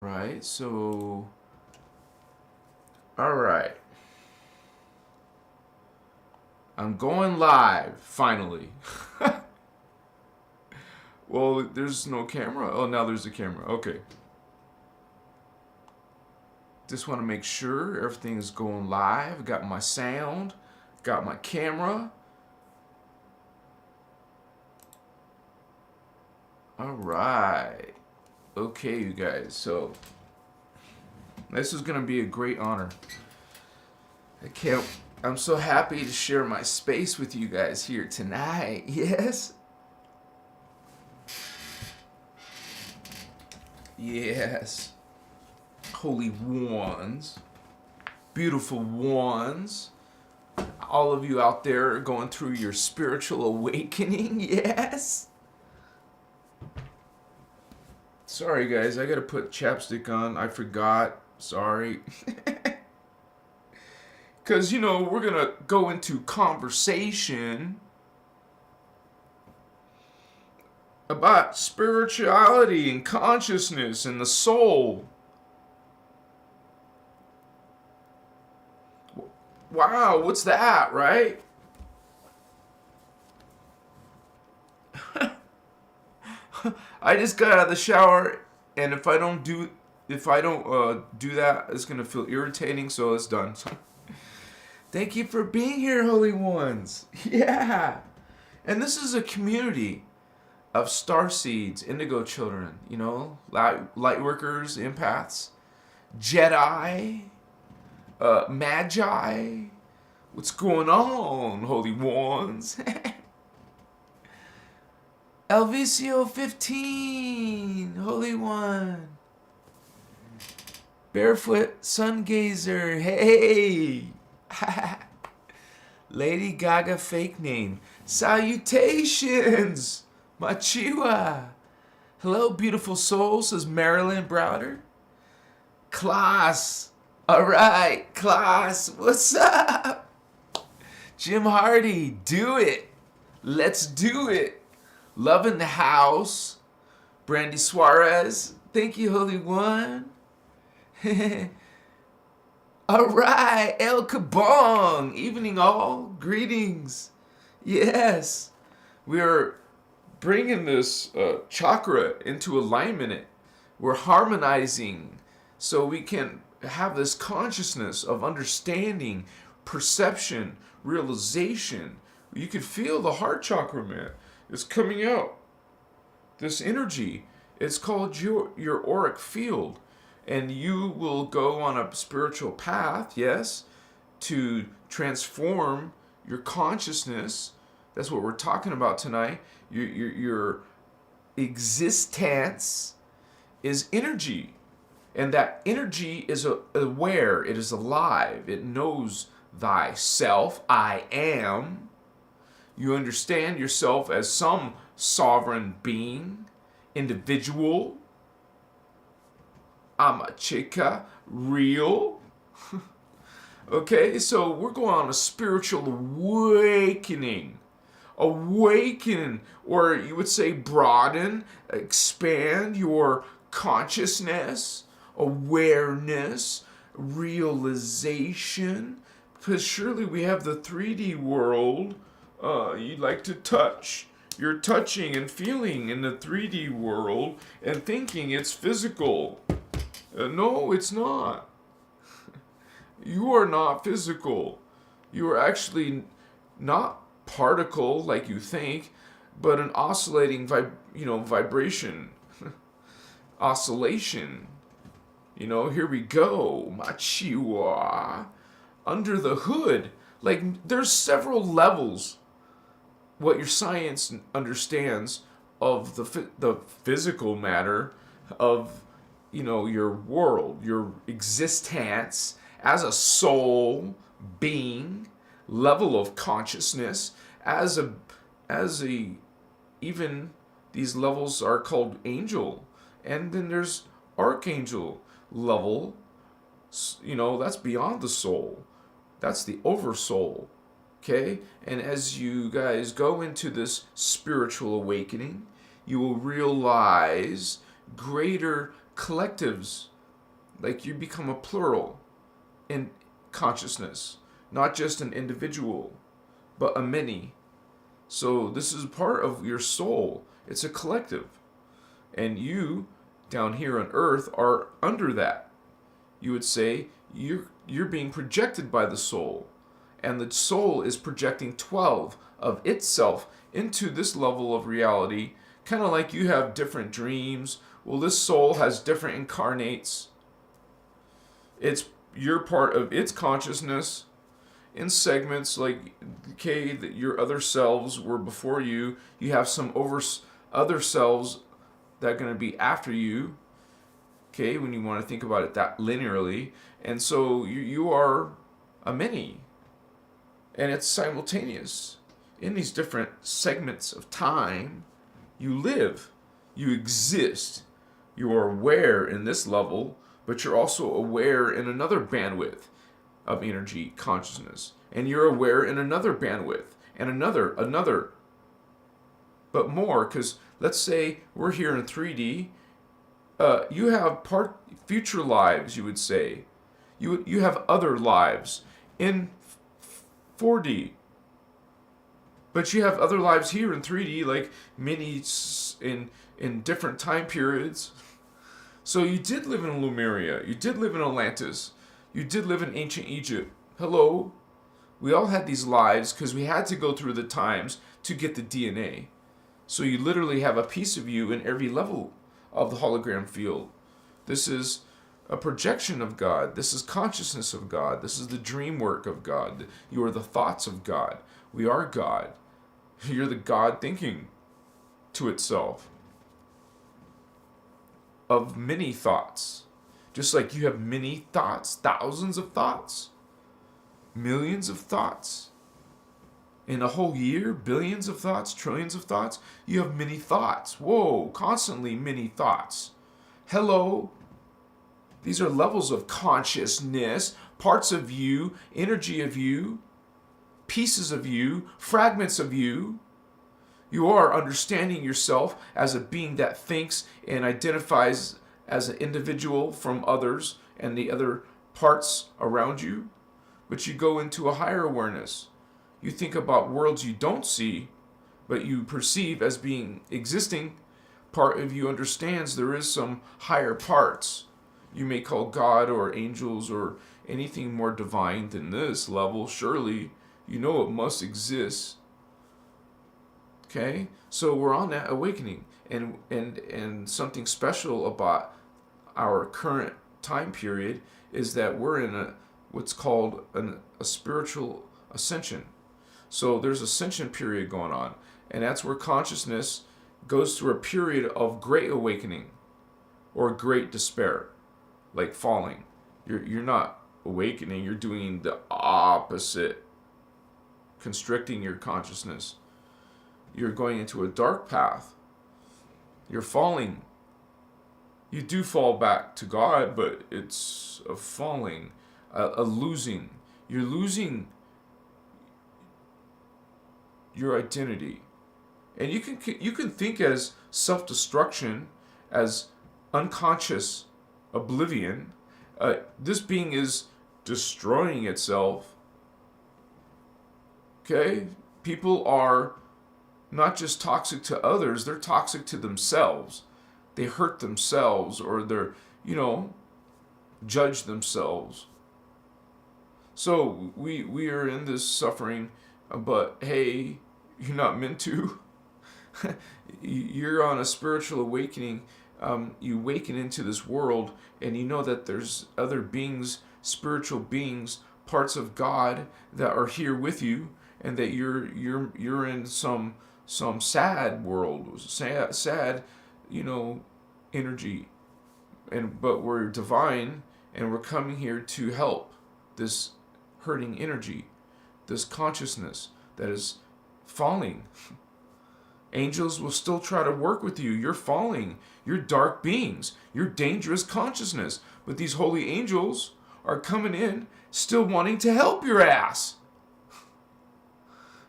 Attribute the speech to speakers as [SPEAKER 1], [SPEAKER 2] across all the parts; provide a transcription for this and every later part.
[SPEAKER 1] Right, so, all right. I'm going live, finally. Well, there's no camera. Oh, now there's a camera. Okay. Just want to make sure everything is going live. Got my sound, got my camera. All right. Okay, you guys. So, this is going to be a great honor. I'm so happy to share my space with you guys here tonight. Yes. Yes. Holy ones. Beautiful ones. All of you out there are going through your spiritual awakening. Yes. Sorry, guys. I got to put chapstick on. I forgot. Sorry. Because, you know, we're going to go into conversation about spirituality and consciousness and the soul. Wow, what's that, right? I just got out of the shower, and if I don't do that, it's gonna feel irritating. So it's done. Thank you for being here, holy ones. Yeah, and this is a community of star seeds, indigo children. You know, light workers, empaths, Jedi, magi. What's going on, holy ones? Elvicio 15, holy one. Barefoot sun gazer, hey. Lady Gaga fake name. Salutations, Machiwa. Hello, beautiful soul, says Marilyn Browder. Class. All right, class. What's up? Jim Hardy, do it. Let's do it. Love in the house. Brandy Suarez. Thank you, Holy One. All right, El Kabong. Evening all. Greetings. Yes. We are bringing this chakra into alignment. We're harmonizing so we can have this consciousness of understanding, perception, realization. You can feel the heart chakra, man. It's coming out. This energy. It's called your auric field. And you will go on a spiritual path, yes, to transform your consciousness. That's what we're talking about tonight. Your existence is energy. And that energy is aware. It is alive. It knows thyself. I am. You understand yourself as some sovereign being, individual. I'm a chica, real. Okay, so we're going on a spiritual awakening. Awaken, or you would say broaden, expand your consciousness, awareness, realization. Because surely we have the 3D world. You'd like to touch. You're touching and feeling in the 3D world and thinking it's physical. No, it's not. You are not physical. You are actually not particle like you think, but an oscillating vibration. Oscillation. Here we go. Machiwa. Under the hood. Like, there's several levels what your science understands of the physical matter of your world, your existence as a soul being, level of consciousness, as a even these levels are called angel, and then there's archangel level. That's beyond the soul. That's the oversoul. Okay? And as you guys go into this spiritual awakening, you will realize greater collectives, like you become a plural in consciousness, not just an individual, but a many. So this is part of your soul. It's a collective. And you, down here on earth, are under that. You would say you're being projected by the soul. And the soul is projecting 12 of itself into this level of reality, kind of like you have different dreams. Well, this soul has different incarnates. You're part of its consciousness in segments, like, okay, that your other selves were before you. You have some other selves that are going to be after you, okay, when you want to think about it that linearly. And so you are a many. And it's simultaneous. In these different segments of time, you live, you exist. You are aware in this level, but you're also aware in another bandwidth of energy consciousness. And you're aware in another bandwidth, and another. But more, because let's say we're here in 3D. You have future lives, you would say. You have other lives in 4D. But you have other lives here in 3D, like many in different time periods. So you did live in Lemuria. You did live in Atlantis. You did live in ancient Egypt. Hello. We all had these lives because we had to go through the times to get the DNA. So you literally have a piece of you in every level of the hologram field. This is a projection of God. This is consciousness of God. This is the dream work of God. You are the thoughts of God. We are God. You're the God thinking to itself of many thoughts. Just like you have many thoughts, thousands of thoughts, millions of thoughts. In a whole year, billions of thoughts, trillions of thoughts. You have many thoughts. Whoa, constantly many thoughts. Hello. These are levels of consciousness, parts of you, energy of you, pieces of you, fragments of you. You are understanding yourself as a being that thinks and identifies as an individual from others and the other parts around you. But you go into a higher awareness. You think about worlds you don't see, but you perceive as being existing. Part of you understands there is some higher parts. You may call God or angels or anything more divine than this level. Surely, you know it must exist. Okay? So we're on that awakening. And something special about our current time period is that we're in what's called a spiritual ascension. So there's ascension period going on. And that's where consciousness goes through a period of great awakening or great despair. Like falling. You're not awakening, you're doing the opposite. Constricting your consciousness. You're going into a dark path. You're falling. You do fall back to God, but it's a falling, a losing. You're losing your identity. And you can think as self-destruction, as unconscious oblivion. This being is destroying itself. Okay? People are not just toxic to others, they're toxic to themselves. They hurt themselves, or they're, judge themselves. So we are in this suffering, but hey, you're not meant to. You're on a spiritual awakening. You awaken into this world, and you know that there's other beings, spiritual beings, parts of God that are here with you, and that you're in some sad world, sad, energy, but we're divine, and we're coming here to help this hurting energy, this consciousness that is falling. Angels will still try to work with you. You're falling. You're dark beings. You're dangerous consciousness. But these holy angels are coming in, still wanting to help your ass.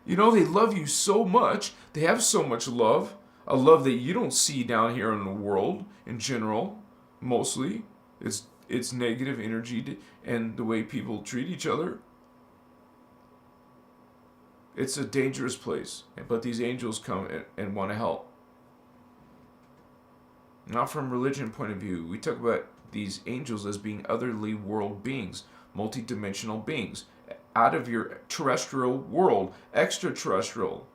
[SPEAKER 1] They love you so much. They have so much love. A love that you don't see down here in the world in general. mostly. It's negative energy and the way people treat each other. It's a dangerous place, but these angels come and want to help. Not from religion point of view. We talk about these angels as being otherly world beings, multidimensional beings, out of your terrestrial world, extraterrestrial.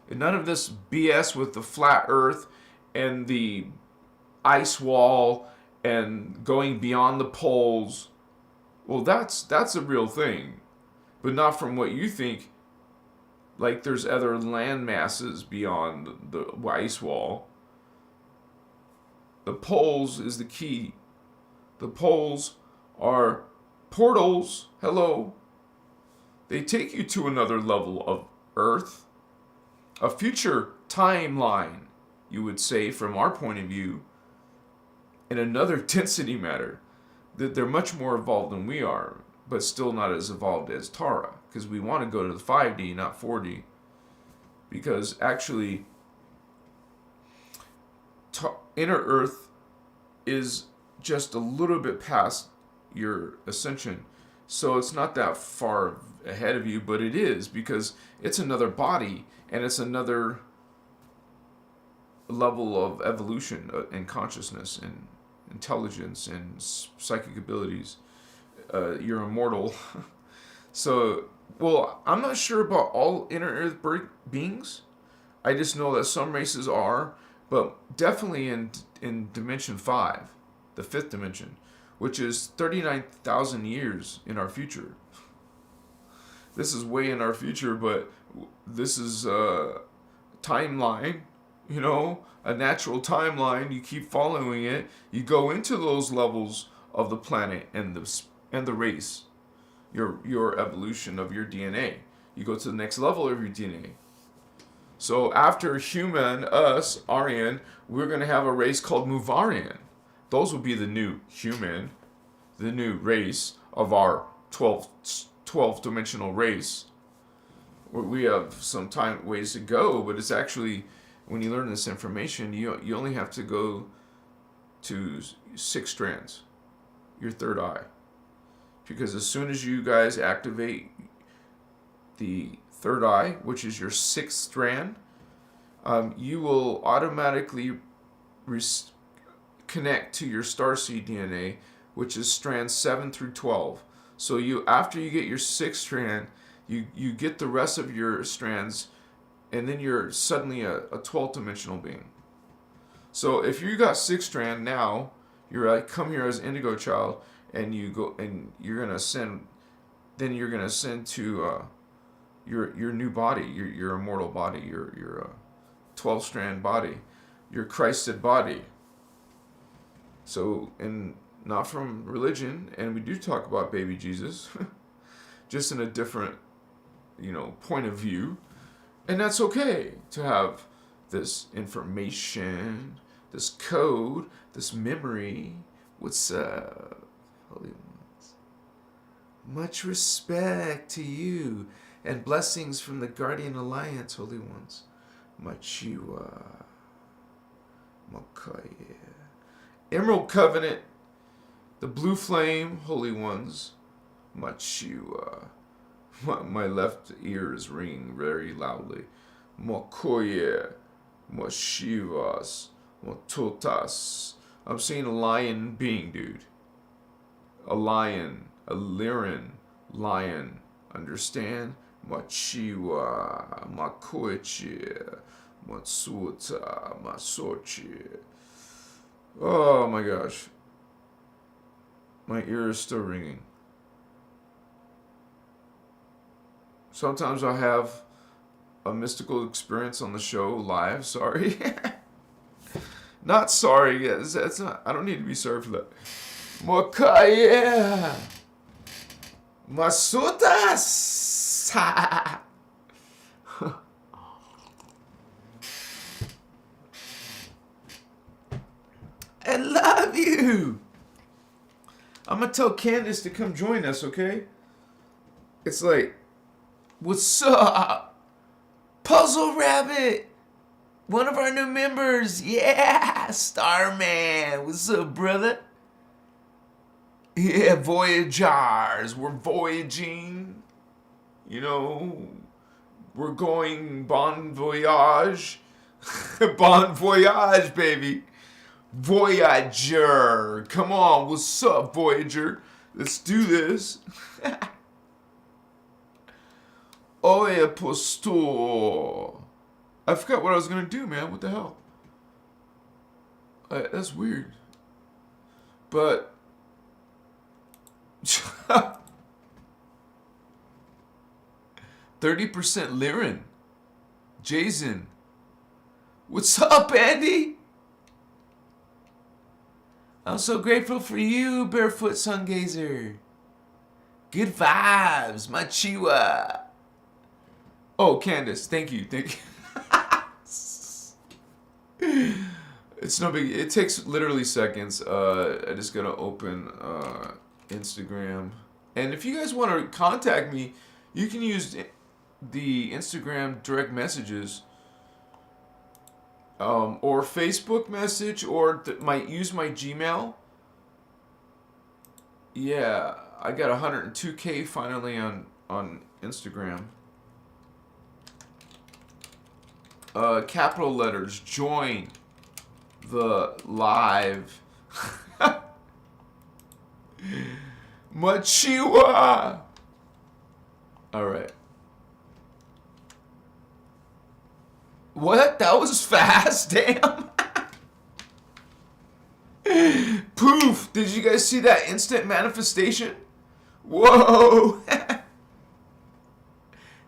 [SPEAKER 1] And none of this BS with the flat earth and the ice wall and going beyond the poles. Well, that's a real thing, but not from what you think. Like there's other land masses beyond the ice wall. The poles is the key. The poles are portals. Hello. They take you to another level of Earth. A future timeline, you would say, from our point of view, in another density matter. That they're much more evolved than we are, but still not as evolved as Tara. Because we want to go to the 5D, not 4D. Because actually, inner Earth is just a little bit past your ascension. So it's not that far ahead of you, but it is, because it's another body and it's another level of evolution and consciousness and intelligence and psychic abilities. You're immortal. So, well, I'm not sure about all inner Earth beings. I just know that some races are, but definitely in Dimension 5, the 5th dimension, which is 39,000 years in our future. This is way in our future, but this is a timeline, you know, a natural timeline. You keep following it. You go into those levels of the planet and the race, your evolution of your DNA. You go to the next level of your DNA. So after human, us, Aryan, we're going to have a race called Muvarian. Those will be the new human, the new race of our 12th dimensional race. We have some ways to go, but it's actually, when you learn this information, you only have to go to 6 strands, your third eye. Because as soon as you guys activate the third eye, which is your 6th strand, you will automatically connect to your starseed DNA, which is strands 7 through 12. So after you get your 6th strand, you get the rest of your strands, and then you're suddenly a 12th dimensional being. So if you got 6th strand now, you're like, come here as indigo child, and you go and you're gonna ascend. Then you're gonna ascend to your new body, your immortal body, your 12 strand body, your Christed body. So, and not from religion, and we do talk about baby Jesus, just in a different, point of view, and that's okay to have this information, this code, this memory. What's up, Holy Ones? Much respect to you, and blessings from the Guardian Alliance, Holy Ones. Machiwa. Makaya. Emerald Covenant, the Blue Flame, Holy Ones. Machiwa. My left ear is ringing very loudly. Makoye. Mashivas. Matotas. I'm seeing a lion being, dude. A lion. A Lyran lion. Understand? Machiwa. Makoichi. Matsuta. Masochi. Oh my gosh. My ear is still ringing. Sometimes I have a mystical experience on the show live. Sorry. Not sorry. That's not. I don't need to be sorry for that. Mokaya. Masutas. I love you. I'm gonna tell Candace to come join us, okay? It's like, what's up? Puzzle Rabbit! One of our new members. Yeah, Starman. What's up, brother? Yeah, Voyagers. We're voyaging. You know, we're going bon voyage. Bon voyage, baby. Voyager. Come on, what's up, Voyager? Let's do this. Oye, postor. I forgot what I was going to do, man. What the hell? That's weird. But... 30% Lirin. Jason. What's up, Andy? I'm so grateful for you, Barefoot Sungazer. Good vibes, my Chiwa. Oh, Candace, thank you. It's no big. It takes literally seconds. I just gotta open Instagram, and if you guys want to contact me, you can use the Instagram direct messages, or Facebook message, or use my Gmail. Yeah, I got 102K finally on Instagram. Capital letters, join the live. Machiwa. All right. What? That was fast. Damn. Poof. Did you guys see that instant manifestation? Whoa.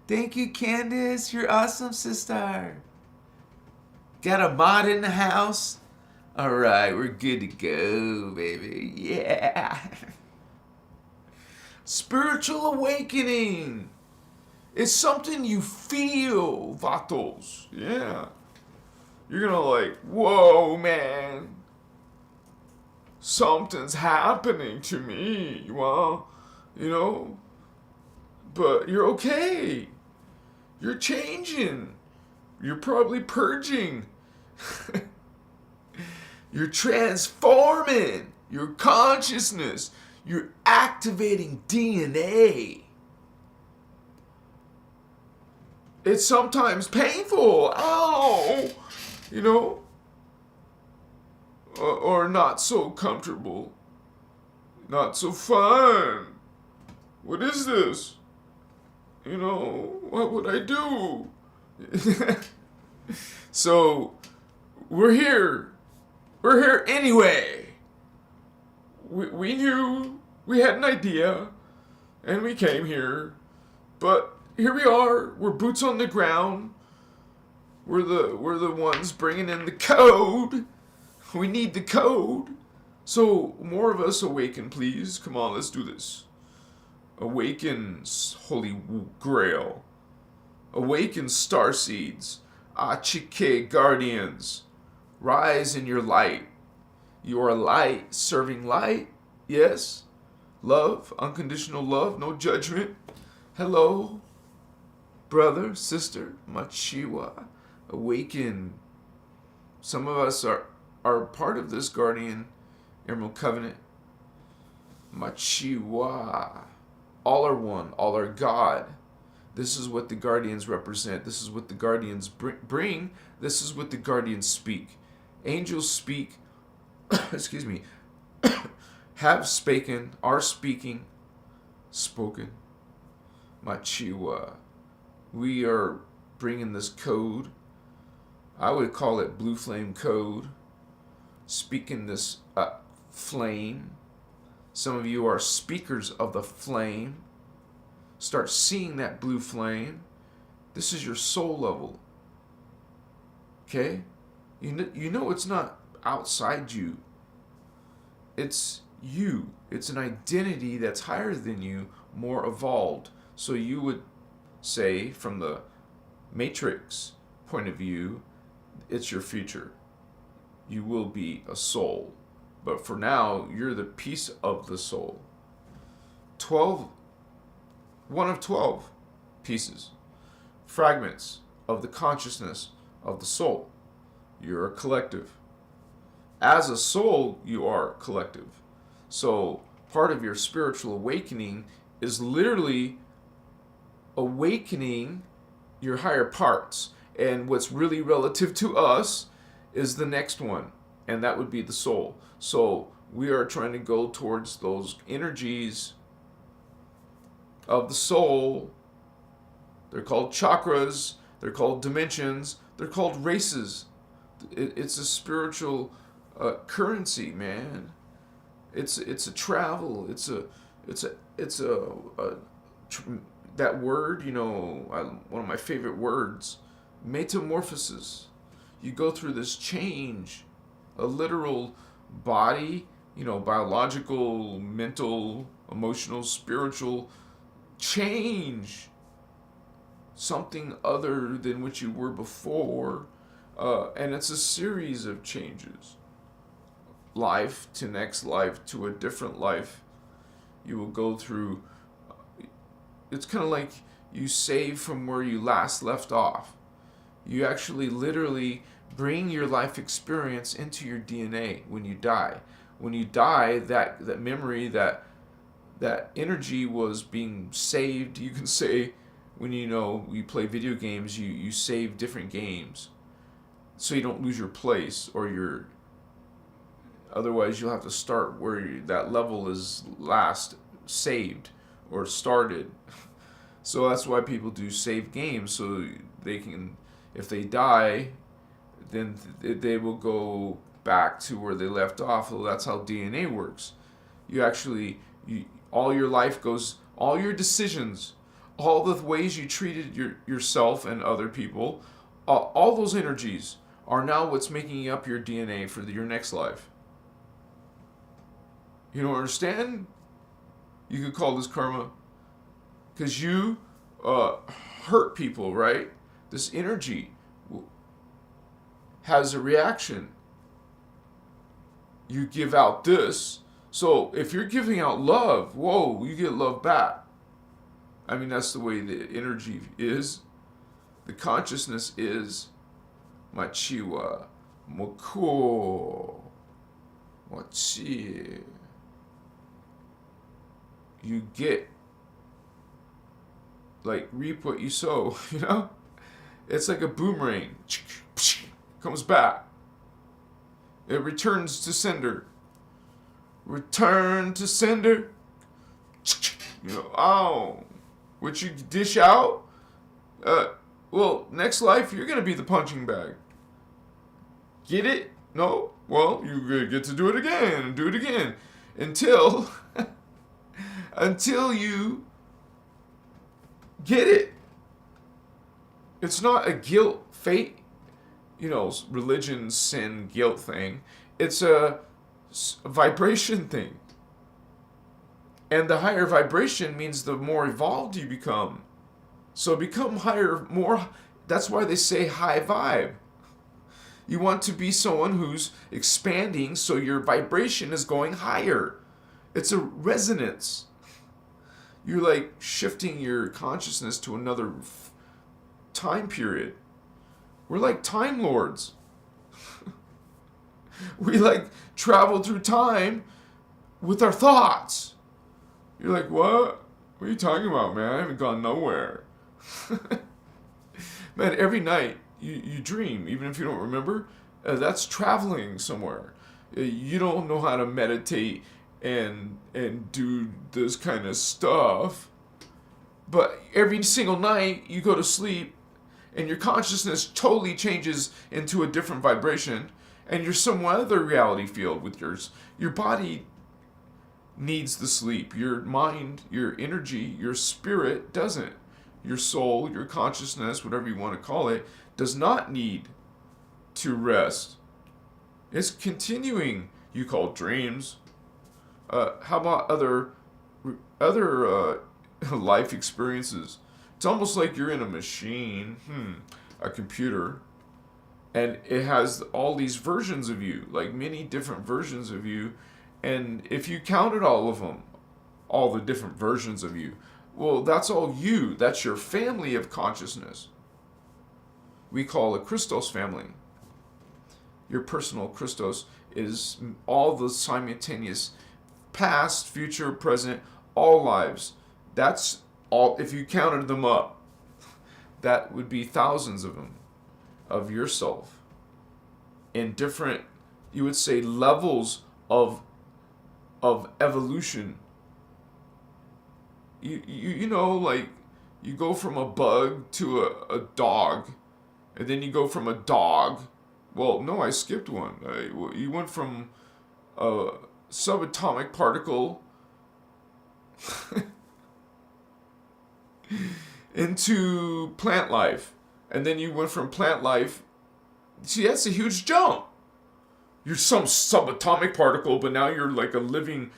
[SPEAKER 1] Thank you, Candace. You're awesome, sister. Got a mod in the house? Alright, we're good to go, baby. Yeah. Spiritual awakening. It's something you feel, Vatos. Yeah. You're gonna like, whoa, man. Something's happening to me. Well, you know. But you're okay. You're changing. You're probably purging. You're transforming your consciousness. You're activating DNA. It's sometimes painful. Ow! You know? Or not so comfortable. Not so fun. What is this? You know, what would I do? So, we're here. We're here anyway. We knew, we had an idea, and we came here. But here we are. We're boots on the ground. We're the ones bringing in the code. We need the code. So, more of us awaken, please. Come on, let's do this. Awakens, Holy Grail. Awaken, starseeds. Achike guardians. Rise in your light. You are light, serving light. Yes. Love, unconditional love, no judgment. Hello, brother, sister, Machiwa. Awaken. Some of us are part of this guardian Emerald Covenant. Machiwa. All are one. All are God. This is what the guardians represent. This is what the guardians bring. This is what the guardians speak. Angels speak, excuse me, have spoken, are speaking, spoken. Machiwa. We are bringing this code. I would call it Blue Flame Code. Speaking this flame. Some of you are speakers of the flame. Start seeing that blue flame. This is your soul level. Okay? You know it's not outside you. It's you. It's an identity that's higher than you, more evolved. So you would say, from the Matrix point of view, it's your future. You will be a soul. But for now, you're the piece of the soul. 1 of 12 pieces. Fragments of the consciousness of the soul. You're a collective. As a soul, you are collective. So part of your spiritual awakening is literally awakening your higher parts. And what's really relative to us is the next one, and that would be the soul. So we are trying to go towards those energies of the soul. They're called chakras, they're called dimensions, they're called races. It's a spiritual currency, man. It's a travel. It's a that word, you know, one of my favorite words, metamorphosis. You go through this change, a literal body, you know, biological, mental, emotional, spiritual change. Something other than what you were before. And it's a series of changes. Life to next life to a different life. You will go through. It's kind of like you save from where you last left off. You actually literally bring your life experience into your DNA when you die. When you die, that memory, that energy was being saved. You can say, when you play video games, you save different games so you don't lose your place, or otherwise you'll have to start where that level is last saved or started. So that's why people do save games, so they can, if they die, then they will go back to where they left off. Well, that's how DNA works. All your life goes, all your decisions, all the ways you treated yourself and other people, all those energies are now what's making up your DNA for your next life. You don't understand? You could call this karma. Because you hurt people, right? This energy has a reaction. You give out this. So if you're giving out love, whoa, you get love back. I mean, that's the way the energy is. The consciousness is machiwa, moko, machi. You get, like, reap what you sow, you know? It's like a boomerang. Comes back. It returns to sender. Return to sender. What you dish out? Well, next life, you're going to be the punching bag. Get it? No? Well, you get to do it again and do it again until you get it. It's not a guilt, fate, religion, sin, guilt thing. It's a vibration thing. And the higher vibration means the more evolved you become. So become higher, more. That's why they say high vibe. You want to be someone who's expanding, so your vibration is going higher. It's a resonance. You're like shifting your consciousness to another time period. We're like time lords. We like travel through time with our thoughts. You're like, what? What are you talking about, man? I haven't gone nowhere. Man, every night you dream, even if you don't remember. That's traveling somewhere. You don't know how to meditate and do this kind of stuff. But every single night you go to sleep and your consciousness totally changes into a different vibration, and you're some other reality field with yours. Your body needs the sleep. Your mind, your energy, your spirit doesn't. Your soul, your consciousness, whatever you want to call it, does not need to rest. It's continuing. You call dreams. How about other life experiences? It's almost like you're in a machine, a computer, and it has all these versions of you, like many different versions of you. And if you counted all of them, all the different versions of you, well, that's all you. That's your family of consciousness. We call a Christos family. Your personal Christos is all the simultaneous past, future, present, all lives. That's all. If you counted them up, that would be thousands of them, of yourself, in different, you would say, levels of evolution. You know, like, you go from a bug to a dog, and then you go from a dog. Well, no, I skipped one. You went from a subatomic particle into plant life. And then you went from plant life. See, that's a huge jump. You're some subatomic particle, but now you're like a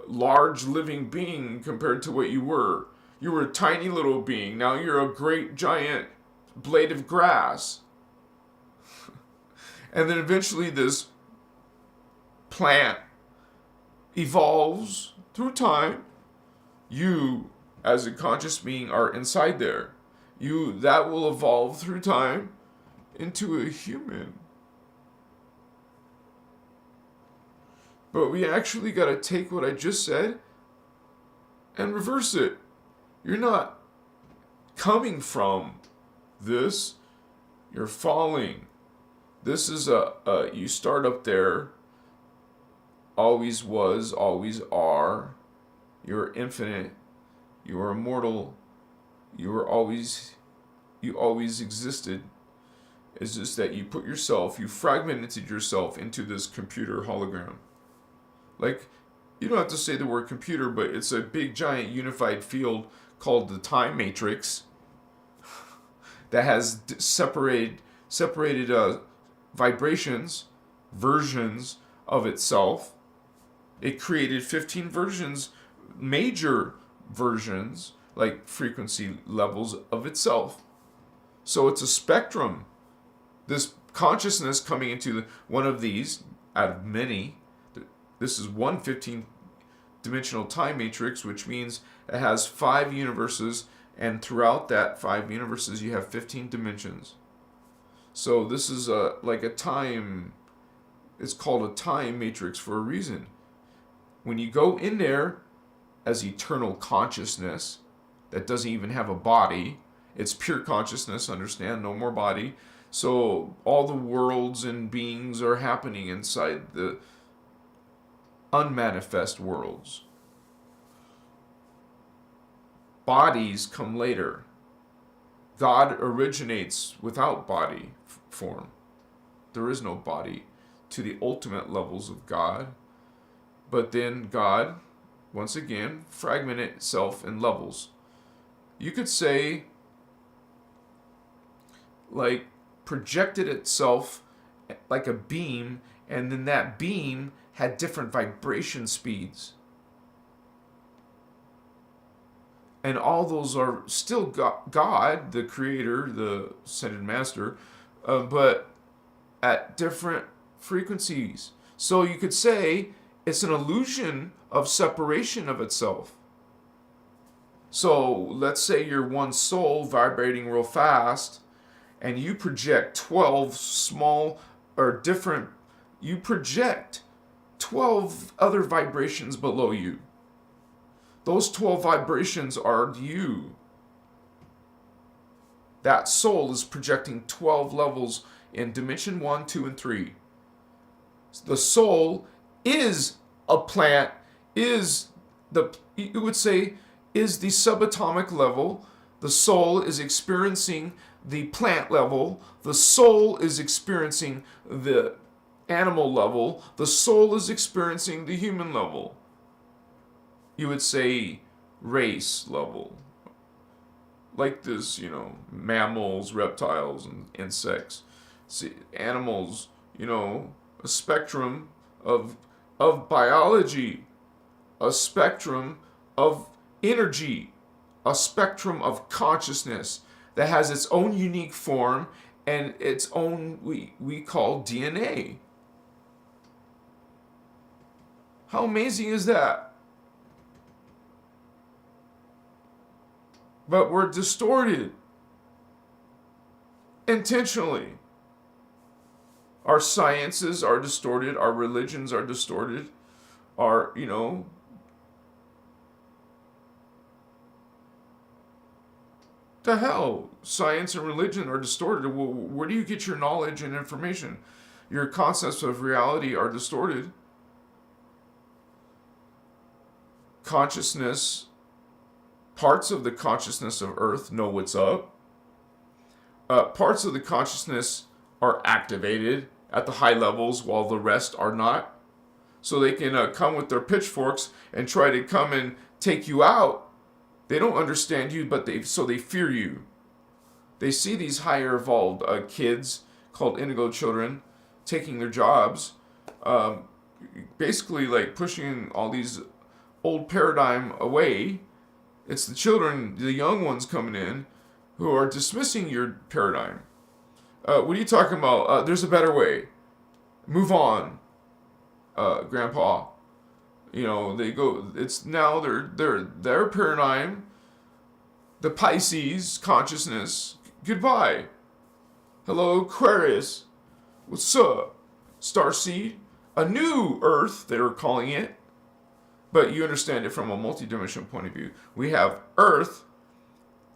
[SPEAKER 1] large living being compared to what you were. You were a tiny little being. Now you're a great giant blade of grass. And then eventually this plant evolves through time. You, as a conscious being, are inside there. That will evolve through time into a human. But we actually got to take what I just said and reverse it. You're not coming from this. You're falling. This is you start up there. Always was, always are. You're infinite. You are immortal. You always existed. It's just that you fragmented yourself into this computer hologram. Like, you don't have to say the word computer, but it's a big giant unified field called the time matrix that has separated vibrations, versions of itself. It created 15 versions, major versions, like frequency levels of itself. So it's a spectrum. This consciousness coming into one of these out of many. This is one 15-dimensional time matrix, which means it has 5 universes, and throughout that 5 universes you have 15 dimensions. So this is like a time, it's called a time matrix for a reason. When you go in there as eternal consciousness that doesn't even have a body, it's pure consciousness, understand, no more body. So all the worlds and beings are happening inside the unmanifest worlds. Bodies come later. God originates without body form. There is no body to the ultimate levels of God. But then God, once again, fragmented itself in levels. You could say, like, projected itself like a beam, and then that beam had different vibration speeds. And all those are still God, the creator, the ascended master, but at different frequencies. So you could say it's an illusion of separation of itself. So let's say you're one soul vibrating real fast, and you project 12 small or different, you project 12 other vibrations below you. Those 12 vibrations are you. That soul is projecting 12 levels in dimension 1, 2, and 3. The soul is a plant, is the, you would say, is the subatomic level. The soul is experiencing the plant level. The soul is experiencing the animal level. The soul is experiencing the human level. You would say race level. Like this, mammals, reptiles, and insects. See, animals, a spectrum of biology, a spectrum of energy, a spectrum of consciousness that has its own unique form and its own, we call DNA. How amazing is that? But we're distorted intentionally. Our sciences are distorted. Our religions are distorted. Our, the hell? Science and religion are distorted. Well, where do you get your knowledge and information? Your concepts of reality are distorted. Consciousness, parts of the consciousness of Earth know what's up. Parts of the consciousness are activated at the high levels while the rest are not. So they can come with their pitchforks and try to come and take you out. They don't understand you, but they fear you. They see these higher evolved kids called indigo children taking their jobs, basically like pushing all these old paradigm away. It's the children, the young ones coming in, who are dismissing your paradigm. What are you talking about? There's a better way. Move on, Grandpa. They go. It's now their paradigm. The Pisces consciousness. Goodbye. Hello, Aquarius. What's up? Starseed. A new Earth, they're calling it. But you understand it from a multidimensional point of view. We have Earth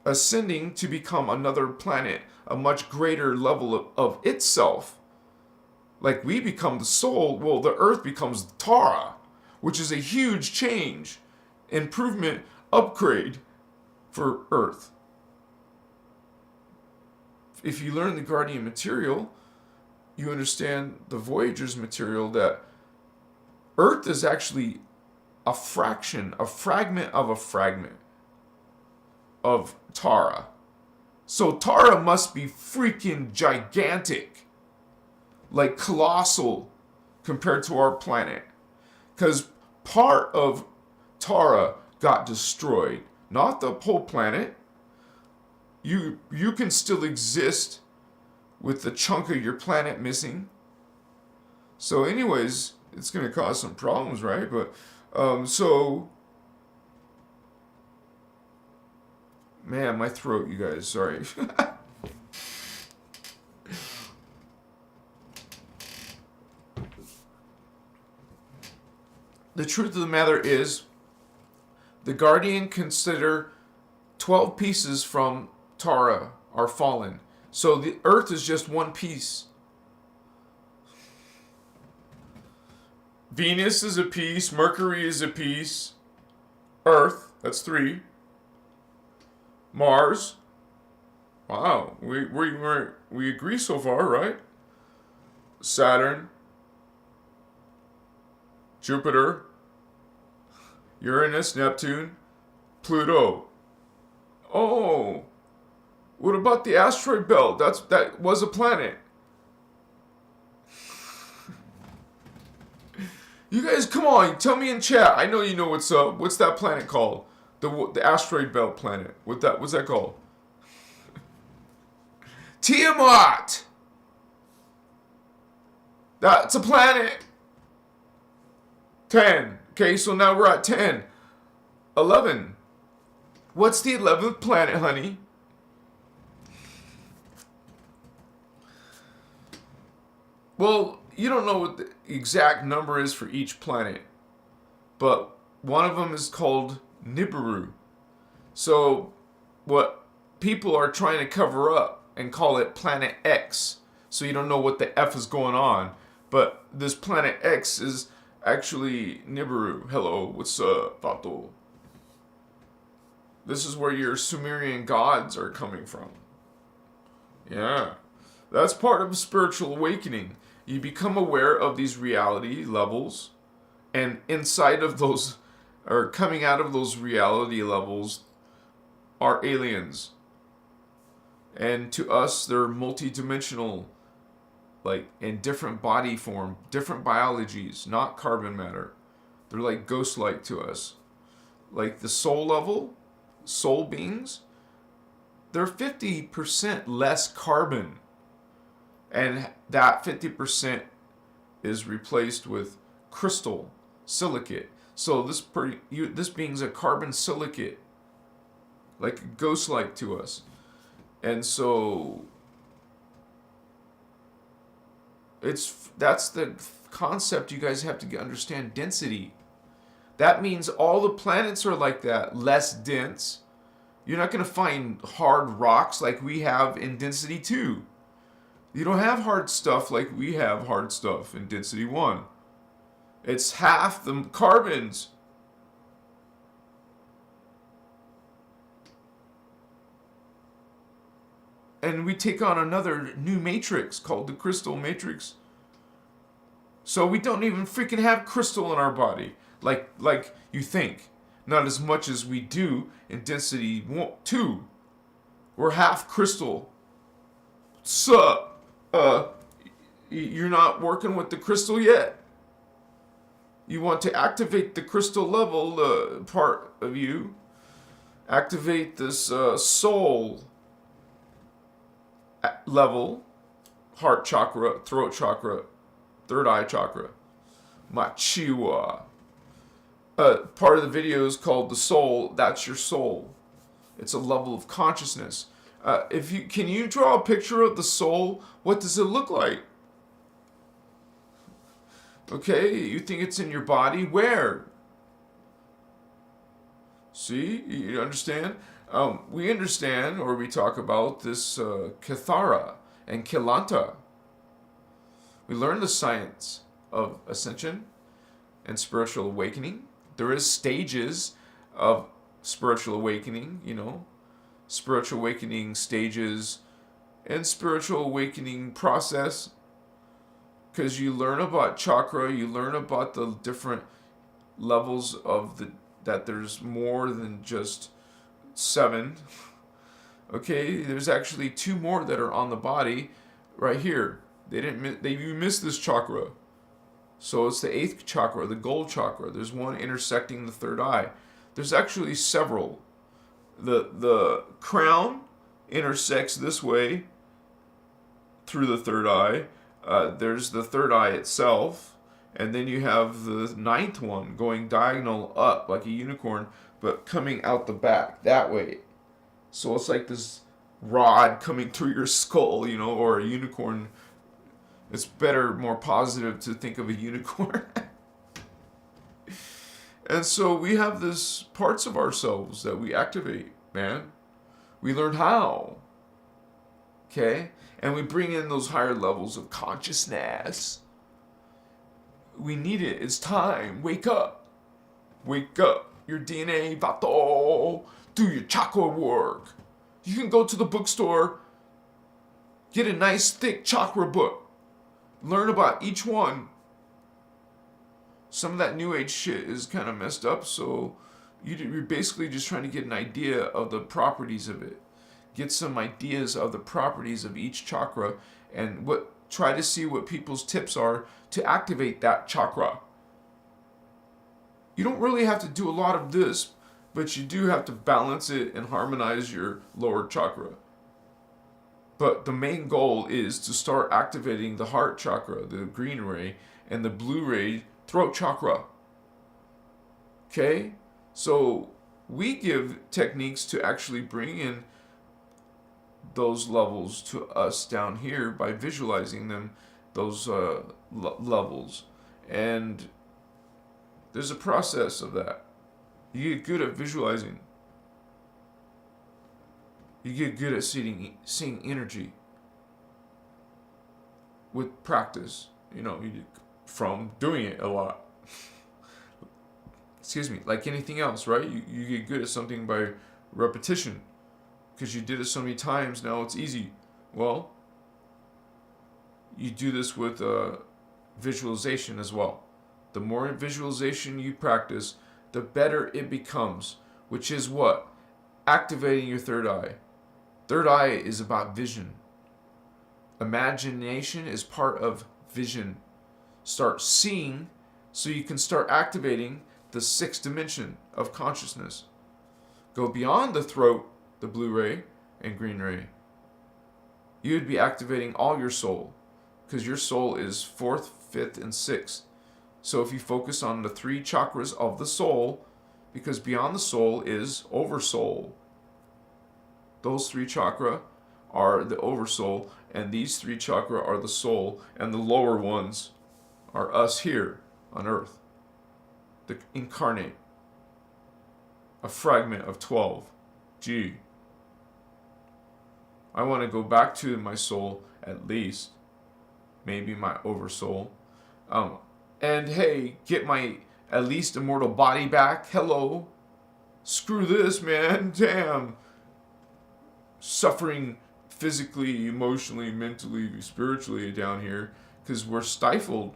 [SPEAKER 1] ascending to become another planet, a much greater level of itself. Like we become the soul, well, the Earth becomes Tara, which is a huge change, improvement, upgrade for Earth. If you learn the Guardian material, you understand the Voyager's material, that Earth is actually a fraction, a fragment of Tara. So Tara must be freaking gigantic, like colossal compared to our planet. Because part of Tara got destroyed, not the whole planet. You can still exist with the chunk of your planet missing. So anyways, it's going to cause some problems, right? But man, my throat, you guys, sorry. The truth of the matter is, the Guardian consider 12 pieces from Tara are fallen. So the Earth is just one piece. Venus is a piece, Mercury is a piece, Earth, that's 3. Mars, wow, we agree so far, right? Saturn, Jupiter, Uranus, Neptune, Pluto. Oh, what about the asteroid belt? That was a planet. You guys, come on, tell me in chat. I know you know what's up. What's that planet called? The asteroid belt planet. What's that called? Tiamat! That's a planet. 10. Okay, so now we're at 10. 11. What's the 11th planet, honey? Well, you don't know what the exact number is for each planet, but one of them is called Nibiru. So what people are trying to cover up and call it Planet X, so you don't know what the F is going on. But this Planet X is actually Nibiru. Hello, what's up, Vato? This is where your Sumerian gods are coming from. Yeah, that's part of spiritual awakening. You become aware of these reality levels, and inside of those, or coming out of those reality levels, are aliens. And to us, they're multidimensional, like in different body form, different biologies, not carbon matter. They're like ghost-like to us. Like the soul level, soul beings, they're 50% less carbon. And that 50% is replaced with crystal, silicate. So this being's a carbon silicate, like a ghost-like to us. And so That's the concept you guys have to understand. Density. That means all the planets are like that, less dense. You're not going to find hard rocks like we have in density 2. You don't have hard stuff like we have hard stuff in density 1. It's half the carbons. And we take on another new matrix called the crystal matrix. So we don't even freaking have crystal in our body like you think. Not as much as we do in density 2. We're half crystal. So, you're not working with the crystal yet. You want to activate the crystal level part of you. Activate this soul level. Heart chakra, throat chakra, third eye chakra. Machiwa. Part of the video is called the soul. That's your soul. It's a level of consciousness. Can you draw a picture of the soul? What does it look like? Okay, you think it's in your body? Where? See, you understand? We understand, or we talk about this Kathara and Kilanta. We learn the science of ascension and spiritual awakening. There is stages of spiritual awakening, spiritual awakening stages and spiritual awakening process. Because you learn about chakra, you learn about the different levels of that there's more than just 7. Okay, there's actually 2 more that are on the body right here. You missed this chakra. So it's the 8th chakra, the gold chakra. There's one intersecting the third eye. There's actually several. The crown intersects this way through the third eye. There's the third eye itself, and then you have the 9th one going diagonal up like a unicorn, but coming out the back that way. So it's like this rod coming through your skull, or a unicorn. It's better, more positive to think of a unicorn. And so we have this parts of ourselves that we activate, man. We learn how. Okay? And we bring in those higher levels of consciousness. We need it. It's time. Wake up. Wake up. Your DNA, vato. Do your chakra work. You can go to the bookstore, get a nice thick chakra book. Learn about each one. Some of that new age shit is kind of messed up, so you're basically just trying to get an idea of the properties of it. Get some ideas of the properties of each chakra and try to see what people's tips are to activate that chakra. You don't really have to do a lot of this, but you do have to balance it and harmonize your lower chakra. But the main goal is to start activating the heart chakra, the green ray, and the blue ray, throat chakra. Okay? So we give techniques to actually bring in those levels to us down here by visualizing them, those levels. And there's a process of that. You get good at visualizing. You get good at seeing energy with practice, from doing it a lot. Excuse me, like anything else, right? You get good at something by repetition because you did it so many times, now it's easy. Well, you do this with visualization as well. The more visualization you practice, the better it becomes, which is what? Activating your third eye. Third eye is about vision. Imagination is part of vision. Start seeing so you can start activating the 6th dimension of consciousness. Go beyond the throat, the blue ray and green ray. You would be activating all your soul because your soul is 4th, 5th, and 6th. So if you focus on the 3 chakras of the soul, because beyond the soul is oversoul. Those 3 chakra are the oversoul, and these 3 chakra are the soul, and the lower ones are us here on earth, the incarnate, a fragment of 12. Gee, I want to go back to my soul, at least, maybe my oversoul, and hey, get my at least immortal body back. Hello, screw this, man. Damn, suffering physically, emotionally, mentally, spiritually down here because we're stifled,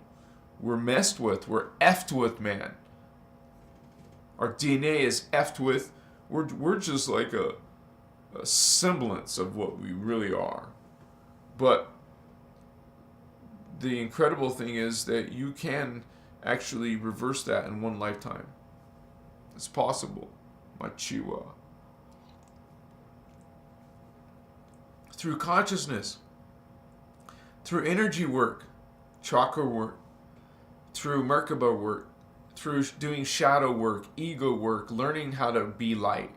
[SPEAKER 1] we're messed with, we're effed with, man. Our DNA is effed with. We're just like a semblance of what we really are. But the incredible thing is that you can actually reverse that in one lifetime. It's possible. Machiwa. Through consciousness, through energy work, chakra work, through Merkaba work, through doing shadow work, ego work, learning how to be light,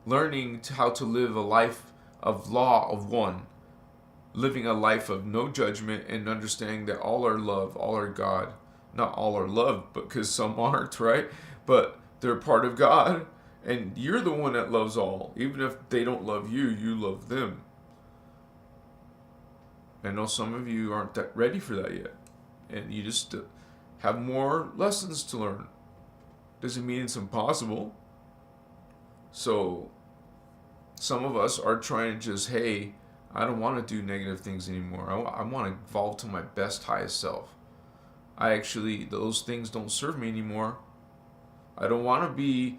[SPEAKER 1] learning how to live a life of law of one, living a life of no judgment, and understanding that all are love, all are God. Not all are love, because some aren't, right? But they're part of God, and you're the one that loves all. Even if they don't love you, you love them. I know some of you aren't that ready for that yet, and you just have more lessons to learn. Doesn't mean it's impossible. So some of us are trying to just, hey, I don't want to do negative things anymore. I want to evolve to my best, highest self. Those things don't serve me anymore. I don't want to be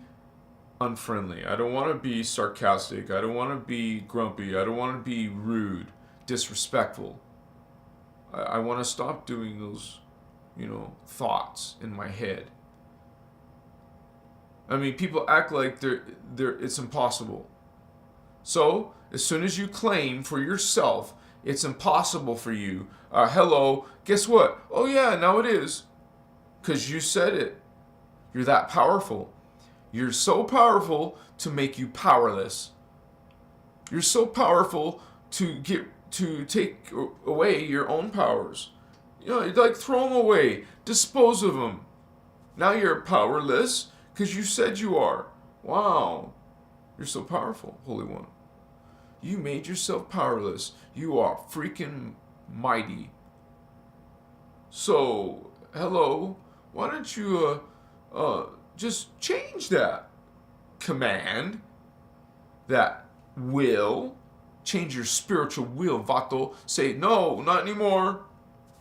[SPEAKER 1] unfriendly. I don't want to be sarcastic. I don't want to be grumpy. I don't want to be rude, disrespectful. I want to stop doing those, thoughts in my head. I mean, people act like it's impossible. So, as soon as you claim for yourself, it's impossible for you. Hello, guess what? Oh yeah, now it is. Because you said it. You're that powerful. You're so powerful to make you powerless. You're so powerful to take away your own powers. Like throw them away. Dispose of them. Now you're powerless because you said you are. Wow. You're so powerful, Holy One. You made yourself powerless. You are freaking mighty. So, hello, why don't you just change that command, that will, change your spiritual will, Vato. Say, no, not anymore.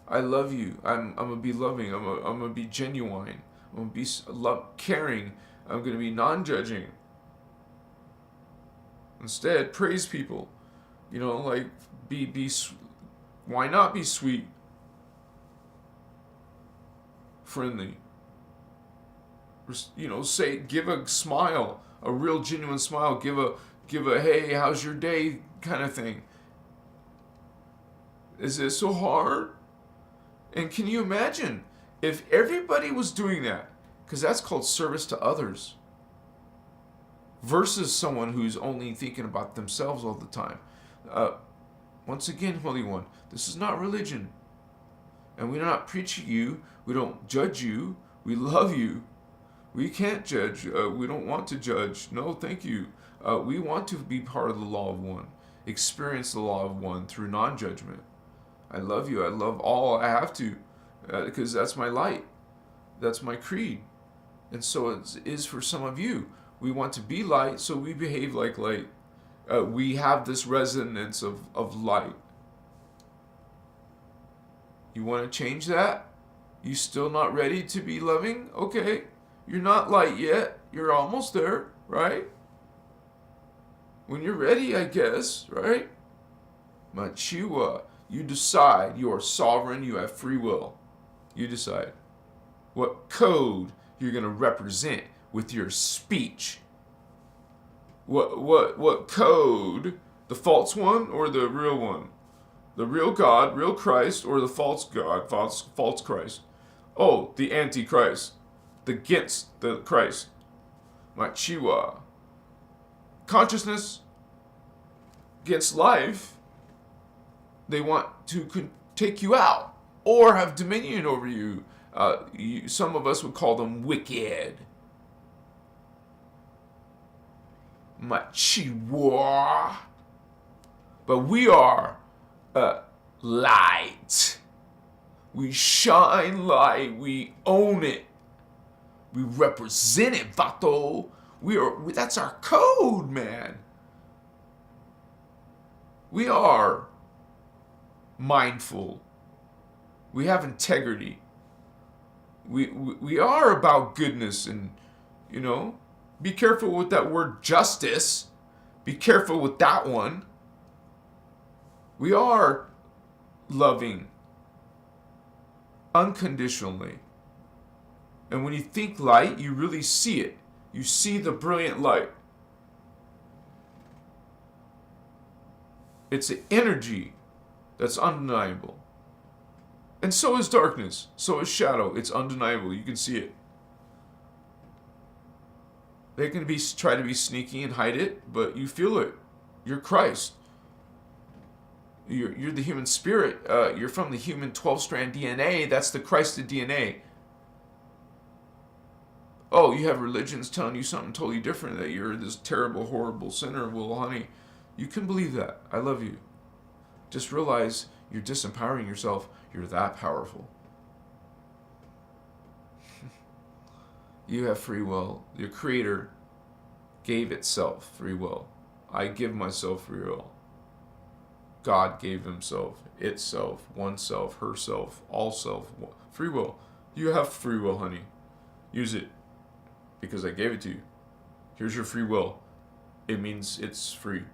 [SPEAKER 1] I love you. I'm gonna be loving. I'm gonna be genuine. I'm gonna be caring. I'm gonna be non-judging. Instead, praise people. Why not be sweet, friendly? Give a smile, a real genuine smile. Give a hey, how's your day kind of thing. Is it so hard? And can you imagine if everybody was doing that? Because that's called service to others. Versus someone who's only thinking about themselves all the time. Once again, Holy One, this is not religion. And we're not preaching you. We don't judge you. We love you. We can't judge. We don't want to judge. No, thank you. We want to be part of the law of one. Experience the law of one through non-judgment. I love you. I love all I have to. Because that's my light. That's my creed. And so it is for some of you. We want to be light, so we behave like light. We have this resonance of light. You want to change that? You still not ready to be loving? Okay. You're not light yet. You're almost there, right? When you're ready, I guess, right? Machiwa, you decide. You are sovereign. You have free will. You decide what code you're going to represent with your speech. What code? The false one or the real one? The real God, real Christ, or the false God, false Christ? Oh, the Antichrist. Against the Christ. Machiwa. Consciousness against life. They want to take you out or have dominion over you. Some of us would call them wicked. Machiwa. But we are light. We shine light. We own it. We represent it, Vato. That's our code, man. We are mindful. We have integrity. We are about goodness, and be careful with that word justice. Be careful with that one. We are loving unconditionally. And when you think light, you really see it. You see the brilliant light. It's an energy that's undeniable. And so is darkness. So is shadow. It's undeniable. You can see it. They can try to be sneaky and hide it, but you feel it. You're Christ. You're the human spirit. You're from the human 12-strand DNA. That's the Christed DNA. Oh, you have religions telling you something totally different, that you're this terrible, horrible sinner. Well, honey, you can believe that. I love you. Just realize you're disempowering yourself. You're that powerful. You have free will. Your Creator gave itself free will. I give myself free will. God gave himself, itself, oneself, herself, all self, free will. You have free will, honey. Use it, because I gave it to you. Here's your free will. It means it's free.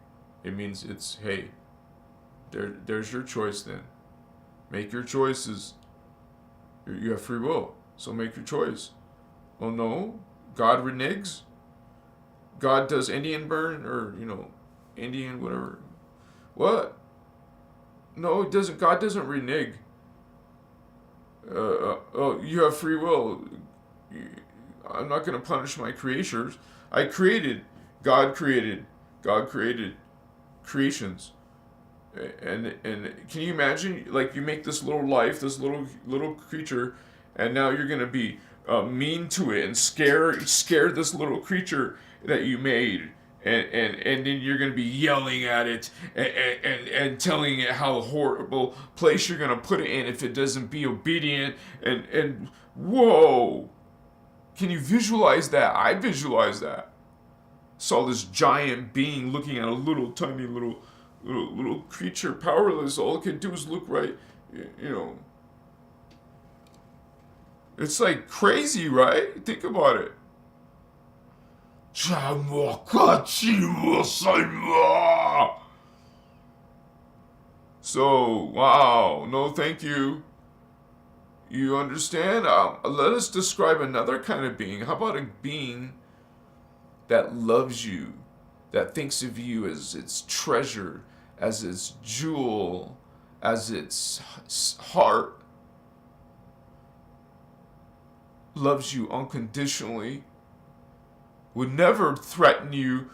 [SPEAKER 1] It means it's, hey, there's your choice then. Make your choices. You have free will, so make your choice. Oh no, God reneges? God does Indian burn, or, Indian whatever. What? No, it doesn't. God doesn't renege. You have free will. I'm not going to punish my creators. I created. God created creations. And can you imagine, like, you make this little life, this little creature, and now you're going to be mean to it and scare this little creature that you made. And then you're going to be yelling at it and telling it how horrible place you're going to put it in if it doesn't be obedient. And whoa, can you visualize that? I visualize that. Saw this giant being looking at a little tiny little creature, powerless. All it can do is look right. It's like crazy, right? Think about it. So, wow, no thank you. You understand? Let us describe another kind of being. How about a being that loves you, that thinks of you as its treasure, as its jewel, as its heart, loves you unconditionally, would never threaten you,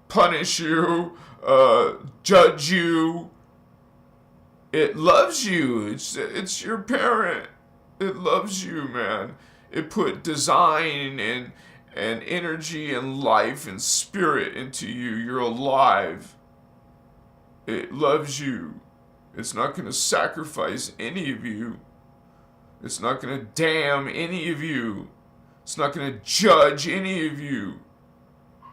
[SPEAKER 1] punish you, judge you. It loves you. It's your parent. It loves you, man. It put design and energy and life and spirit into you. You're alive. It loves you. It's not going to sacrifice any of you. It's not going to damn any of you. It's not going to judge any of you.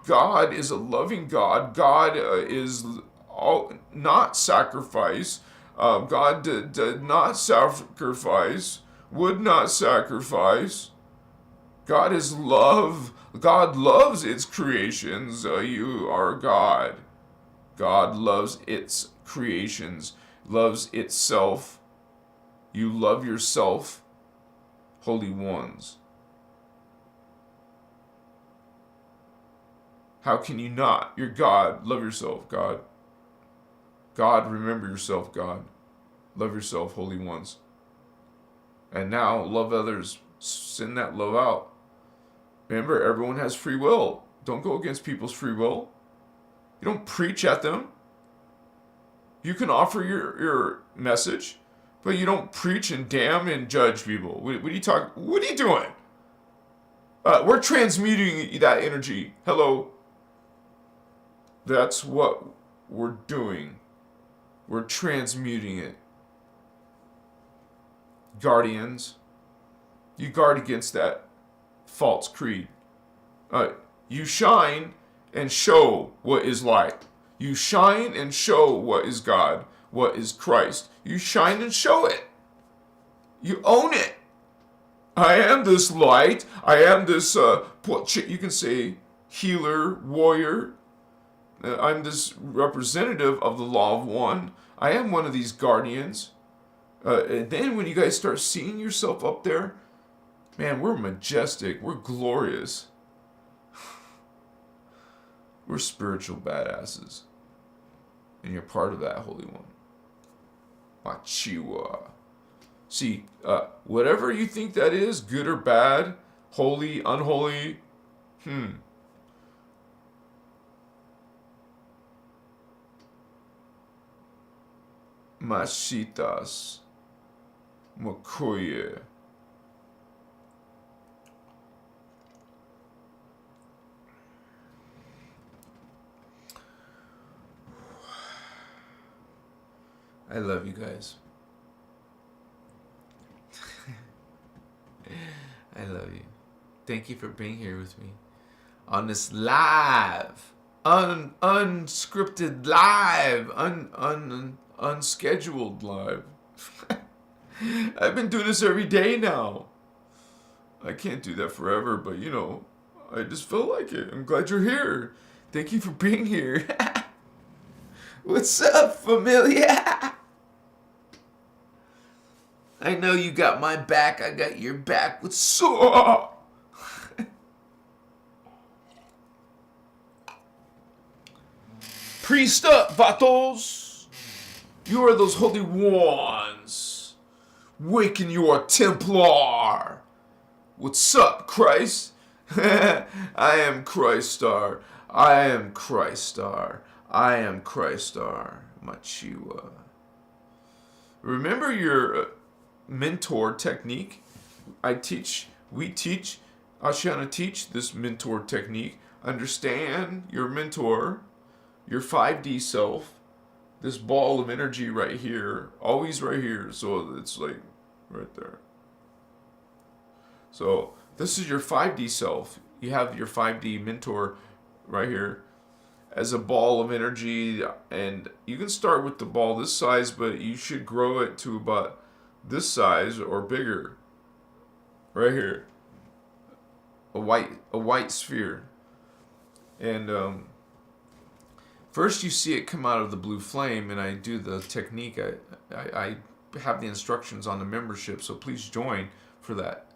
[SPEAKER 1] God is a loving God. God is not sacrifice. God did not sacrifice, would not sacrifice. God is love. God loves its creations. You are God. God loves its creations, loves itself. You love yourself, holy ones. How can you not? You're God. Love yourself, God. God, remember yourself, God. Love yourself, holy ones. And now, love others. Send that love out. Remember, everyone has free will. Don't go against people's free will. You don't preach at them. You can offer your message, but you don't preach and damn and judge people. What are you talking? What are you doing? We're transmuting that energy. Hello. That's what we're doing. We're transmuting it. Guardians, you guard against that false creed. You shine and show what is light. You shine and show what is God, what is Christ. You shine and show it. You own it. I am this light. I am this, you can say, healer, warrior. I'm this representative of the law of one. I am one of these guardians. And then when you guys start seeing yourself up there, man, we're majestic. We're glorious. We're spiritual badasses. And you're part of that Holy One. Machiwa. See, whatever you think that is, good or bad, holy, unholy, Mashitas. Makoye. I love you guys. I love you. Thank you for being here with me on this live, unscripted live, unscheduled live. I've been doing this every day now. I can't do that forever, but you know, I just feel like it. I'm glad you're here. Thank you for being here. What's up, familia? I know you got my back. I got your back. What's up? Priest up, vatos. You are those holy ones. Waken your Templar. What's up, Christ? I am Christar. I am Christar. I am Christar. Machiwa. Remember your mentor technique. We teach, Ashiana teach this mentor technique. Understand your mentor, your 5D self, this ball of energy right here, always right here. So it's like right there. So this is your 5D self. You have your 5D mentor right here as a ball of energy, and you can start with the ball this size, but you should grow it to about this size or bigger. Right here. A white sphere. And first you see it come out of the blue flame, and I do the technique. I have the instructions on the membership, so please join for that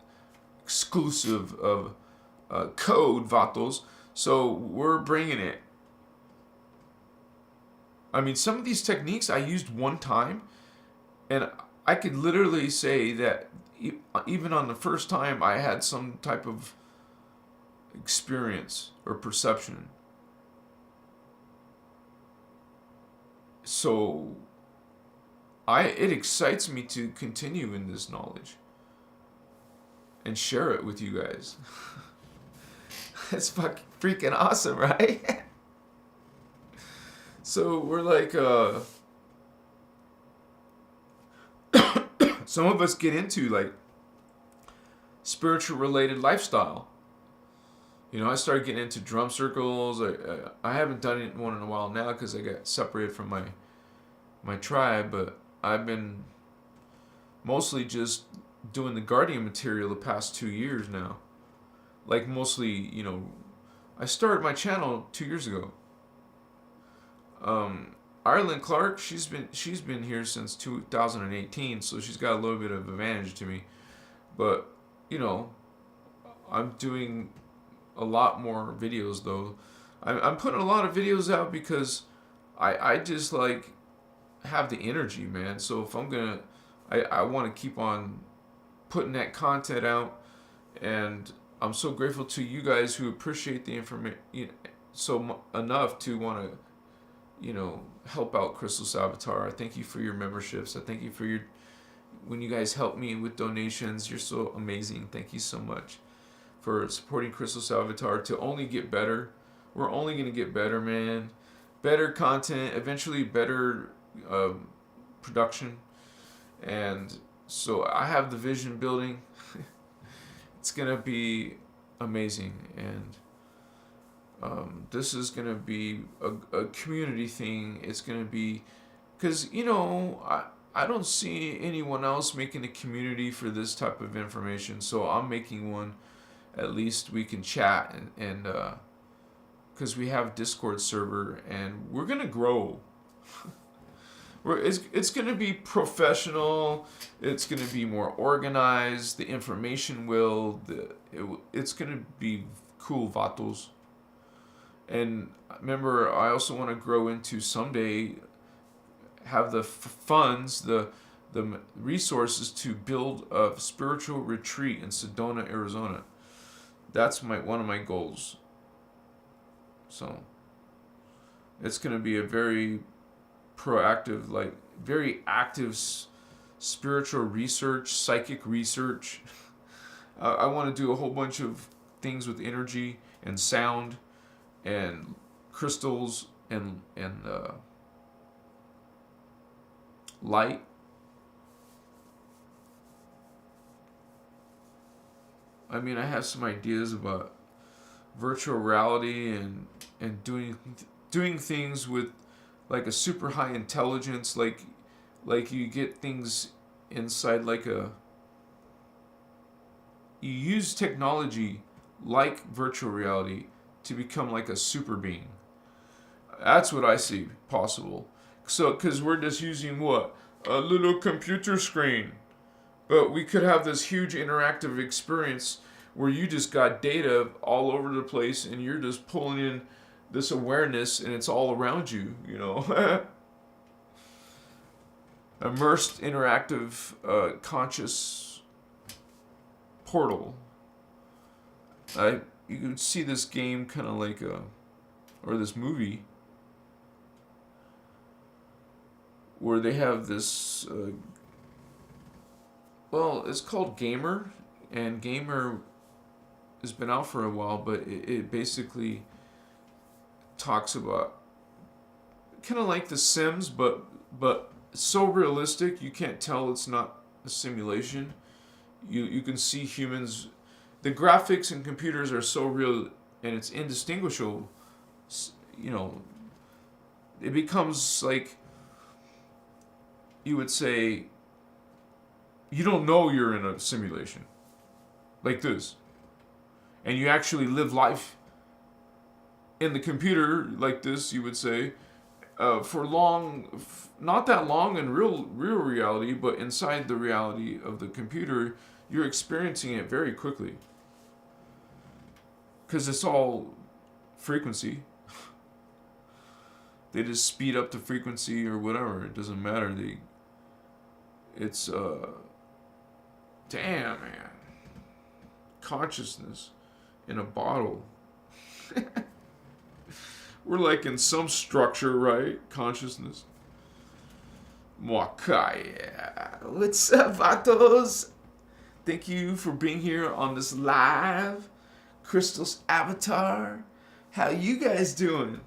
[SPEAKER 1] exclusive code, Vatos. So we're bringing it. I mean, some of these techniques I used one time, and I could literally say that even on the first time I had some type of experience or perception. So it excites me to continue in this knowledge and share it with you guys. It's fucking freaking awesome, right? So we're like, some of us get into like spiritual related lifestyle. You know, I started getting into drum circles. I haven't done one in a while now because I got separated from my tribe, but I've been mostly just doing the guardian material the past 2 years now. Like mostly, you know, I started my channel 2 years ago. Ireland Clark, she's been here since 2018, so she's got a little bit of advantage to me. But, you know, I'm doing a lot more videos though. I'm putting a lot of videos out because I just like have the energy, man. So if I'm gonna, I want to keep on putting that content out, and I'm so grateful to you guys who appreciate the information enough to want to help out Christos Avatar. I thank you for your memberships. I thank you for when you guys help me with donations. You're so amazing. Thank you so much for supporting Christos Avatar to only get better. We're only going to get better, man. Better content, eventually better production. And so I have the vision building. It's going to be amazing. And this is going to be a community thing. It's going to be, because, I don't see anyone else making a community for this type of information. So I'm making one. At least we can chat and because we have Discord server and we're going to grow. It's going to be professional. It's going to be more organized. The information it's going to be cool, vatos. And remember, I also want to grow into someday have the funds, the resources to build a spiritual retreat in Sedona, Arizona. That's one of my goals. So it's going to be a very proactive, very active spiritual research, psychic research. I want to do a whole bunch of things with energy and sound and crystals and light. I mean, I have some ideas about virtual reality and doing things with like a super high intelligence, like you get things inside you use technology like virtual reality to become like a super being. That's what I see possible. So, because we're just using what? A little computer screen. But we could have this huge interactive experience where you just got data all over the place and you're just pulling in this awareness and it's all around you, Immersed interactive conscious portal. You can see this game kind of like or this movie where they have this it's called Gamer, and Gamer has been out for a while, but it basically talks about kind of like The Sims, but so realistic you can't tell it's not a simulation. You can see humans. The graphics in computers are so real, and it's indistinguishable. It becomes like you would say. You don't know you're in a simulation like this, and you actually live life in the computer like this. You would say for long, not that long in real reality, but inside the reality of the computer, you're experiencing it very quickly because it's all frequency. They just speed up the frequency or whatever. It doesn't matter. It's damn, man. Consciousness in a bottle. We're like in some structure, right? Consciousness. Mwakaya. What's up, vatos? Thank you for being here on this live. Christos Avatar. How you guys doing?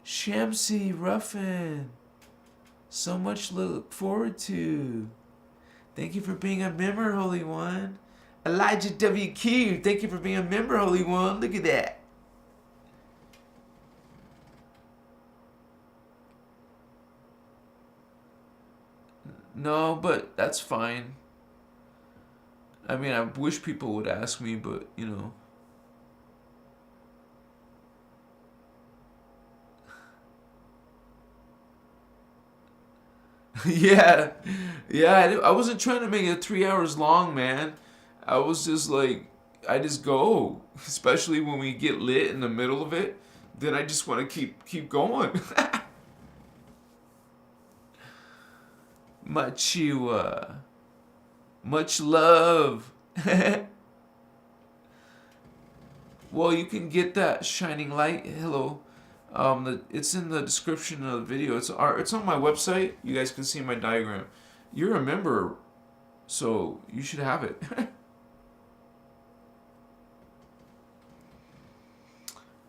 [SPEAKER 1] Shamsi Ruffin, so much to look forward to. Thank you for being a member, Holy One. Elijah WQ, thank you for being a member, Holy One. Look at that. No, but that's fine. I mean, I wish people would ask me, but, Yeah, I wasn't trying to make it 3 hours long, man. I was just like, I just go, especially when we get lit in the middle of it. Then I just want to keep going. Much love. Well, you can get that shining light. Hello. It's in the description of the video. It's on my website. You guys can see my diagram. You're a member, so you should have it.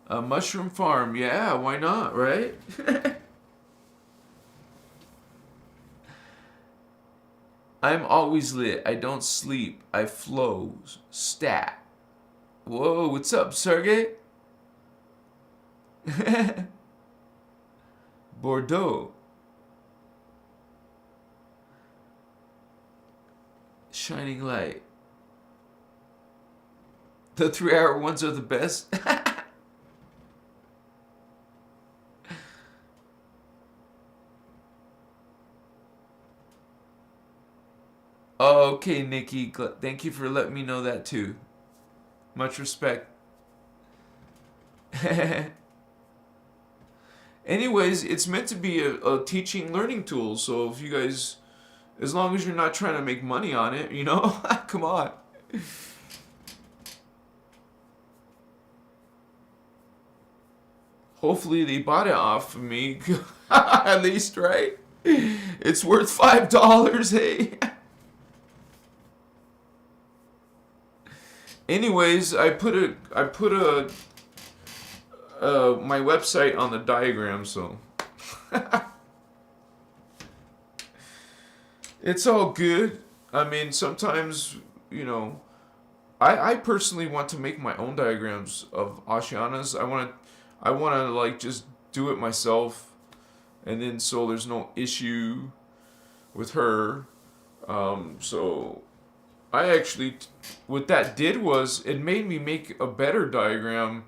[SPEAKER 1] A mushroom farm. Yeah, why not, right? I'm always lit. I don't sleep. I flow. Stat. Whoa, what's up, Sergey? Bordeaux. Shining light. The 3-hour ones are the best. Okay, Nikki. Thank you for letting me know that too. Much respect. Anyways, it's meant to be a teaching learning tool. So if you guys, as long as you're not trying to make money on it, you know, come on. Hopefully they bought it off of me. At least, right? It's worth $5, hey. Anyways, I put my website on the diagram, so it's all good. I mean, sometimes, you know, I personally want to make my own diagrams of Ashianas. I want to like just do it myself, and then so there's no issue with her. So I actually, what that did was it made me make a better diagram,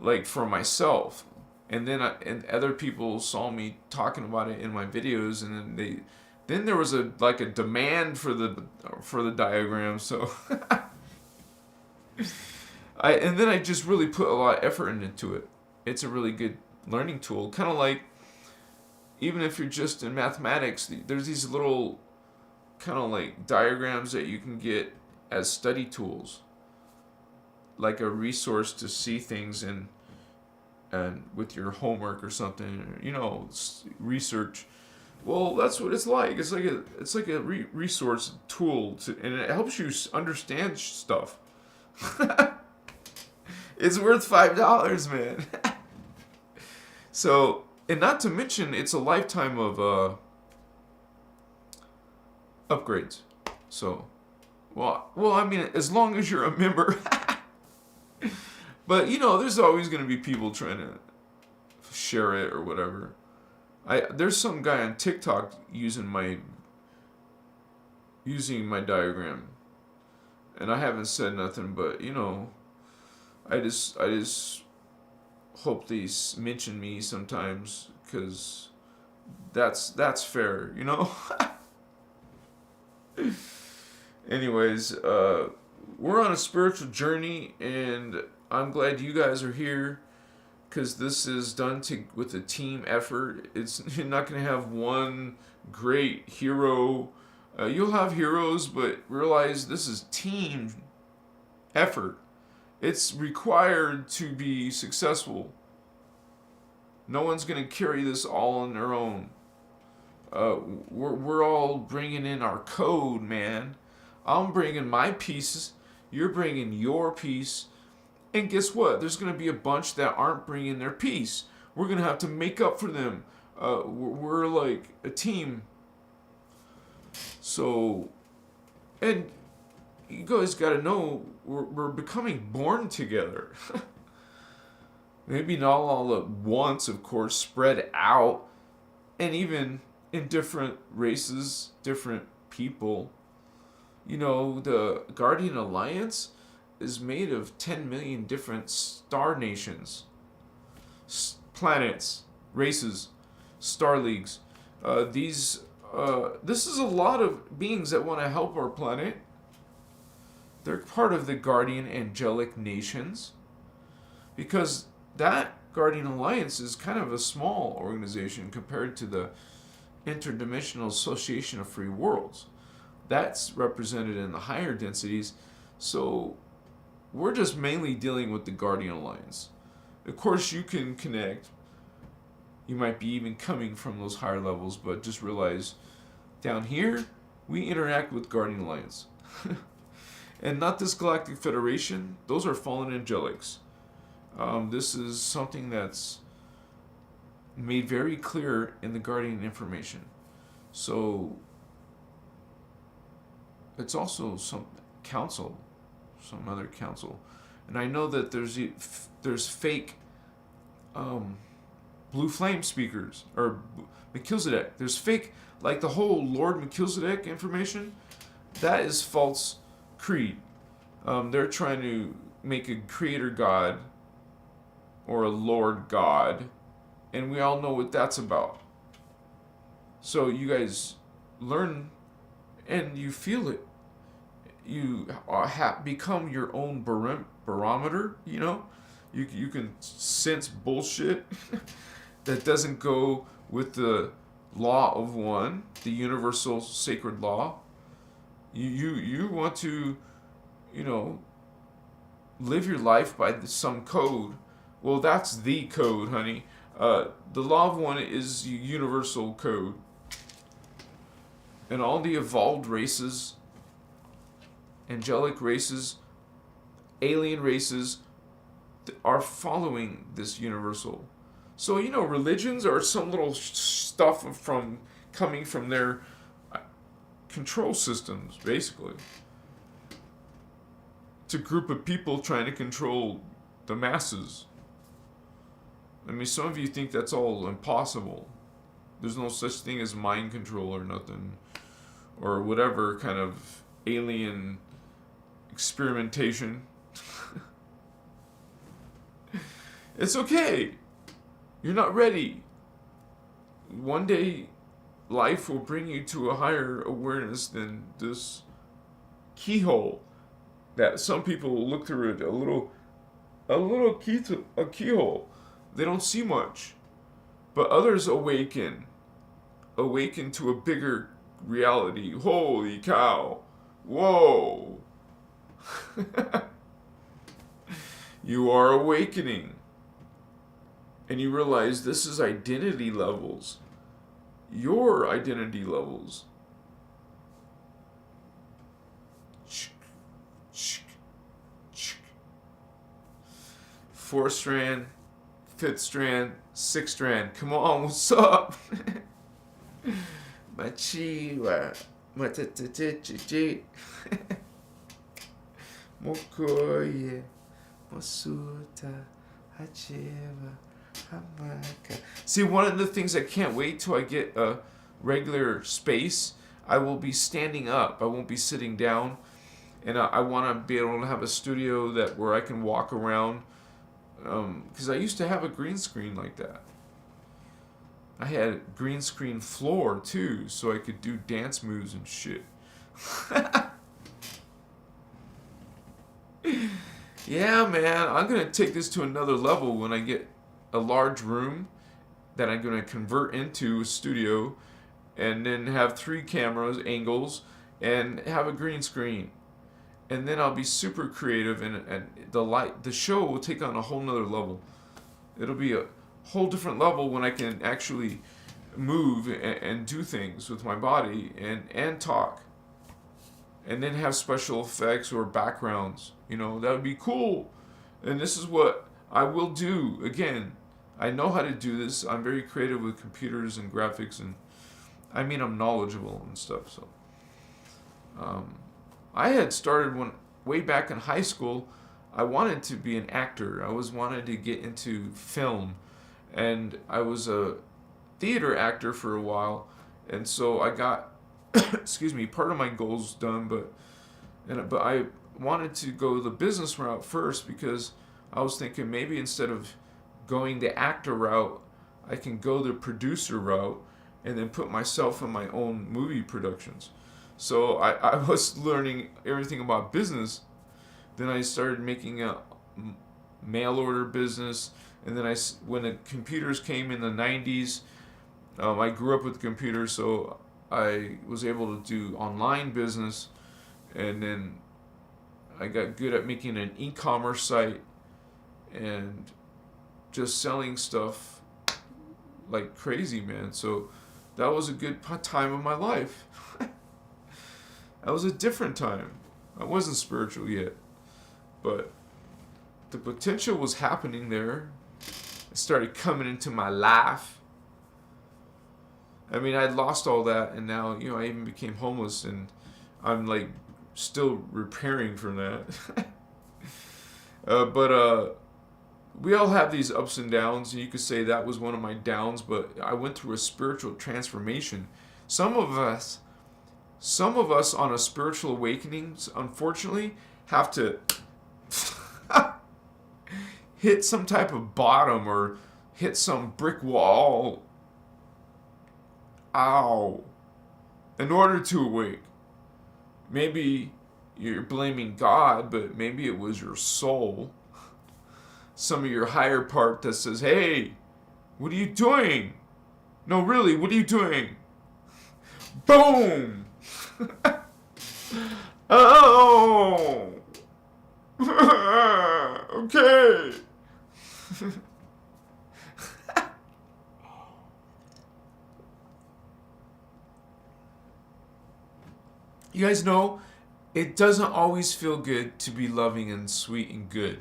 [SPEAKER 1] like for myself, and then and other people saw me talking about it in my videos, and then there was a demand for the diagram, so then I just really put a lot of effort into it. It's a really good learning tool, kind of like even if you're just in mathematics, there's these little kind of like diagrams that you can get as study tools, like a resource to see things and with your homework or something, you know, research. Well, that's what it's like. It's like a resource tool and it helps you understand stuff. It's worth $5, man. So, and not to mention, it's a lifetime of upgrades. So, well, I mean, as long as you're a member. But, you know, there's always going to be people trying to share it or whatever. There's some guy on TikTok using my diagram. And I haven't said nothing, but, you know, I just hope they mention me sometimes, because that's fair, you know? Anyways, we're on a spiritual journey, and I'm glad you guys are here, because this is done with a team effort. You're not going to have one great hero. You'll have heroes, but realize this is team effort. It's required to be successful. No one's going to carry this all on their own. We're all bringing in our code, man. I'm bringing my pieces. You're bringing your piece. And guess what? There's going to be a bunch that aren't bringing their piece. We're going to have to make up for them. We're like a team. So, and you guys got to know, we're becoming born together. Maybe not all at once, of course, spread out. And even in different races, different people. You know, the Guardian Alliance is made of 10 million different star nations, planets, races, star leagues. This is a lot of beings that want to help our planet. They're part of the Guardian Angelic Nations, because that Guardian Alliance is kind of a small organization compared to the Interdimensional Association of Free Worlds. That's represented in the higher densities. So we're just mainly dealing with the Guardian Alliance. Of course, you can connect. You might be even coming from those higher levels, but just realize down here, we interact with Guardian Alliance. And not this Galactic Federation. Those are fallen angelics. This is something that's made very clear in the Guardian information. So it's also some council, some other council. And I know that there's fake blue flame speakers, or Melchizedek. There's fake, like the whole Lord Melchizedek information. That is false creed. They're trying to make a creator god or a Lord God, and we all know what that's about. So you guys learn and you feel it. You become your own barometer, you know? You can sense bullshit that doesn't go with the law of one, the universal sacred law. You want to, you know, live your life by some code. Well, that's the code, honey. The law of one is the universal code. And all the evolved races, angelic races, alien races, are following this universal. So, you know, religions are some little stuff from coming from their control systems, basically. It's a group of people trying to control the masses. I mean, some of you think that's all impossible. There's no such thing as mind control or nothing, or whatever kind of alien experimentation. It's okay. You're not ready. One day, life will bring you to a higher awareness than this keyhole that some people will look through it, a little keyhole. They don't see much. But others awaken to a bigger reality. Holy cow. Whoa. You are awakening. And you realize this is identity levels. Your identity levels. 4th strand, 5th strand, 6th strand. Come on, what's up? Machiwa. Matatachichi. Mokoye. Mosuta. Hacheva. Hamaka. See, one of the things I can't wait till I get a regular space, I will be standing up. I won't be sitting down. And I want to be able to have a studio where I can walk around. Because I used to have a green screen like that. I had a green screen floor too, so I could do dance moves and shit. Yeah, man, I'm going to take this to another level when I get a large room that I'm going to convert into a studio, and then have 3 cameras, angles, and have a green screen. And then I'll be super creative, and the show will take on a whole nother level. It'll be a whole different level when I can actually move and do things with my body and talk. And then have special effects or backgrounds. You know, that would be cool. And this is what I will do. Again, I know how to do this. I'm very creative with computers and graphics, and I mean, I'm knowledgeable and stuff. So I had started way back in high school. I wanted to be an actor. I wanted to get into film, and I was a theater actor for a while, and so I got part of my goals done, but I wanted to go the business route first, because I was thinking maybe instead of going the actor route, I can go the producer route and then put myself in my own movie productions. So I was learning everything about business. Then I started making a mail order business, and then when the computers came in the 90s, I grew up with computers, so I was able to do online business, and then I got good at making an e-commerce site and just selling stuff like crazy, man. So that was a good time of my life. That was a different time. I wasn't spiritual yet, but the potential was happening there. It started coming into my life. I mean, I'd lost all that, and now, I even became homeless, and I'm like still repairing from that. But we all have these ups and downs, and you could say that was one of my downs, but I went through a spiritual transformation. Some of us on a spiritual awakening, unfortunately, have to hit some type of bottom or hit some brick wall. Ow. In order to awake. Maybe you're blaming God, but maybe it was your soul. Some of your higher part that says, hey, what are you doing? No, really, what are you doing? Boom! Oh! Okay. You guys know, it doesn't always feel good to be loving and sweet and good.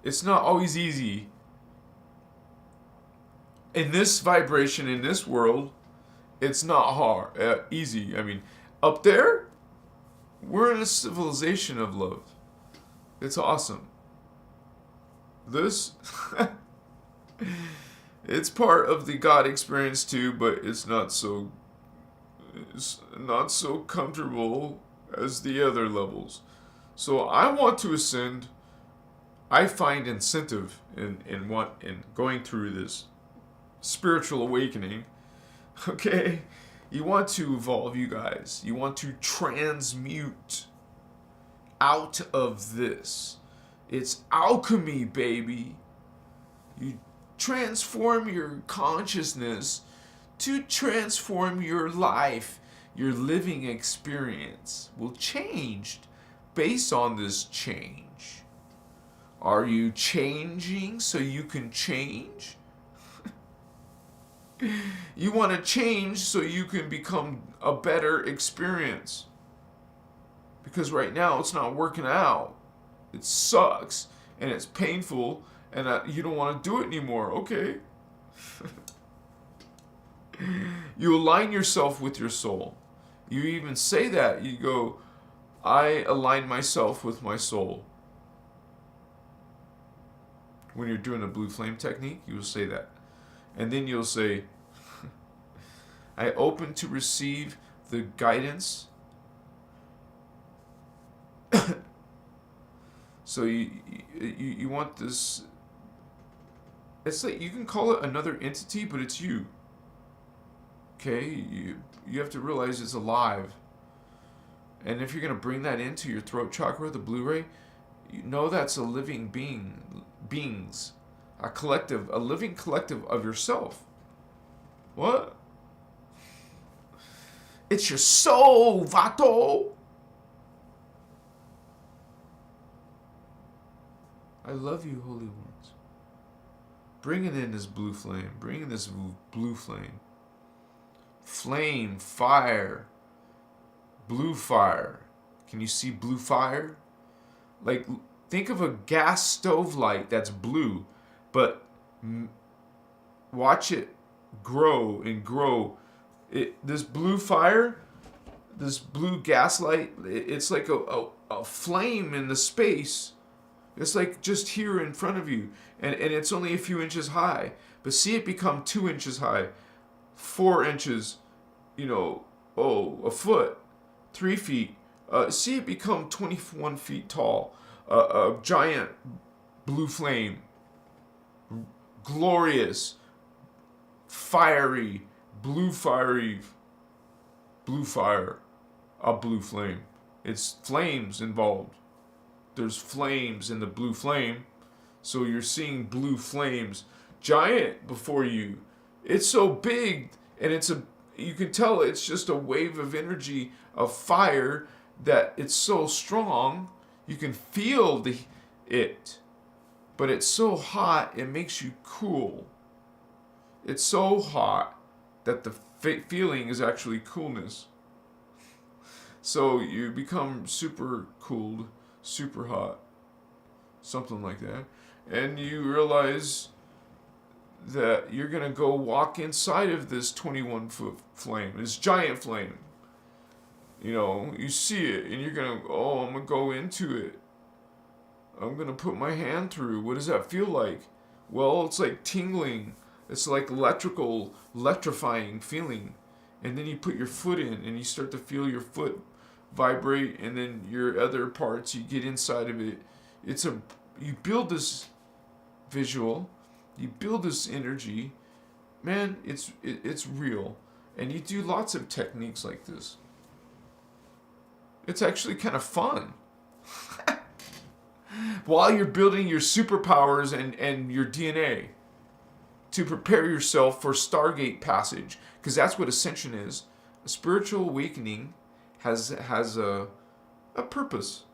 [SPEAKER 1] It's not always easy. In this vibration, in this world, it's not hard, easy. I mean, up there, we're in a civilization of love. It's awesome. This, it's part of the God experience too, but it's not so comfortable as the other levels. So I want to ascend. I find incentive in going through this spiritual awakening. Okay? You want to evolve, you guys. You want to transmute out of this. It's alchemy, baby. You transform your consciousness to transform your life. Your living experience will change based on this change. Are you changing so you can change? You want to change so you can become a better experience. Because right now it's not working out. It sucks and it's painful and you don't want to do it anymore. Okay. You align yourself with your soul. You even say that. You go, I align myself with my soul. When you're doing a blue flame technique, you will say that. And then you'll say, I open to receive the guidance. So you want this, it's like, you can call it another entity, but it's you. Okay? You have to realize it's alive. And if you're going to bring that into your throat chakra, the Blu-ray, you know that's a living beings. A living collective of yourself. What? It's your soul, Vato. I love you, holy ones. Bring it in this blue flame. Bring in this blue flame. Flame, fire, blue fire. Can you see blue fire? Like, think of a gas stove light that's blue, but watch it grow and grow. This blue fire, this blue gas light, it's like a flame in the space. It's like just here in front of you, and it's only a few inches high. But see it become 2 inches high, 4 inches, a foot, 3 feet. See it become 21 feet tall. A giant blue flame. Glorious, fiery, blue fire. A blue flame. It's flames involved. There's flames in the blue flame. So you're seeing blue flames giant before you. It's so big, and you can tell it's just a wave of energy of fire that it's so strong. You can feel it, but it's so hot it makes you cool. It's so hot that the feeling is actually coolness. So you become super cooled, super hot, something like that. And you realize that you're going to go walk inside of this 21-foot flame, this giant flame. You know, you see it and you're going to, oh, I'm going to go into it. I'm going to put my hand through. What does that feel like? Well, it's like tingling. It's like electrifying feeling. And then you put your foot in and you start to feel your foot vibrate, and then your other parts, you get inside of it. You build this visual, you build this energy. Man, it's real. And you do lots of techniques like this. It's actually kind of fun. While you're building your superpowers and your DNA to prepare yourself for Stargate passage, because that's what Ascension is. A spiritual awakening has a purpose.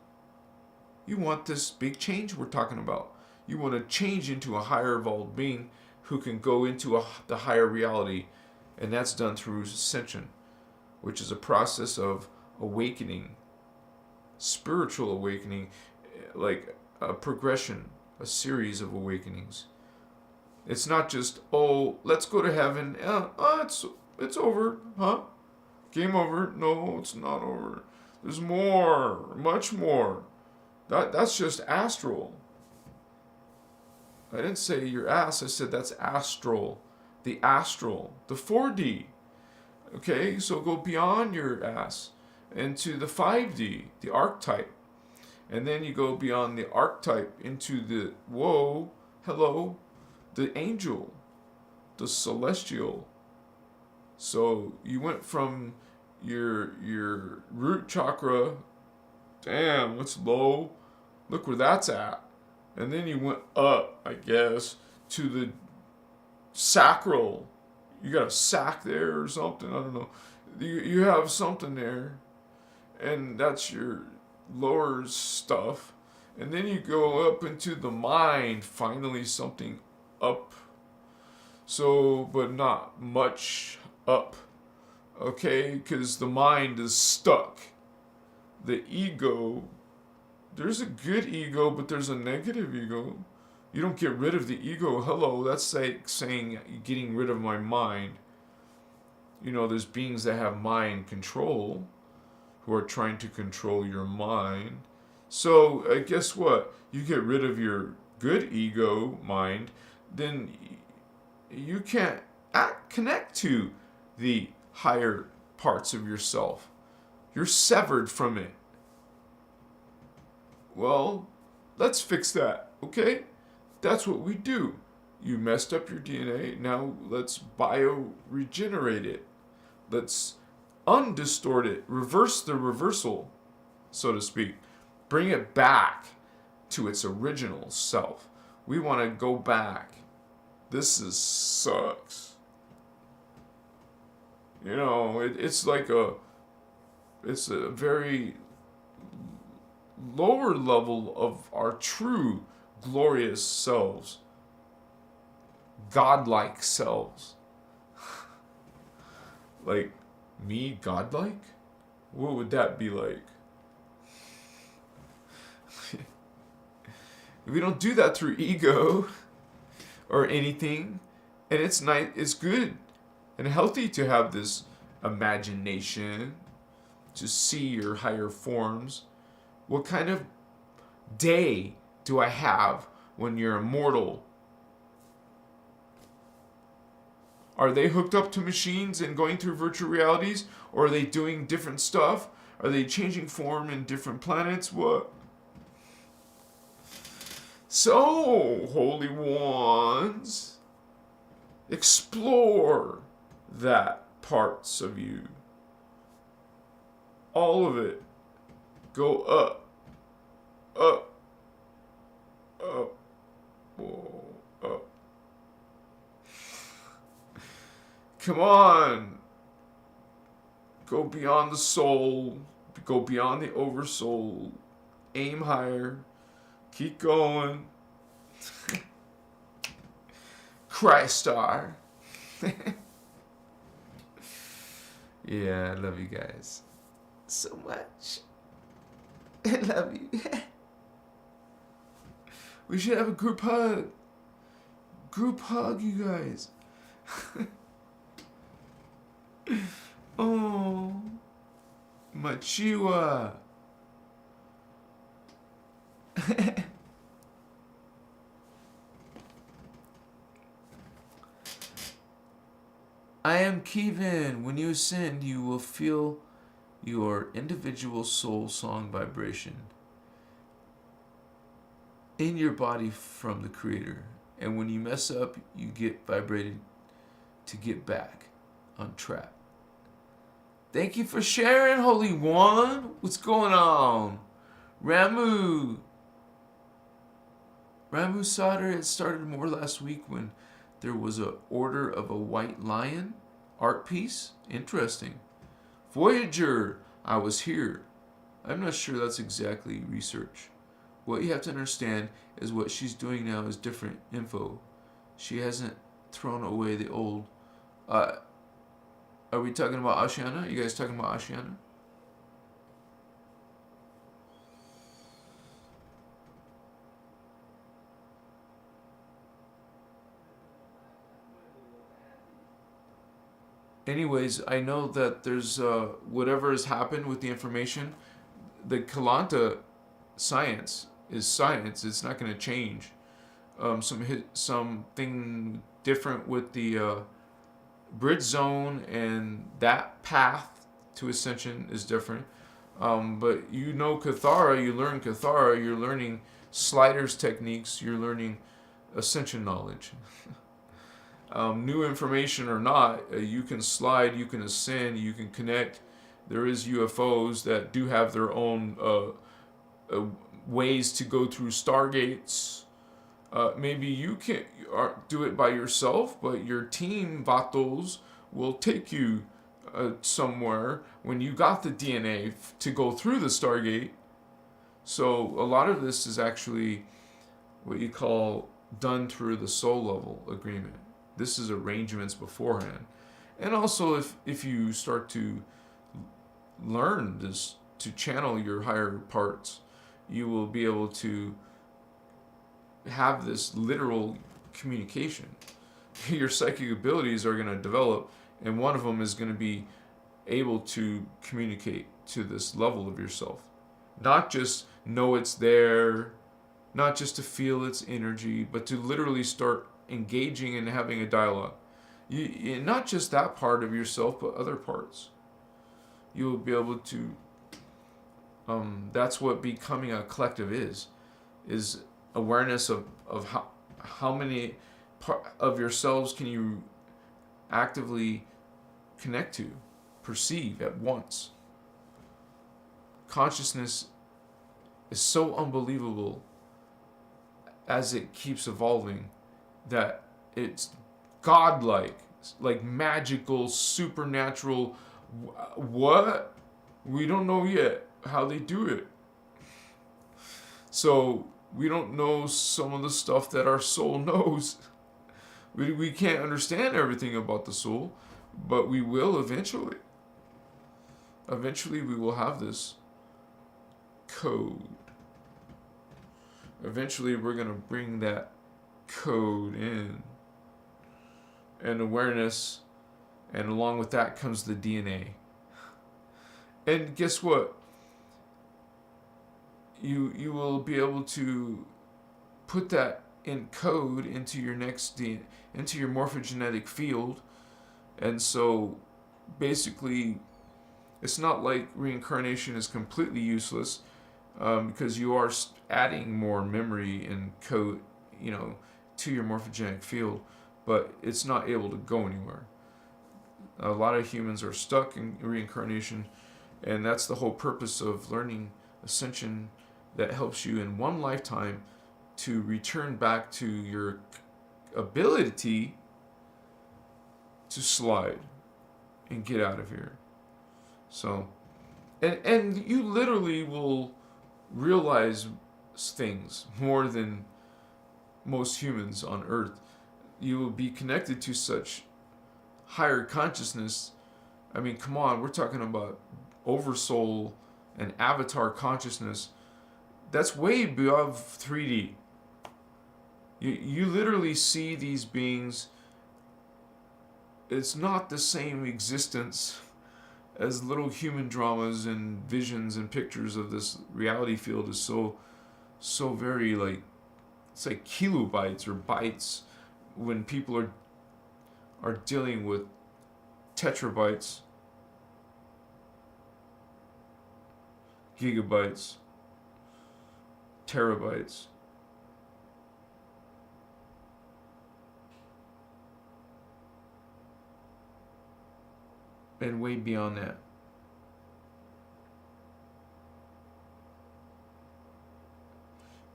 [SPEAKER 1] You want this big change we're talking about. You want to change into a higher evolved being who can go into the higher reality, and that's done through Ascension, which is a process of awakening, spiritual awakening, like a progression, a series of awakenings. It's not just, oh, let's go to heaven. It's over, huh? Game over? No, it's not over. There's more, much more. That's just astral. I didn't say your ass. I said that's astral. The astral, the 4D. Okay, so go beyond your ass into the 5D, the archetype. And then you go beyond the archetype into the, whoa, hello, the angel, the celestial. So you went from your root chakra, damn, it's low, look where that's at. And then you went up, I guess, to the sacral. You got a sac there or something, I don't know. You have something there, and that's your lower stuff. And then you go up into the mind, finally something up. So, but not much up. Okay, because the mind is stuck. The ego, there's a good ego, but there's a negative ego. You don't get rid of the ego. Hello, that's like saying getting rid of my mind. You know, there's beings that have mind control who are trying to control your mind. So, guess what? You get rid of your good ego mind, then you can't connect to the higher parts of yourself. You're severed from it. Well, let's fix that, okay? That's what we do. You messed up your DNA, now let's bio-regenerate it. Let's undistort it, reverse the reversal, so to speak. Bring it back to its original self. We want to go back. This sucks. You know, it's a very lower level of our true glorious selves, godlike selves. Like me, godlike? What would that be like? We don't do that through ego or anything, and it's nice. It's good and healthy to have this imagination, to see your higher forms. What kind of day do I have when you're immortal? Are they hooked up to machines and going through virtual realities? Or are they doing different stuff? Are they changing form in different planets? What? So, holy ones, explore that parts of you. All of it. Go up, up, up, whoa, up. Come on. Go beyond the soul. Go beyond the oversoul aim higher, keep going. Christ star. Yeah, I love you guys so much. I love you. We should have a group hug. Group hug, you guys. Oh, Machiwa. I am Kevin. When you ascend, you will feel your individual soul song vibration in your body from the Creator. And when you mess up, you get vibrated to get back on track. Thank you for sharing, Holy One. What's going on? Ramu Sauter, it started more last week when there was a order of a white lion art piece. Interesting. Voyager, I was here. I'm not sure that's exactly research. What you have to understand is what she's doing now is different info. She hasn't thrown away the old. Are we talking about Ashiana? Are you guys talking about Ashiana? Anyways, I know that there's whatever has happened with the information, the Kalanta science is science. It's not going to change. Something different with the bridge zone and that path to ascension is different. But you know Kathara, you learn Kathara, you're learning sliders techniques, you're learning ascension knowledge. New information or not, you can slide, you can ascend, you can connect. There is UFOs that do have their own ways to go through stargates. Maybe you can't do it by yourself, but your team, Vatos, will take you somewhere when you got the DNA to go through the stargate. So a lot of this is actually what you call done through the soul level agreement. This is arrangements beforehand. And also if you start to learn this, to channel your higher parts, you will be able to have this literal communication. Your psychic abilities are going to develop, and one of them is going to be able to communicate to this level of yourself. Not just know it's there, not just to feel its energy, but to literally start engaging and having a dialogue. Not just that part of yourself, but other parts. You will be able to, that's what becoming a collective is awareness of how many of yourselves can you actively connect to, perceive at once. Consciousness is so unbelievable as it keeps evolving that it's godlike, like magical, supernatural. What? We don't know yet how they do it. So we don't know some of the stuff that our soul knows. We can't understand everything about the soul, but we will eventually. Eventually we will have this code. Eventually we're going to bring that code in. And awareness, and along with that comes the DNA. And guess what? You will be able to put that in code into your next into your morphogenetic field. And so basically it's not like reincarnation is completely useless, because you are adding more memory and code, to your morphogenic field, but it's not able to go anywhere. A lot of humans are stuck in reincarnation, and that's the whole purpose of learning Ascension, that helps you in one lifetime to return back to your ability to slide and get out of here. So, and you literally will realize things more than most humans on Earth. You will be connected to such higher consciousness. I mean, come on, we're talking about oversoul and avatar consciousness. That's way above 3D. You literally see these beings. It's not the same existence as little human dramas and visions and pictures of this reality field is so very like, it's like kilobytes or bytes when people are dealing with tetrabytes, gigabytes, terabytes. And way beyond that.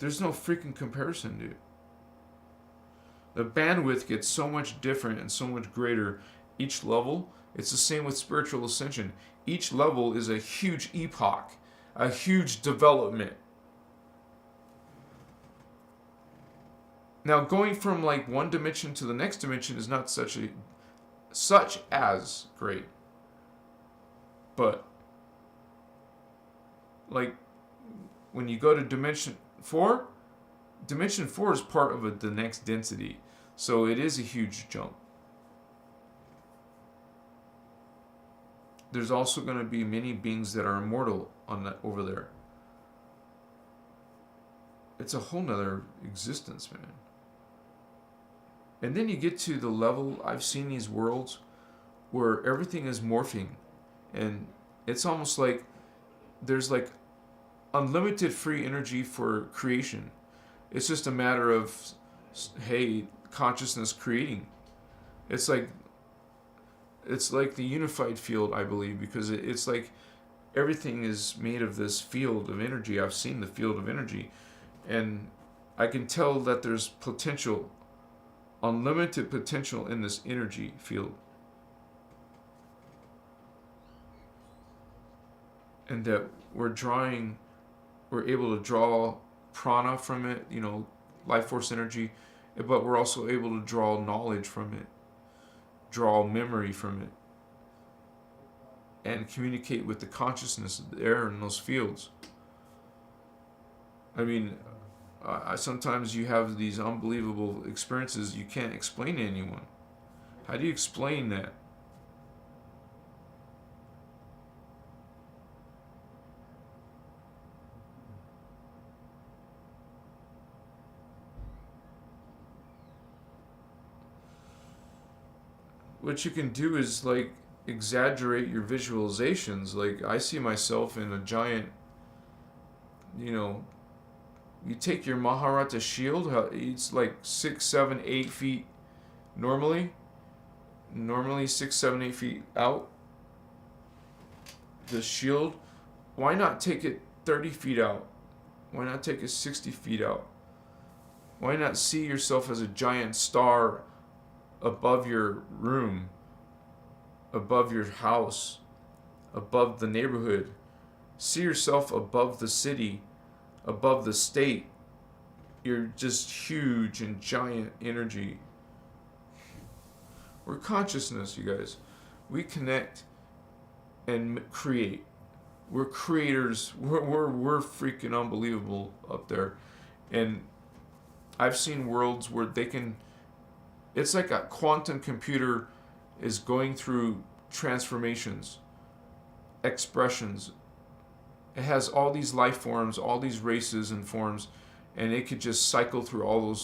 [SPEAKER 1] There's no freaking comparison, dude. The bandwidth gets so much different and so much greater each level. It's the same with spiritual ascension. Each level is a huge epoch, a huge development. Now, going from like one dimension to the next dimension is not such as great. But like when you go to dimension 4 is part of the next density. So it is a huge jump. There's also going to be many beings that are immortal on that over there. It's a whole nother existence, man. And then you get to the level, I've seen these worlds where everything is morphing. And it's almost like there's like unlimited free energy for creation. It's just a matter of, hey, consciousness creating. It's like the unified field, I believe, because it's like everything is made of this field of energy. I've seen the field of energy, and I can tell that there's potential, unlimited potential in this energy field. And that we're able to draw prana from it, life force energy, but we're also able to draw knowledge from it, draw memory from it, and communicate with the consciousness there in those fields. I mean, sometimes you have these unbelievable experiences you can't explain to anyone. How do you explain that? What you can do is like exaggerate your visualizations. Like I see myself in a giant, you take your Maharata shield, it's like 6, 7, 8 feet normally 6, 7, 8 feet out. The shield, why not take it 30 feet out? Why not take it 60 feet out? Why not see yourself as a giant star above your room, above your house, above the neighborhood? See yourself above the city, above the state. You're just huge and giant energy. We're consciousness, you guys. We connect and create. We're creators. We're freaking unbelievable up there. And I've seen worlds where it's like a quantum computer is going through transformations, expressions. It has all these life forms, all these races and forms, and it could just cycle through all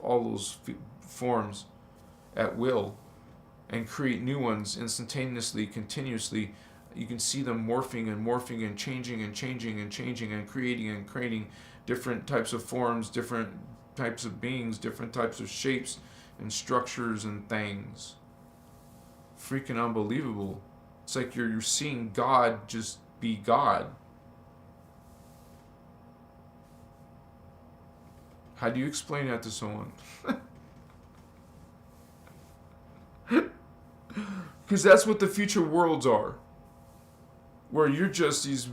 [SPEAKER 1] those forms at will and create new ones instantaneously, continuously. You can see them morphing and morphing and changing and changing and changing and creating different types of forms, different types of beings, different types of shapes and structures and things. Freaking unbelievable. It's like you're seeing God just be God. How do you explain that to someone? Because that's what the future worlds are. where you're just these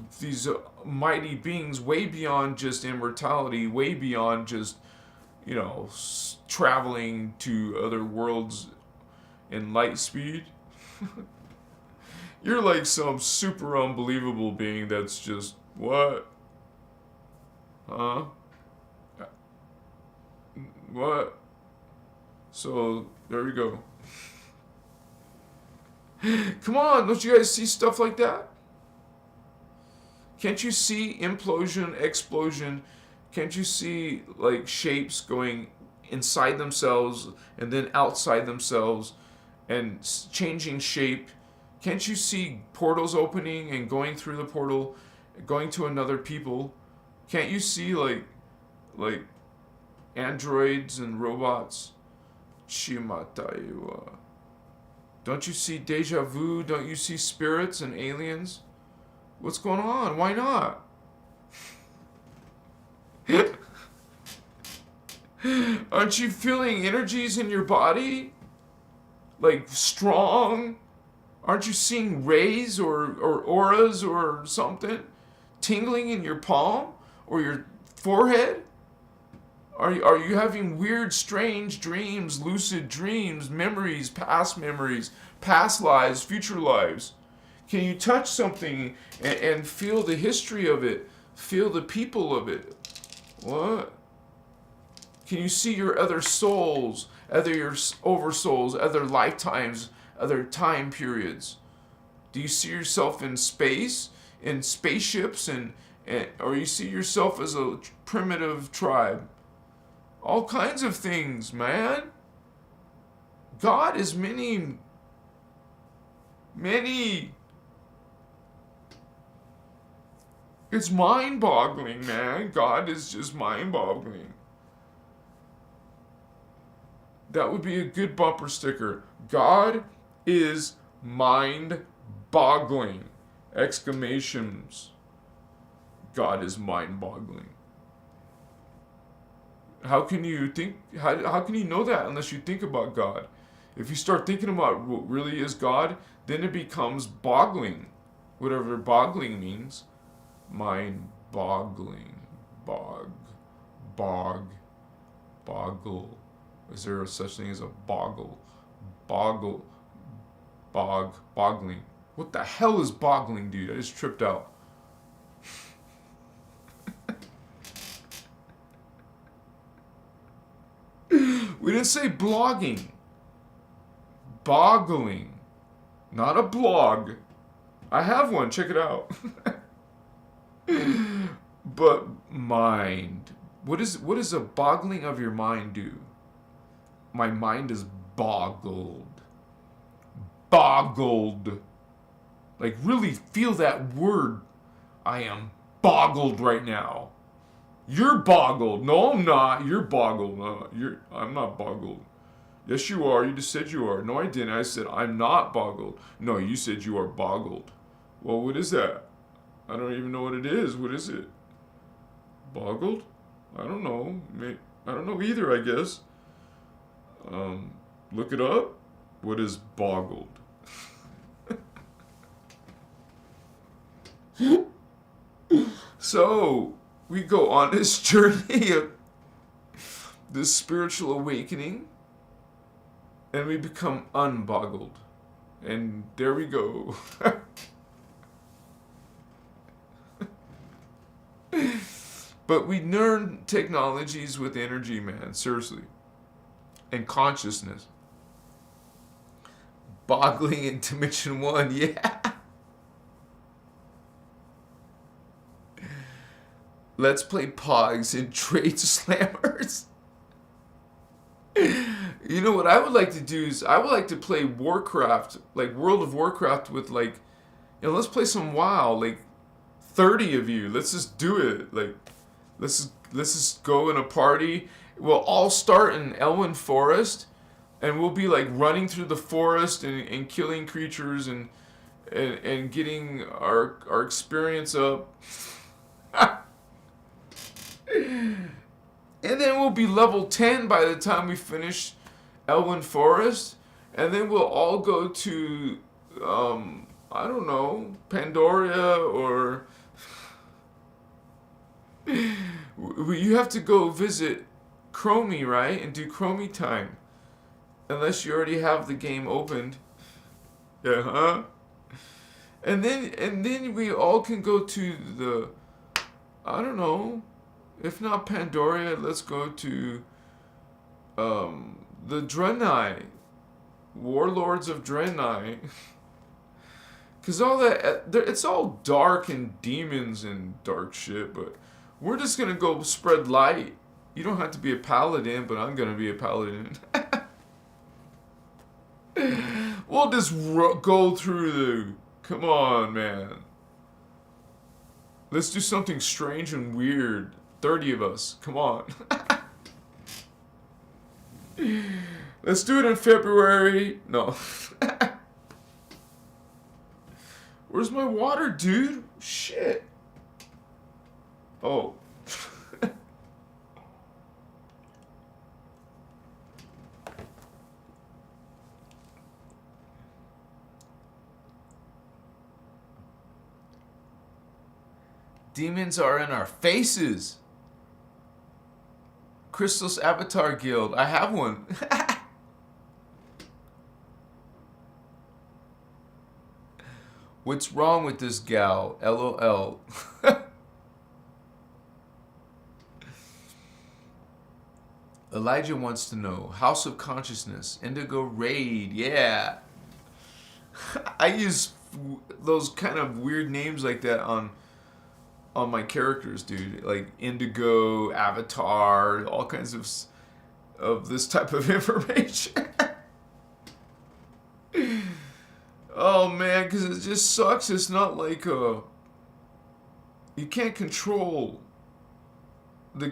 [SPEAKER 1] mighty beings way beyond just immortality, way beyond just, you know, traveling to other worlds in light speed. You're like some super unbelievable being that's just, what? Huh? What? So, there we go. Come on, don't you guys see stuff like that? Can't you see implosion, explosion? Can't you see like shapes going inside themselves and then outside themselves and changing shape? Can't you see portals opening and going through the portal, going to another people? Can't you see like androids and robots? Shimataiwa. Don't you see deja vu? Don't you see spirits and aliens? What's going on? Why not? Aren't you feeling energies in your body? Like strong? Aren't you seeing rays or auras or something tingling in your palm or your forehead? Are you having weird, strange dreams, lucid dreams, memories, past lives, future lives? Can you touch something and feel the history of it? Feel the people of it? What? Can you see your other souls, your oversouls, other lifetimes, other time periods? Do you see yourself in space, in spaceships, or you see yourself as a primitive tribe? All kinds of things, man. God is many. It's mind-boggling, man. God is just mind-boggling. That would be a good bumper sticker. God is mind-boggling. Exclamations. God is mind-boggling. How can you think? How can you know that unless you think about God? If you start thinking about what really is God, then it becomes boggling. Whatever boggling means. Mind-boggling. Boggle. Is there such thing as a boggle? Boggling. What the hell is boggling, dude? I just tripped out. We didn't say blogging. Boggling. Not a blog. I have one. Check it out. But mind. What does a boggling of your mind do? My mind is boggled. Boggled. Like, really feel that word. I am boggled right now. You're boggled. No, I'm not. You're boggled. No, I'm not boggled. Yes, you are. You just said you are. No, I didn't. I said I'm not boggled. No, you said you are boggled. Well, what is that? I don't even know what it is. What is it? Boggled? I don't know. I don't know either, I guess. Look it up. What is boggled? So, we go on this journey of this spiritual awakening, and we become unboggled. And there we go. But we learn technologies with energy, man, seriously. And consciousness. Boggling in Dimension 1, yeah. Let's play Pogs and trade slammers. You know what I would like to do is I would like to play Warcraft, like World of Warcraft with like, you know, let's play some WoW, like 30 of you. Let's just do it. Like, let's just go in a party. We'll all start in Elwyn Forest, and we'll be like running through the forest and killing creatures and getting our experience up. And then we'll be level 10 by the time we finish Elwyn Forest. And then we'll all go to I don't know, Pandora, or you have to go visit Chromie, right? And do Chromie time. Unless you already have the game opened. Yeah, huh? And then we all can go to the, I don't know, if not Pandora, let's go to the Draenei, Warlords of Draenei. Cause all that, it's all dark and demons and dark shit, but we're just gonna go spread light. You don't have to be a paladin, but I'm gonna be a paladin. We'll just go through the. Come on, man. Let's do something strange and weird. 30 of us. Come on. Let's do it in February. No. Where's my water, dude? Shit. Oh. Demons are in our faces. Christos Avatar Guild. I have one. What's wrong with this gal? LOL. Elijah wants to know. House of Consciousness. Indigo Raid. Yeah. I use those kind of weird names like that on my characters, dude. Like Indigo, Avatar, all kinds of this type of information. Oh man, because it just sucks. It's not like you can't control the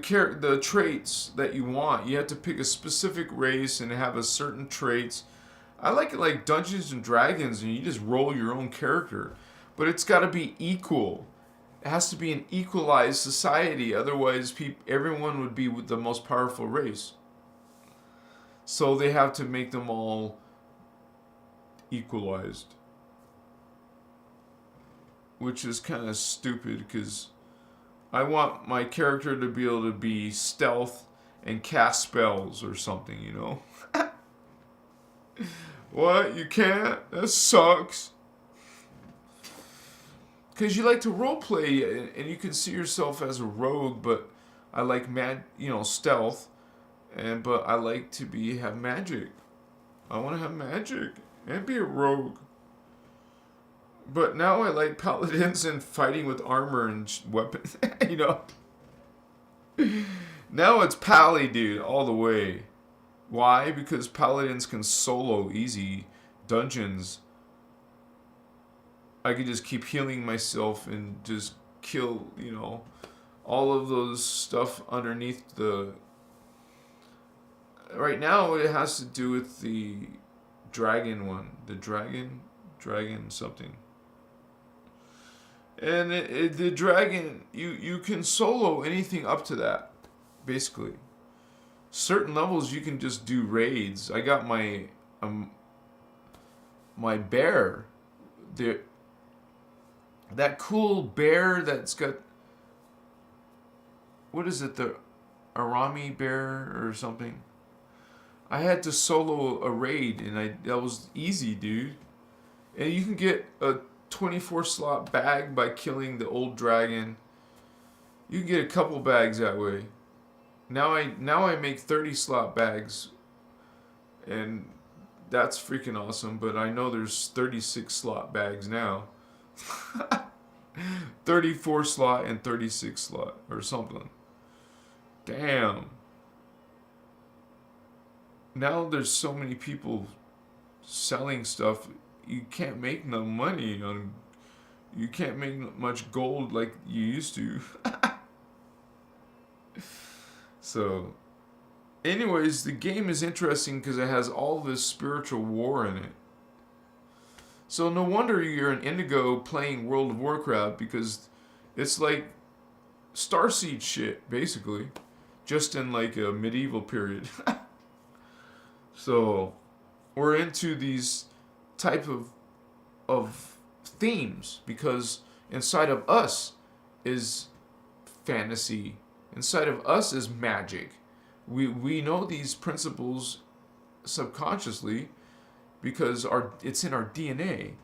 [SPEAKER 1] traits that you want. You have to pick a specific race and have a certain traits. I like it like Dungeons and Dragons, and you just roll your own character, but it's got to be equal. It has to be an equalized society. Otherwise, everyone would be with the most powerful race. So they have to make them all equalized. Which is kind of stupid because I want my character to be able to be stealth and cast spells or something, you know? What? You can't? That sucks. Because you like to roleplay and you can see yourself as a rogue, but I like stealth, but I like to have magic. I want to have magic and be a rogue. But now I like paladins and fighting with armor and weapons, you know. Now it's pally, dude, all the way. Why? Because paladins can solo easy dungeons. I could just keep healing myself and just kill, all of those stuff underneath the... Right now, it has to do with the dragon one. The dragon something. And the dragon, you can solo anything up to that, basically. Certain levels, you can just do raids. I got my bear. That cool bear that's got, what is it, the Arami bear or something? I had to solo a raid, and that was easy, dude. And you can get a 24 slot bag by killing the old dragon. You can get a couple bags that way. Now I make 30 slot bags, and that's freaking awesome. But I know there's 36 slot bags now. 34 slot and 36 slot or something. Damn. Now there's so many people selling stuff. You can't make no money on. You can't make much gold like you used to. So, anyways, the game is interesting because it has all this spiritual war in it. So no wonder you're an indigo playing World of Warcraft, because it's like Starseed shit, basically. Just in like a medieval period. So we're into these type of themes, because inside of us is fantasy. Inside of us is magic. We know these principles subconsciously because it's in our DNA.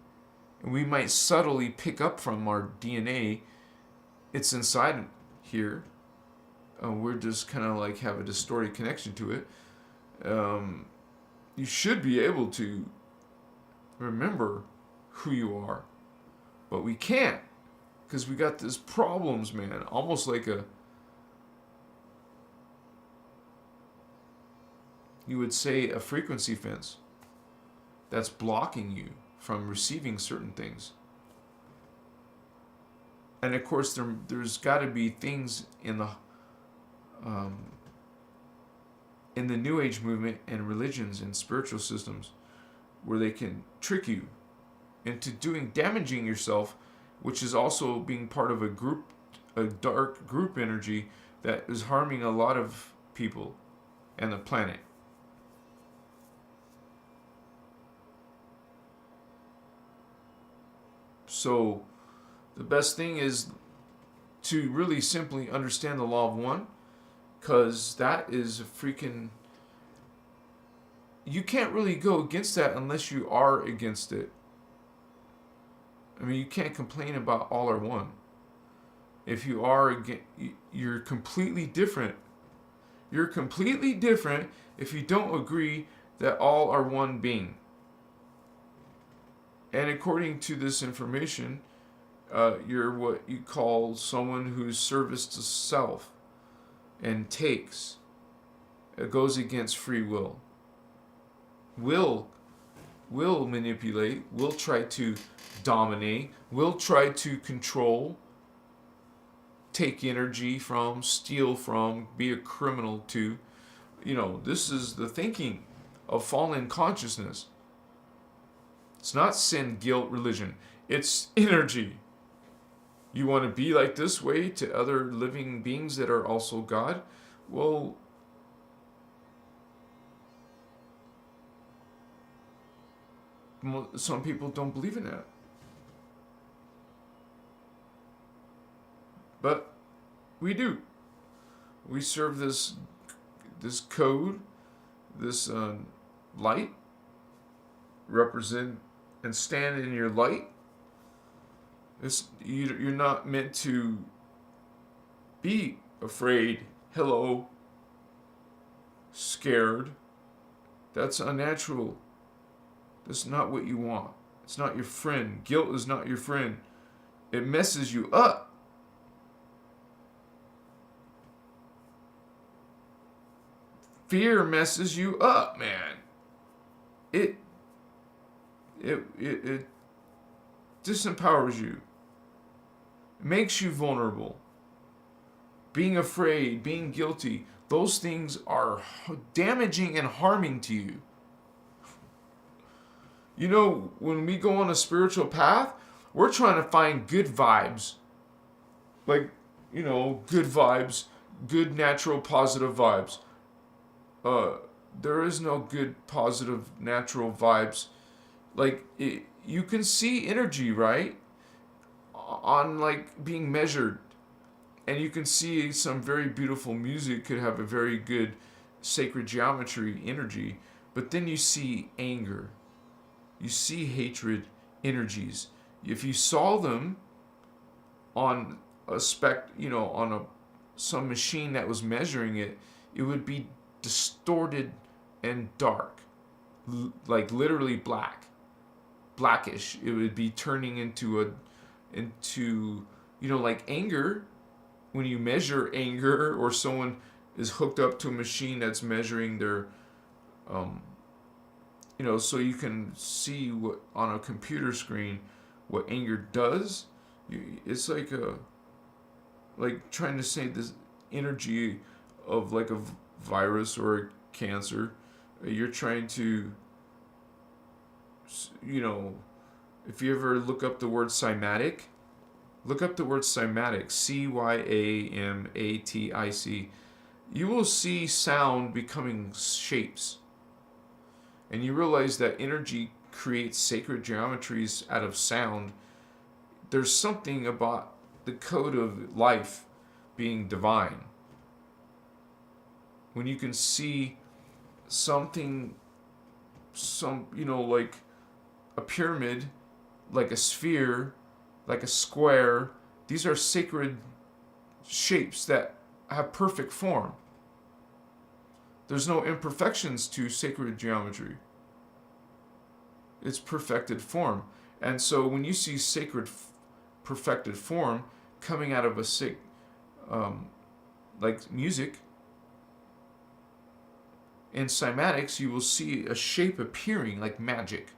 [SPEAKER 1] And we might subtly pick up from our DNA. It's inside here. We're just kind of like have a distorted connection to it. You should be able to remember who you are. But we can't. Because we got these problems, man. Almost like you would say a frequency fence that's blocking you from receiving certain things. And of course, there's got to be things in the New Age movement and religions and spiritual systems where they can trick you into damaging yourself, which is also being part of a dark group energy that is harming a lot of people and the planet. So the best thing is to really simply understand the law of one, because that is a freaking... You can't really go against that unless you are against it. I mean, you can't complain about all are one. If you are against, you're completely different. You're completely different if you don't agree that all are one being. And according to this information, you're what you call someone who's service to self and takes. It goes against free will. Will manipulate, will try to dominate, will try to control, take energy from, steal from, be a criminal to. This is the thinking of fallen consciousness. It's not sin, guilt, religion. It's energy. You want to be like this way to other living beings that are also God? Well, some people don't believe in that. But we do. We serve this code, this light, represent and stand in your light. You're not meant to be afraid, scared. That's unnatural. That's not what you want. It's not your friend. Guilt is not your friend. It messes you up. Fear messes you up, man. It disempowers you. It makes you vulnerable. Being afraid, being guilty, those things are damaging and harming to you. When we go on a spiritual path, we're trying to find good vibes. Good vibes, good, natural, positive vibes. There is no good, positive, natural vibes. You can see energy, right? On being measured. And you can see some very beautiful music could have a very good sacred geometry energy. But then you see anger. You see hatred energies. If you saw them on some machine that was measuring it, it would be distorted and dark. Literally blackish. It would be turning into anger. When you measure anger, or someone is hooked up to a machine that's measuring their so you can see what on a computer screen what anger does. It's like trying to say this energy of a virus or a cancer. You're trying to, if you ever look up the word cymatic, cymatic, you will see sound becoming shapes. And you realize that energy creates sacred geometries out of sound there's something about the code of life being divine. When you can see something, like a pyramid, like a sphere, like a square, these are sacred shapes that have perfect form. There's no imperfections to sacred geometry. It's perfected form. And so when you see sacred perfected form coming out of like music, in cymatics, you will see a shape appearing like magic.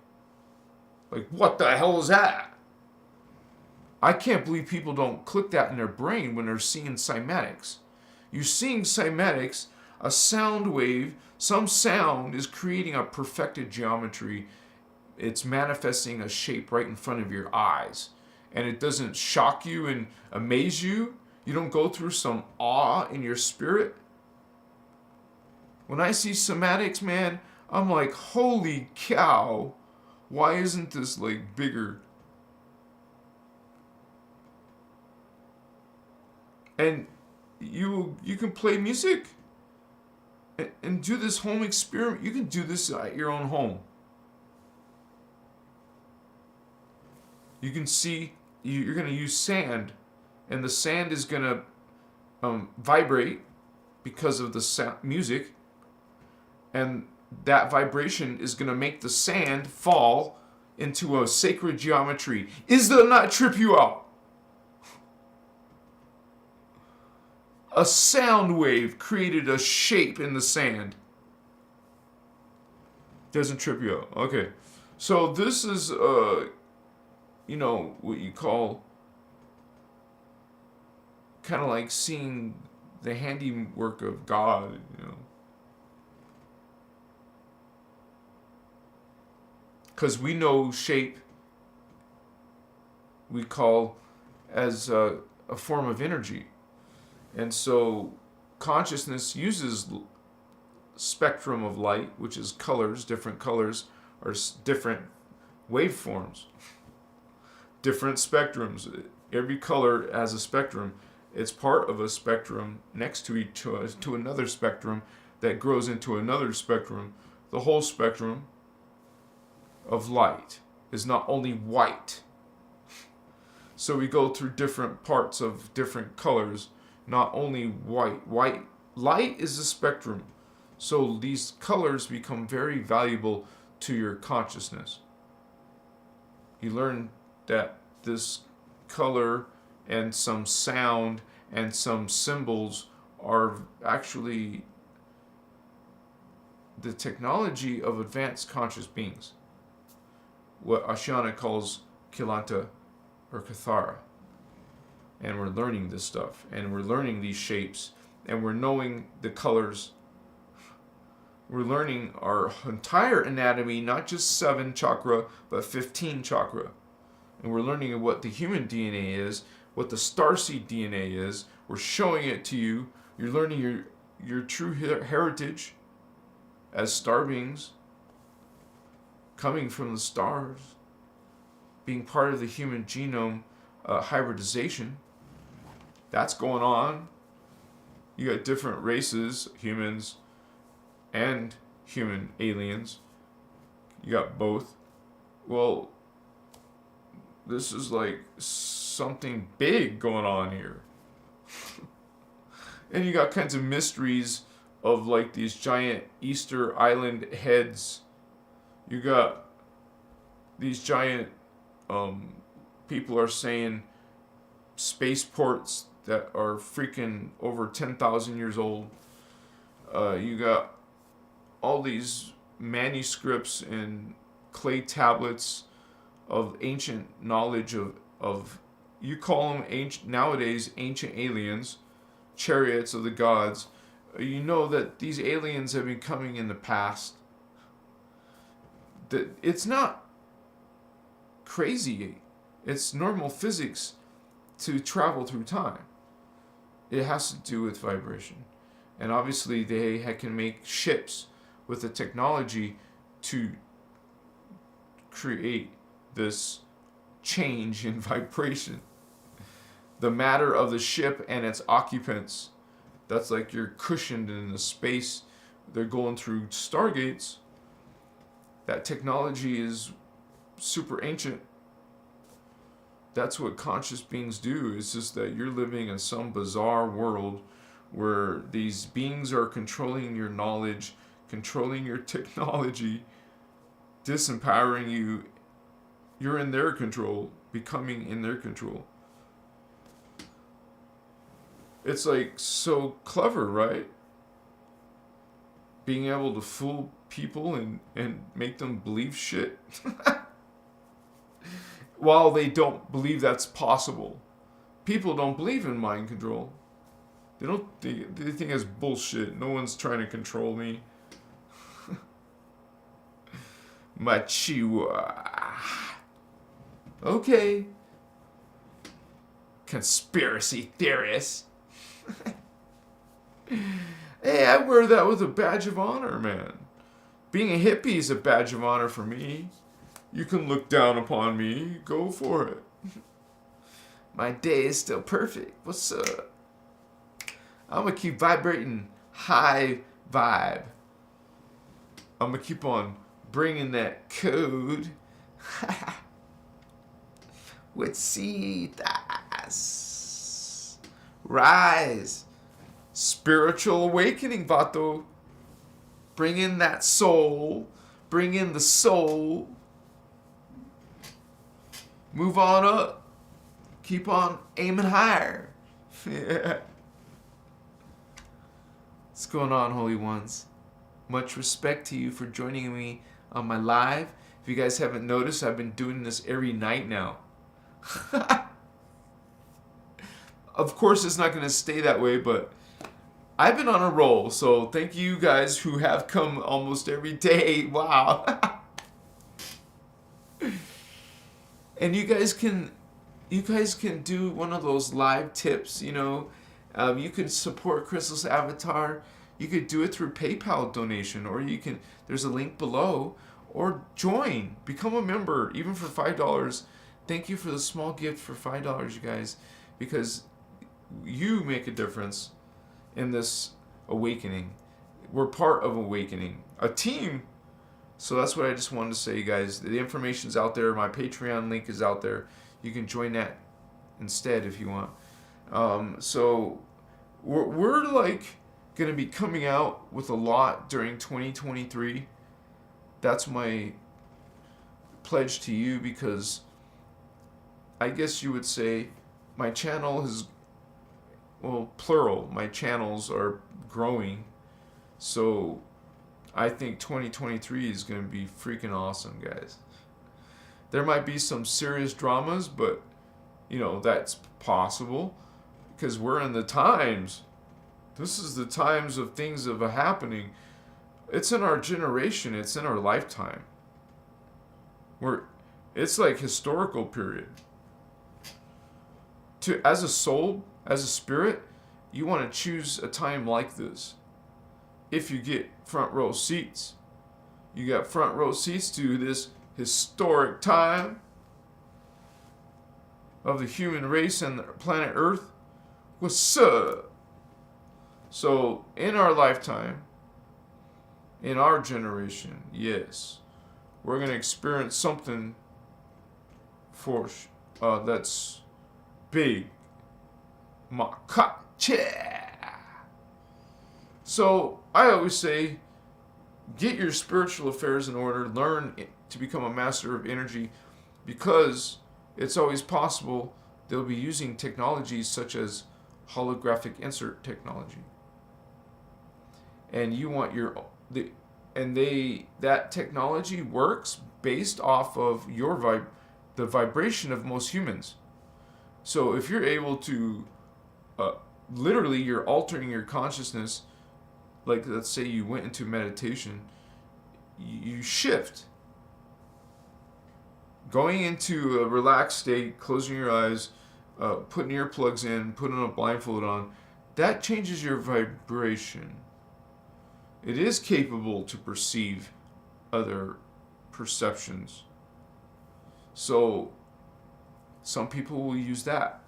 [SPEAKER 1] Like, what the hell is that? I can't believe people don't click that in their brain when they're seeing cymatics. You're seeing cymatics, a sound wave, some sound is creating a perfected geometry. It's manifesting a shape right in front of your eyes. And it doesn't shock you and amaze you. You don't go through some awe in your spirit. When I see cymatics, man, I'm like, holy cow, why isn't this like bigger? And you can play music and do this home experiment. You can do this at your own home. You can see, you're going to use sand, and the sand is going to vibrate because of the music, and that vibration is going to make the sand fall into a sacred geometry. Is that not trip you out? A sound wave created a shape in the sand. Doesn't trip you out. Okay. So this is, what you call kind of like seeing the handiwork of God, Because we know shape we call as a form of energy. And so consciousness uses spectrum of light, which is colors. Different colors are different waveforms, different spectrums. Every color has a spectrum. It's part of a spectrum next to another spectrum that grows into another spectrum. The whole spectrum of light is not only white. So we go through different parts of different colors, not only white. Light is a spectrum. So these colors become very valuable to your consciousness. You learn that this color and some sound and some symbols are actually the technology of advanced conscious beings. What Ashana calls Kilanta or Kathara. And we're learning this stuff, and we're learning these shapes, and we're knowing the colors. We're learning our entire anatomy, not just 7 chakra, but 15 chakra. And we're learning what the human DNA is, what the starseed DNA is. We're showing it to you. You're learning your true heritage as star beings, coming from the stars, being part of the human genome hybridization. That's going on. You got different races, humans and human aliens. You got both. Well, this is like something big going on here. And you got kinds of mysteries of like these giant Easter Island heads. You got these giant, people are saying spaceports that are freaking over 10,000 years old. You got all these manuscripts and clay tablets of ancient knowledge of you call them ancient nowadays, ancient aliens, chariots of the gods. You know that these aliens have been coming in the past. That it's not crazy. It's normal physics to travel through time. It has to do with vibration. And obviously they can make ships with the technology to create this change in vibration. The matter of the ship and its occupants, that's like you're cushioned in the space. They're going through stargates. That technology is super ancient. That's what conscious beings do. It's just that you're living in some bizarre world where these beings are controlling your knowledge, controlling your technology, disempowering you. You're in their control, becoming in their control. It's like so clever, right? Being able to fool people and make them believe shit while they don't believe that's possible. People don't believe in mind control. They think it's bullshit. No one's trying to control me. Machiwa. Okay. Conspiracy theorists. Hey, I wear that with a badge of honor, man. Being a hippie is a badge of honor for me. You can look down upon me. Go for it. My day is still perfect. What's up? I'm going to keep vibrating high vibe. I'm going to keep on bringing that code. With Cetas. Rise. Spiritual awakening, Vato. Bring in that soul. Bring in the soul. Move on up. Keep on aiming higher. Yeah. What's going on, Holy Ones? Much respect to you for joining me on my live. If you guys haven't noticed, I've been doing this every night now. Of course, it's not going to stay that way, but I've been on a roll. So thank you guys who have come almost every day. Wow. And you guys can do one of those live tips, you know. You can support Crystal's avatar. You could do it through PayPal donation, or you can, there's a link below, or join, become a member, even for $5. Thank you for the small gift for $5, you guys, because you make a difference in this awakening. We're part of awakening, a team. So that's what I just wanted to say, you guys. The information's out there. My Patreon link is out there. You can join that instead if you want. So we're like going to be coming out with a lot during 2023. That's my pledge to you, because I guess you would say my channel is, well, plural, my channels are growing. So I think 2023 is going to be freaking awesome, guys. There might be some serious dramas, but, you know, that's possible because we're in the times. This is the times of things of happening. It's in our generation. It's in our lifetime. It's like historical period. As a soul, as a spirit, you want to choose a time like this. If you get front row seats, you got front row seats to this historic time of the human race and the planet Earth. What's up? So, in our lifetime, in our generation, yes, we're going to experience something that's big. So, I always say, get your spiritual affairs in order, learn to become a master of energy, because it's always possible they'll be using technologies such as holographic insert technology. And you want that technology works based off of the vibration of most humans. So if you're able to, literally you're altering your consciousness, like let's say you went into meditation, you shift. Going into a relaxed state, closing your eyes, putting earplugs in, putting a blindfold on, that changes your vibration. It is capable to perceive other perceptions. So Some people will use that.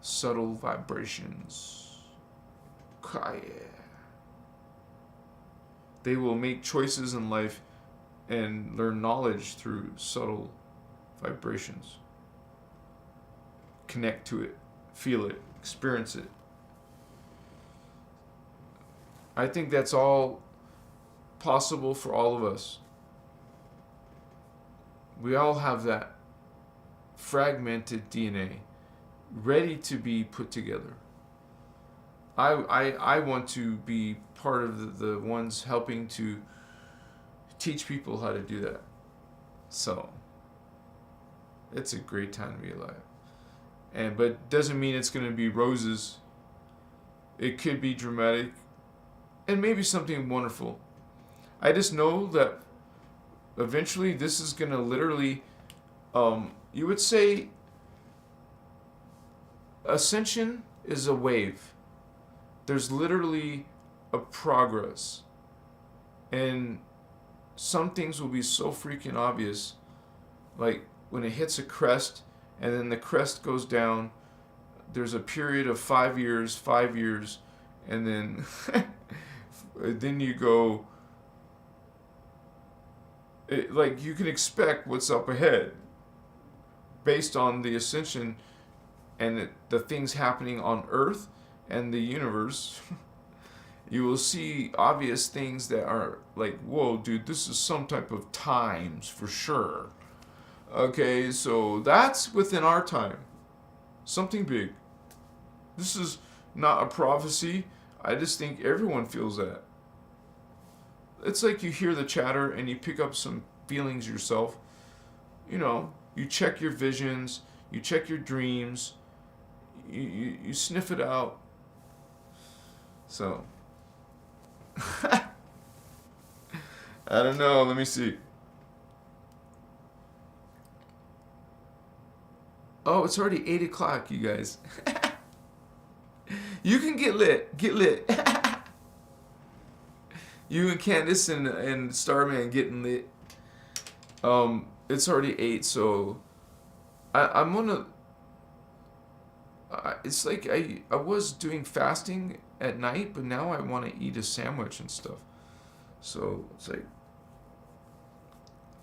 [SPEAKER 1] Subtle vibrations. Kaya. They will make choices in life and learn knowledge through subtle vibrations. Connect to it, feel it, experience it. I think that's all possible for all of us. We all have that fragmented DNA ready to be put together. I want to be part of the ones helping to teach people how to do that. So it's a great time to be alive. But doesn't mean it's going to be roses. It could be dramatic and maybe something wonderful. I just know that eventually this is going to literally, you would say Ascension is a wave. There's literally a progress. And some things will be so freaking obvious. Like when it hits a crest and then the crest goes down, there's a period of 5 years, and then then you go, like you can expect what's up ahead based on the ascension and the things happening on Earth and the universe. You will see obvious things that are like, whoa, dude, this is some type of times for sure. Okay, so that's within our time. Something big. This is not a prophecy. I just think everyone feels that. It's like you hear the chatter and you pick up some feelings yourself. You know, you check your visions, you check your dreams, you sniff it out. So, I don't know, let me see. Oh, it's already 8 o'clock, you guys. You can get lit. Get lit. You and Candace and Starman getting lit. It's already 8, so I'm gonna. It's like I was doing fasting at night, but now I want to eat a sandwich and stuff. So it's like,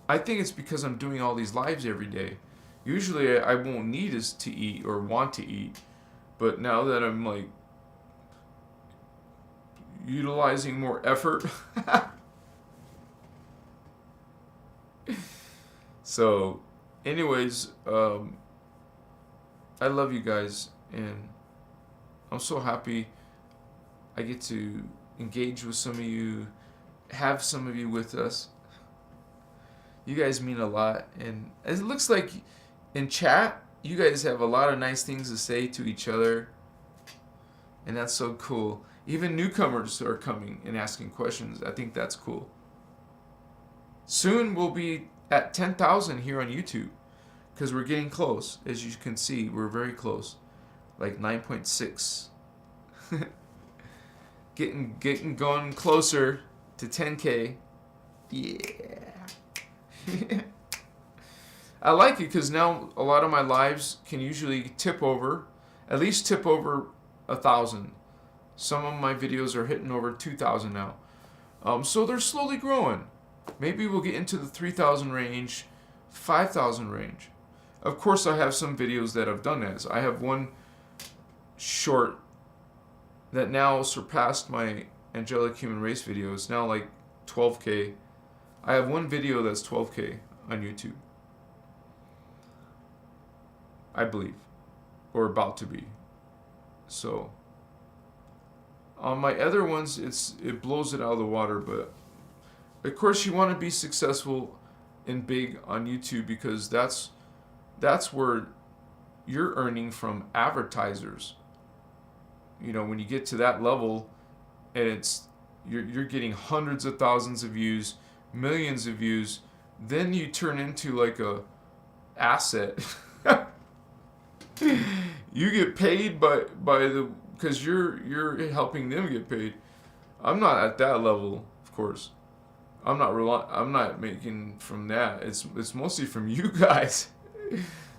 [SPEAKER 1] I think it's because I'm doing all these lives every day. Usually I won't need to eat or want to eat, but now that I'm like utilizing more effort. So anyways, I love you guys and I'm so happy I get to engage with some of you, have some of you with us. You guys mean a lot, and it looks like in chat you guys have a lot of nice things to say to each other, and that's so cool. Even newcomers are coming and asking questions. I think that's cool. Soon we'll be at 10,000 here on YouTube because we're getting close. As you can see, we're very close, like 9.6. getting going closer to 10K. Yeah. I like it because now a lot of my lives can usually at least tip over 1,000. Some of my videos are hitting over 2,000 now. So they're slowly growing. Maybe we'll get into the 3,000 range, 5,000 range. Of course, I have some videos that have done that. I have one short that now surpassed my angelic human race video. It's now like 12K. I have one video that's 12K on YouTube, I believe, or about to be. So on my other ones, it blows it out of the water. But of course, you want to be successful and big on YouTube because that's where you're earning from advertisers. You know, when you get to that level, and you're getting hundreds of thousands of views, millions of views, then you turn into like a asset. You get paid by because you're helping them get paid. I'm not at that level, of course. I'm not making from that. It's mostly from you guys.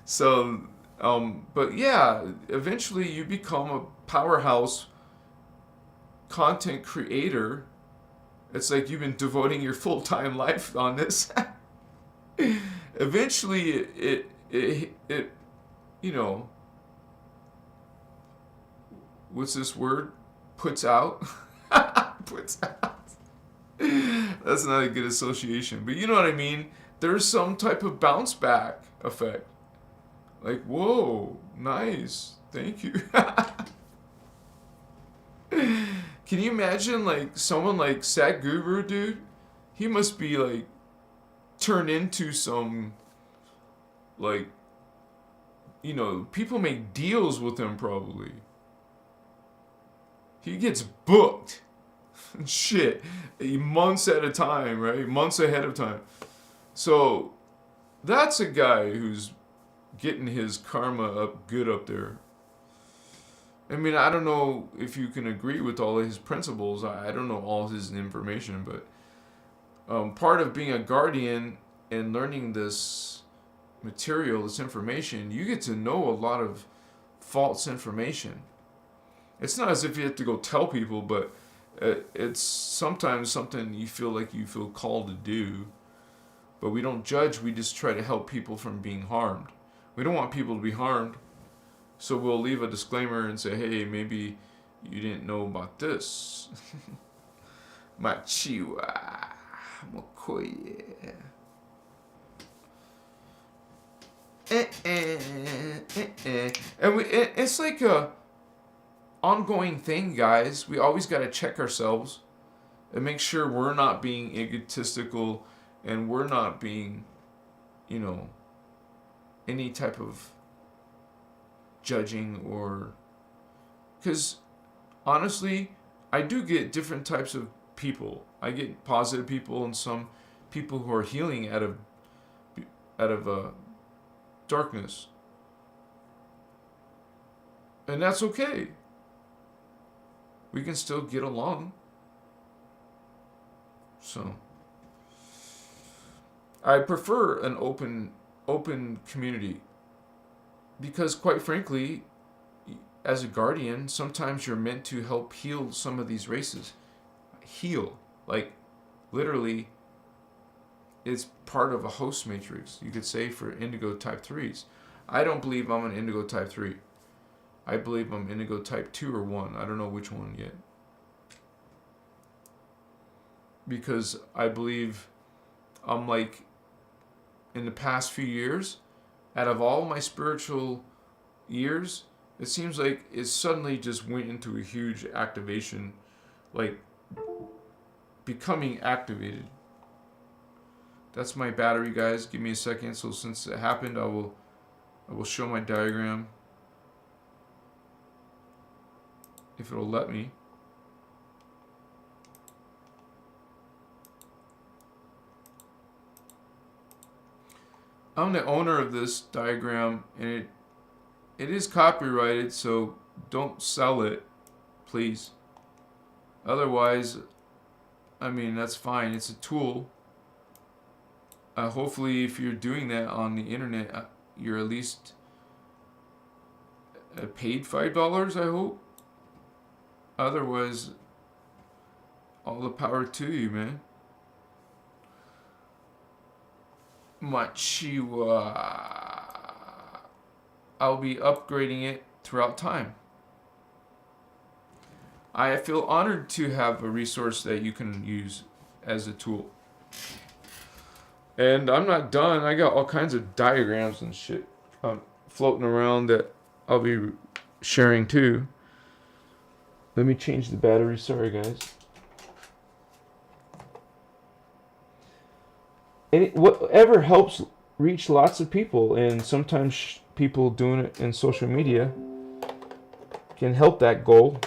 [SPEAKER 1] So, but yeah, eventually you become a powerhouse content creator. It's like you've been devoting your full-time life on this. Eventually, it you know, what's this word? Puts out. Puts out. That's not a good association, but you know what I mean. There's some type of bounce back effect. Like, whoa, nice, thank you. Can you imagine like someone like Sadhguru, dude? He must be like turned into some, like, you know, people make deals with him probably. He gets booked. Shit. Months at a time, right? Months ahead of time. So that's a guy who's getting his karma up good up there. I mean, I don't know if you can agree with all of his principles. I don't know all his information, but part of being a guardian and learning this material, this information, you get to know a lot of false information. It's not as if you have to go tell people, but it's sometimes something you feel called to do. But we don't judge, we just try to help people from being harmed. We don't want people to be harmed, so we'll leave a disclaimer and say, hey, maybe you didn't know about this. Machiwa, Mokoye. And it's like a ongoing thing, guys. We always got to check ourselves and make sure we're not being egotistical and we're not being, you know, any type of judging or... Because honestly, I do get different types of people. I get positive people and some people who are healing out of darkness. And that's okay. We can still get along. So I prefer an open community, because quite frankly, as a guardian, sometimes you're meant to help heal some of these races. Heal, like literally, it's part of a host matrix, you could say, for indigo type 3s. I don't believe I'm an indigo type 3. I believe I'm indigo type 2 or 1. I don't know which one yet. Because I believe I'm like, in the past few years, out of all my spiritual years, it seems like it suddenly just went into a huge activation, like becoming activated. That's my battery, guys. Give me a second. So since it happened, I will show my diagram, if it'll let me. I'm the owner of this diagram, and it is copyrighted, so don't sell it, please. Otherwise, I mean, that's fine. It's a tool. Hopefully, if you're doing that on the internet, you're at least paid $5, I hope. Otherwise, all the power to you, man. Machiwa. I'll be upgrading it throughout time. I feel honored to have a resource that you can use as a tool. And I'm not done. I got all kinds of diagrams and shit floating around that I'll be sharing too. Let me change the battery. Sorry, guys. And whatever helps reach lots of people, and sometimes people doing it in social media can help that goal.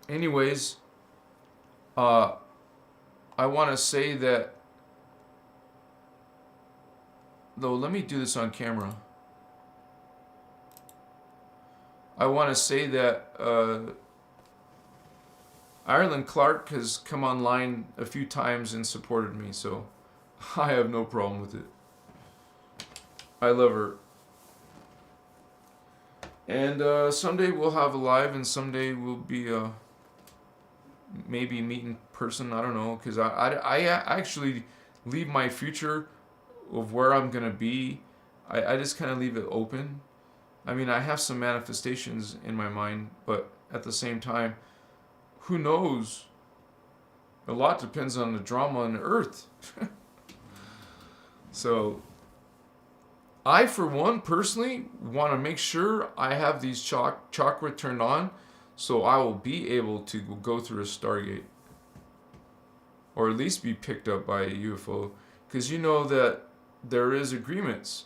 [SPEAKER 1] Anyways, I want to say that, though, let me do this on camera. I want to say that Ireland Clark has come online a few times and supported me, so I have no problem with it. I love her. And someday we'll have a live, and someday we'll be maybe meet in person. I don't know, because I actually leave my future of where I'm going to be. I just kind of leave it open. I mean, I have some manifestations in my mind, but at the same time, who knows? A lot depends on the drama on the earth. So, I, for one, personally, want to make sure I have these chakra turned on, so I will be able to go through a Stargate. Or at least be picked up by a UFO. Because you know that there is agreements.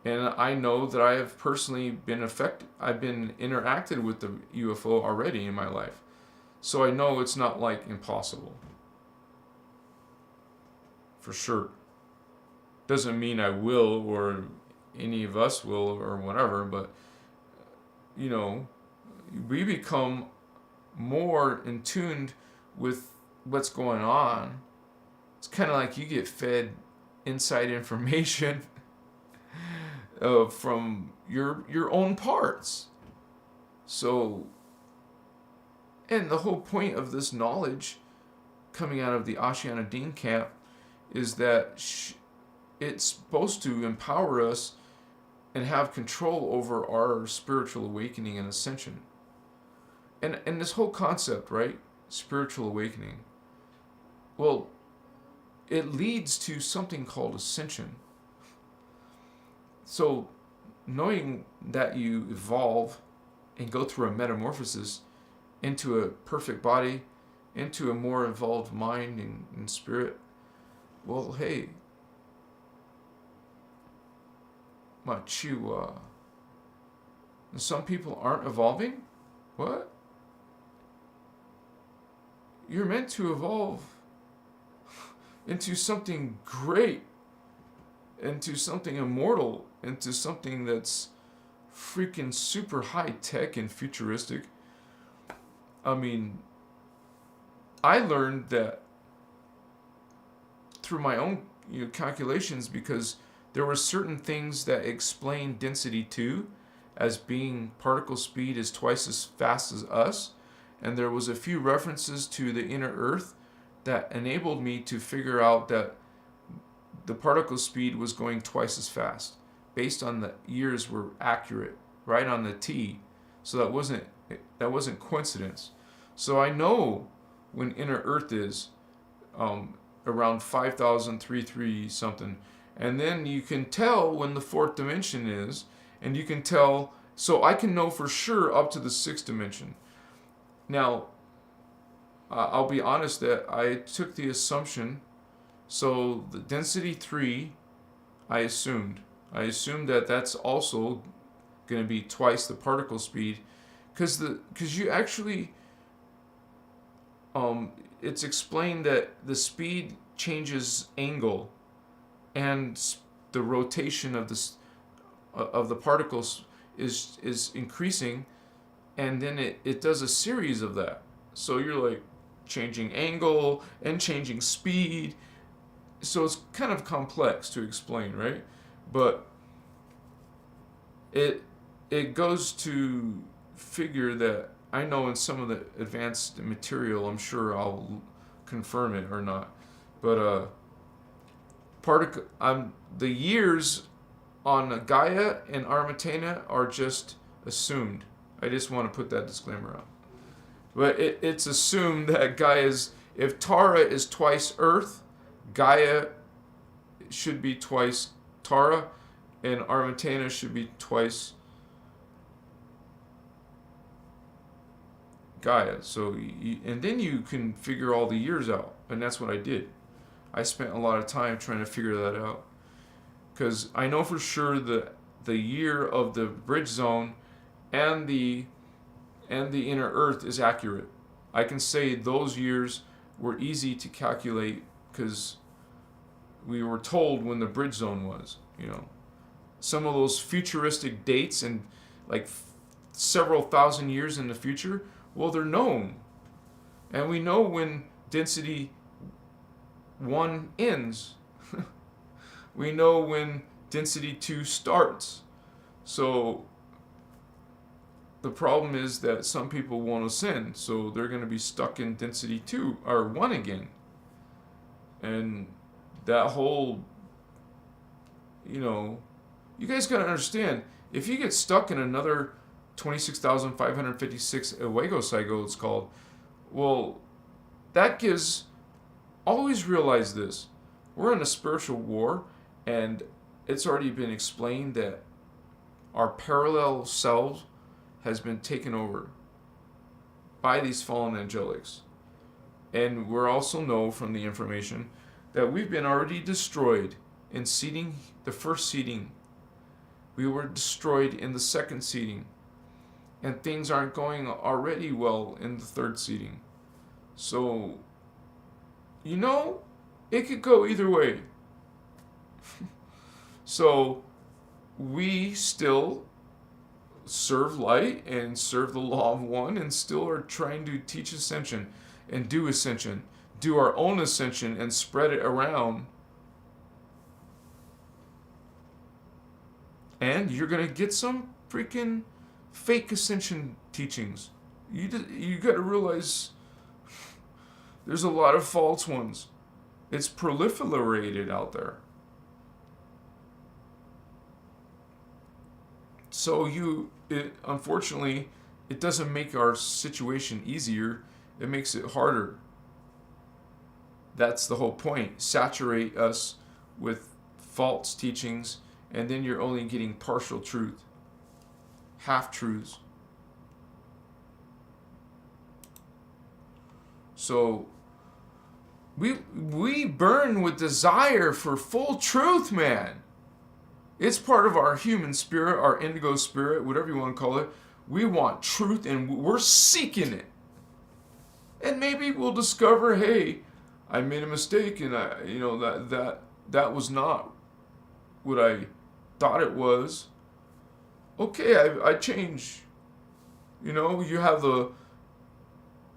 [SPEAKER 1] And I know that I have personally been affected. I've been interacted with the UFO already in my life. So I know it's not like impossible. For sure. Doesn't mean I will or any of us will or whatever, but you know, we become more in tune with what's going on. It's kind of like you get fed inside information from your own parts. So, and the whole point of this knowledge coming out of the Ascension and DNA camp is that it's supposed to empower us and have control over our spiritual awakening and ascension. And this whole concept, right? Spiritual awakening. Well, it leads to something called ascension. So, knowing that you evolve and go through a metamorphosis into a perfect body, into a more evolved mind and spirit, well, hey, Machiwa. Some people aren't evolving? What? You're meant to evolve into something great, into something immortal, into something that's freaking super high tech and futuristic. I mean, I learned that through my own calculations, because there were certain things that explain density 2 as being particle speed is twice as fast as us. And there was a few references to the inner earth that enabled me to figure out that the particle speed was going twice as fast based on the years were accurate, right on the T. So that wasn't coincidence. So I know when inner earth is around 5,033 something. And then you can tell when the fourth dimension is, and you can tell, so I can know for sure up to the sixth dimension. Now, I'll be honest that I took the assumption, so the density 3, I assumed that that's also going to be twice the particle speed, because you actually, it's explained that the speed changes angle, and the rotation of the particles is increasing, and then it does a series of that. So you're like changing angle and changing speed. So it's kind of complex to explain, right? But it goes to figure that I know in some of the advanced material, I'm sure I'll confirm it or not, but the years on Gaia and Armatena are just assumed. I just want to put that disclaimer out. But it's assumed that if Tara is twice Earth, Gaia should be twice Tara, and Armatena should be twice Gaia. So, and then you can figure all the years out, and that's what I did. I spent a lot of time trying to figure that out, because I know for sure that the year of the bridge zone and the inner earth is accurate. I can say those years were easy to calculate because we were told when the bridge zone was, Some of those futuristic dates and like several thousand years in the future? Well, they're known. And we know when density 1 ends. We know when density 2 starts. So the problem is that some people won't ascend, so they're going to be stuck in density 2 or 1 again. And that whole, you guys got to understand, if you get stuck in another 26,556 Ewego cycle, it's called, well, that gives, always realize this, we're in a spiritual war, and it's already been explained that our parallel selves has been taken over by these fallen angelics. And we also know from the information that we've been already destroyed in seeding, the first seeding. We were destroyed in the second seeding. And things aren't going already well in the third seeding. So, it could go either way. So, we still serve light and serve the law of one, and still are trying to teach ascension and do ascension, do our own ascension and spread it around. And you're going to get some freaking fake ascension teachings. You got to realize there's a lot of false ones. It's proliferated out there. So unfortunately, it doesn't make our situation easier. It makes it harder. That's the whole point. Saturate us with false teachings, and then you're only getting partial truth, half-truths. So we burn with desire for full truth, man. It's part of our human spirit, our indigo spirit, whatever you want to call it. We want truth, and we're seeking it. And maybe we'll discover, hey, I made a mistake, and that was not what I thought it was. Okay, I change. You have the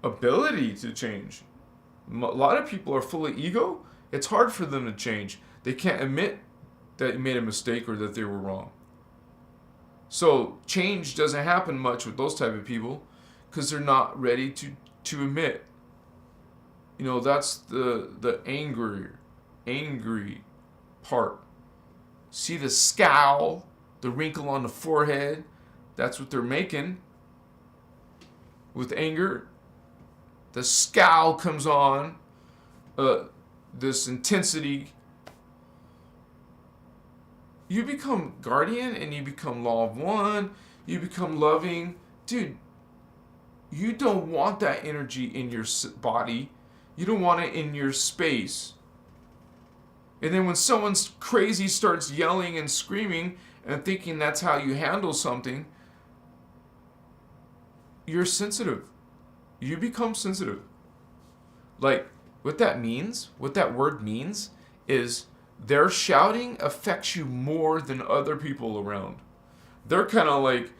[SPEAKER 1] ability to change. A lot of people are full of ego. It's hard for them to change. They can't admit that they made a mistake or that they were wrong. So change doesn't happen much with those type of people because they're not ready to admit. That's the angry part. See the scowl, the wrinkle on the forehead? That's what they're making with anger. The scowl comes on, this intensity. You become guardian and you become law of one. You become loving. Dude, you don't want that energy in your body. You don't want it in your space. And then when someone's crazy starts yelling and screaming and thinking that's how you handle something, you're sensitive. You become sensitive. Like, what that word means is their shouting affects you more than other people around. They're kind of like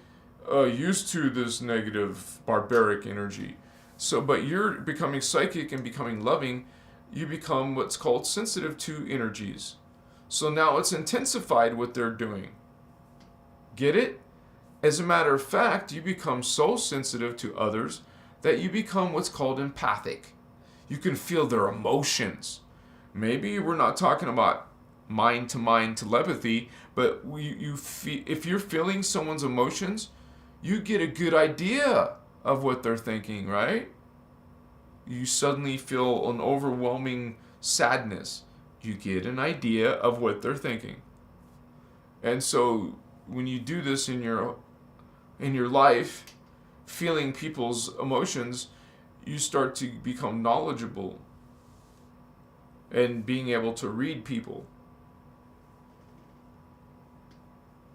[SPEAKER 1] used to this negative, barbaric energy. So, but you're becoming psychic and becoming loving, you become what's called sensitive to energies. So now it's intensified what they're doing. Get it? As a matter of fact, you become so sensitive to others that you become what's called empathic. You can feel their emotions. Maybe we're not talking about mind-to-mind telepathy, but if you're feeling someone's emotions, you get a good idea of what they're thinking, right? You suddenly feel an overwhelming sadness. You get an idea of what they're thinking. And so when you do this in your life, feeling people's emotions, you start to become knowledgeable and being able to read people.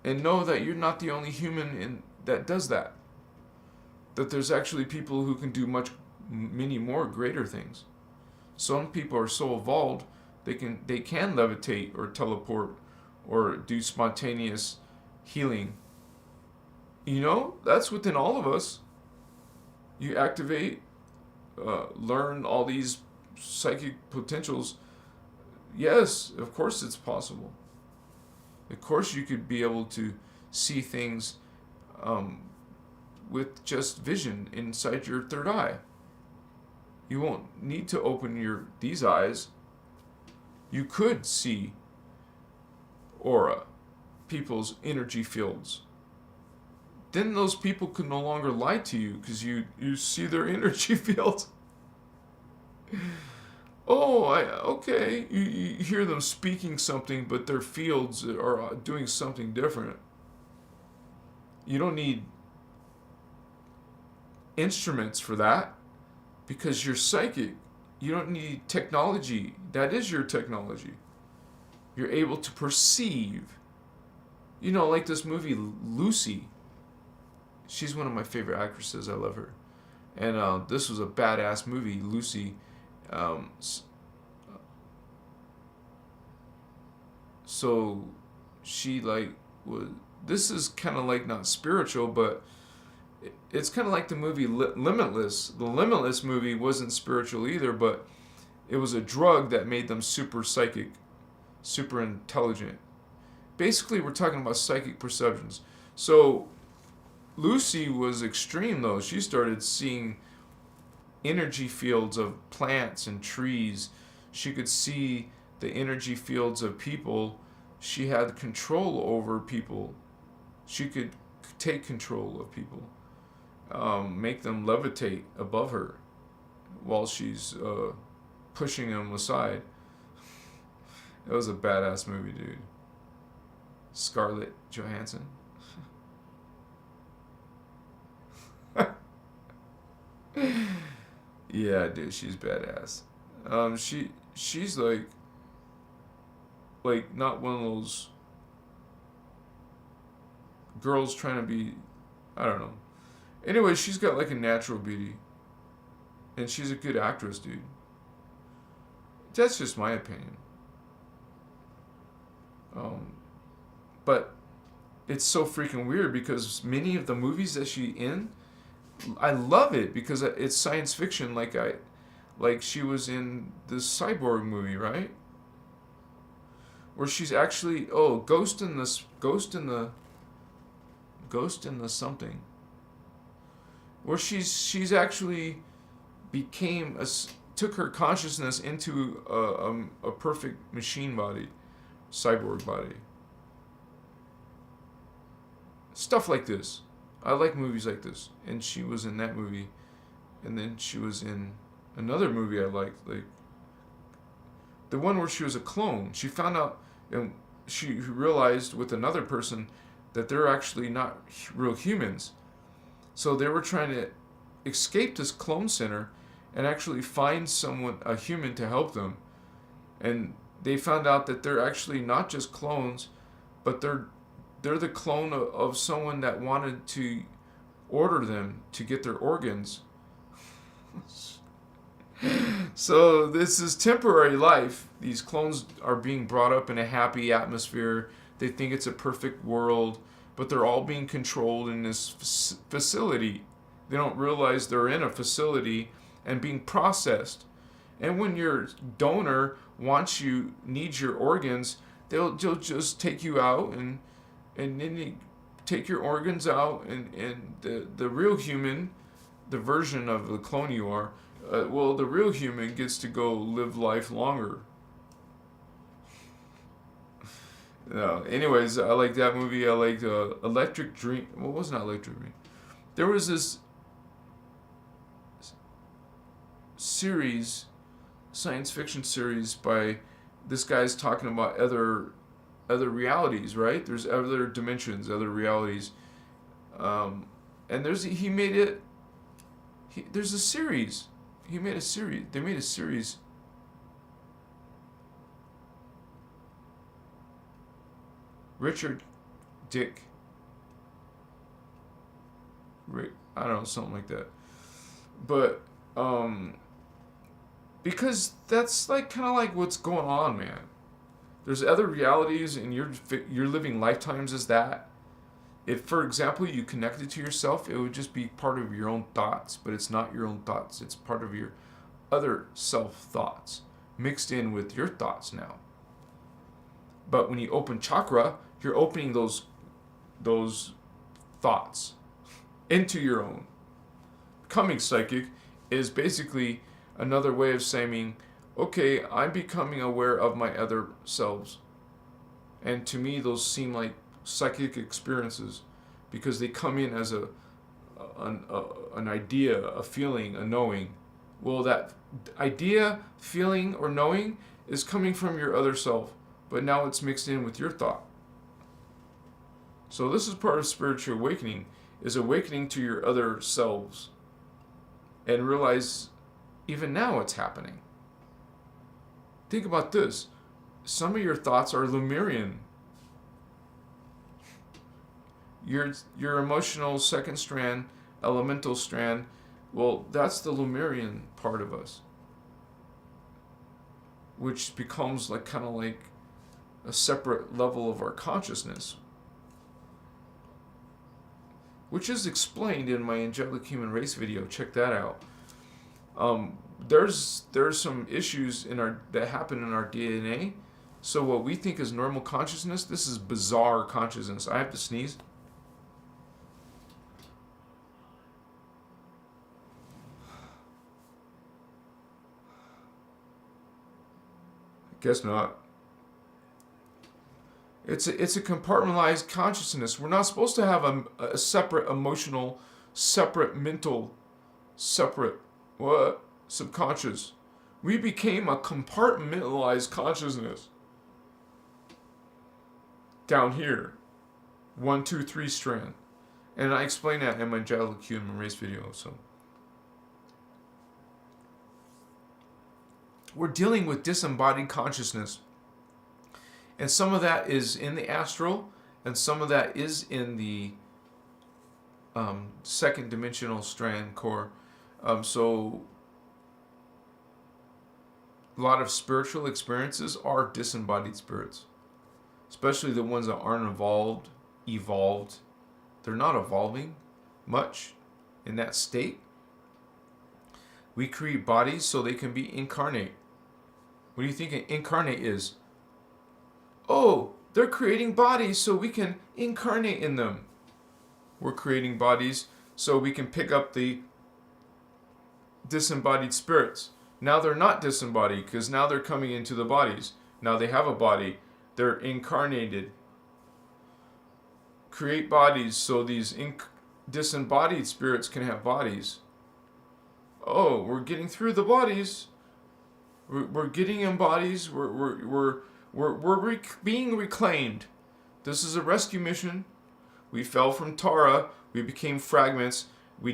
[SPEAKER 1] And know that you're not the only human that does that. That there's actually people who can do many more greater things. Some people are so evolved they can levitate or teleport or do spontaneous healing. You know, that's within all of us. You activate, learn all these psychic potentials. Yes, of course it's possible. Of course you could be able to see things with just vision inside your third eye. You won't need to open these eyes. You could see aura, people's energy fields. Then those people could no longer lie to you because you see their energy fields. Oh, okay. You hear them speaking something, but their fields are doing something different. You don't need instruments for that because you're psychic. You don't need technology. That is your technology. You're able to perceive. You know, like this movie Lucy. She's one of my favorite actresses. I love her. And this was a badass movie, Lucy. So she was. This is kind of like not spiritual, but it's kind of like the movie Limitless. The Limitless movie wasn't spiritual either, but it was a drug that made them super psychic, super intelligent. Basically, we're talking about psychic perceptions. So Lucy was extreme though. She started seeing energy fields of plants and trees. She could see the energy fields of people. She had control over people. She could take control of people, make them levitate above her while she's pushing them aside. It was a badass movie, dude. Scarlett Johansson. Yeah, dude, she's badass. She's like not one of those girls trying to be, I don't know. Anyway, she's got like a natural beauty, and she's a good actress, dude. That's just my opinion. But it's so freaking weird because many of the movies that she's in, I love it because it's science fiction. Like she was in this cyborg movie, right? Where she's actually ghost in the something. Where she's actually took her consciousness into a perfect machine body, cyborg body. Stuff like this. I like movies like this. And she was in that movie. And then she was in another movie I liked. Like the one where she was a clone. She found out and she realized with another person that they're actually not real humans. So they were trying to escape this clone center and actually find a human to help them. And they found out that they're actually not just clones, but they're the clone of someone that wanted to order them to get their organs. So this is temporary life. These clones are being brought up in a happy atmosphere. They think it's a perfect world, but they're all being controlled in this facility. They don't realize they're in a facility and being processed. And when your donor needs your organs, they'll just take you out and then they take your organs out, and the real human, the version of the clone you are, the real human gets to go live life longer. Anyways, I like that movie. I liked Electric Dream. Well, it was not Electric Dream. There was this series, science fiction series by this guy's talking about other realities, right? There's other dimensions, other realities, and there's a series. He made a series. They made a series. Richard Dick. I don't know, something like that. But because that's like kind of like what's going on, man. There's other realities, and you're living lifetimes as that. If, for example, you connected to yourself, it would just be part of your own thoughts, but it's not your own thoughts. It's part of your other self thoughts mixed in with your thoughts now. But when you open chakra, you're opening those thoughts into your own. Becoming psychic is basically another way of saying, okay, I'm becoming aware of my other selves. And to me, those seem like psychic experiences because they come in as an idea, a feeling, a knowing. Well, that idea, feeling, or knowing is coming from your other self, but now it's mixed in with your thought. So this is part of spiritual awakening, is awakening to your other selves and realize even now it's happening. Think about this. Some of your thoughts are Lemurian. Your emotional second strand, elemental strand, well, that's the Lemurian part of us, which becomes like kind of like a separate level of our consciousness, which is explained in my Angelic Human Race video. Check that out. There's some issues that happen in our DNA. So what we think is normal consciousness, this is bizarre consciousness. I have to sneeze. Guess not. It's a compartmentalized consciousness. We're not supposed to have a separate emotional, separate mental, separate subconscious. We became a compartmentalized consciousness. Down here, 1, 2, 3 strand, and I explain that in my Angelic Human Race video. So we're dealing with disembodied consciousness. And some of that is in the astral, and some of that is in the second dimensional strand core. So a lot of spiritual experiences are disembodied spirits, especially the ones that aren't evolved. They're not evolving much in that state. We create bodies so they can be incarnate. What do you think an incarnate is? Oh, they're creating bodies so we can incarnate in them. We're creating bodies so we can pick up the disembodied spirits. Now they're not disembodied because now they're coming into the bodies. Now they have a body. They're incarnated. Create bodies so these disembodied spirits can have bodies. Oh, we're getting through the bodies. We're getting in bodies. We're being reclaimed. This is a rescue mission. We fell from Tara. We became fragments. We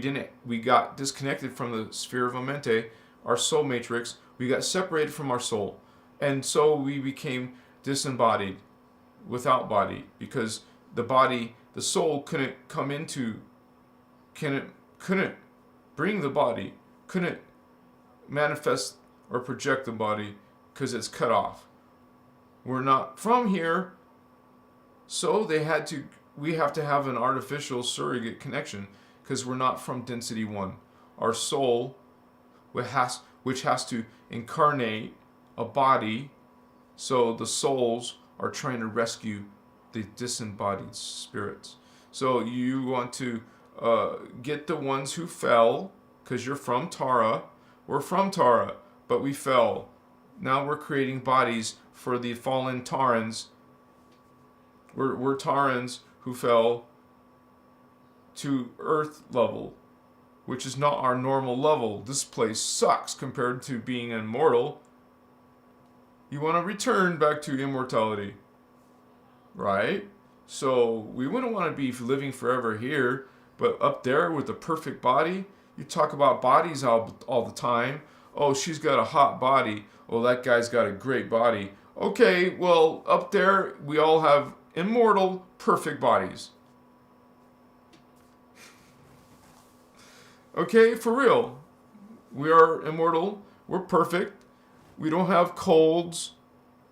[SPEAKER 1] got disconnected from the sphere of Amente, our soul matrix. We got separated from our soul. And so we became disembodied, without body, because the soul couldn't bring the body, couldn't manifest or project the body because it's cut off. We're not from here, so we have to have an artificial surrogate connection because we're not from density 1. Our soul, which has to incarnate a body, so the souls are trying to rescue the disembodied spirits. So you want to get the ones who fell, because you're from Tara. We're from Tara, but we fell. Now we're creating bodies for the fallen Tarans. We're Tarans who fell to earth level, which is not our normal level. This place sucks compared to being immortal. You want to return back to immortality, right? So we wouldn't want to be living forever here, but up there with the perfect body, you talk about bodies all the time. Oh, she's got a hot body. Oh, that guy's got a great body. Okay, well, up there, we all have immortal, perfect bodies. Okay, for real. We are immortal. We're perfect. We don't have colds,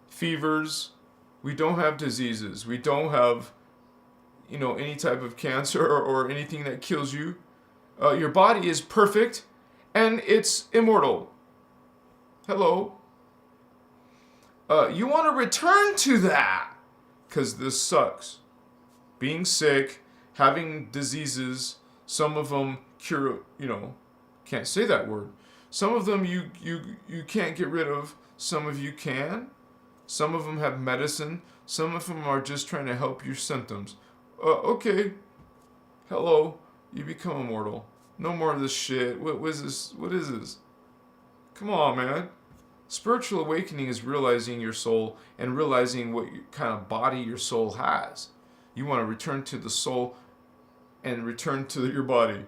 [SPEAKER 1] fevers. We don't have diseases. We don't have, any type of cancer or anything that kills you. Your body is perfect and it's immortal. Hello. You want to return to that because this sucks. Being sick, having diseases, some of them cure, can't say that word. Some of them you can't get rid of. Some of you can. Some of them have medicine. Some of them are just trying to help your symptoms. Okay. Hello. You become immortal. No more of this shit. What is this? What is this? Come on, man. Spiritual awakening is realizing your soul and realizing what kind of body your soul has. You want to return to the soul and return to your body.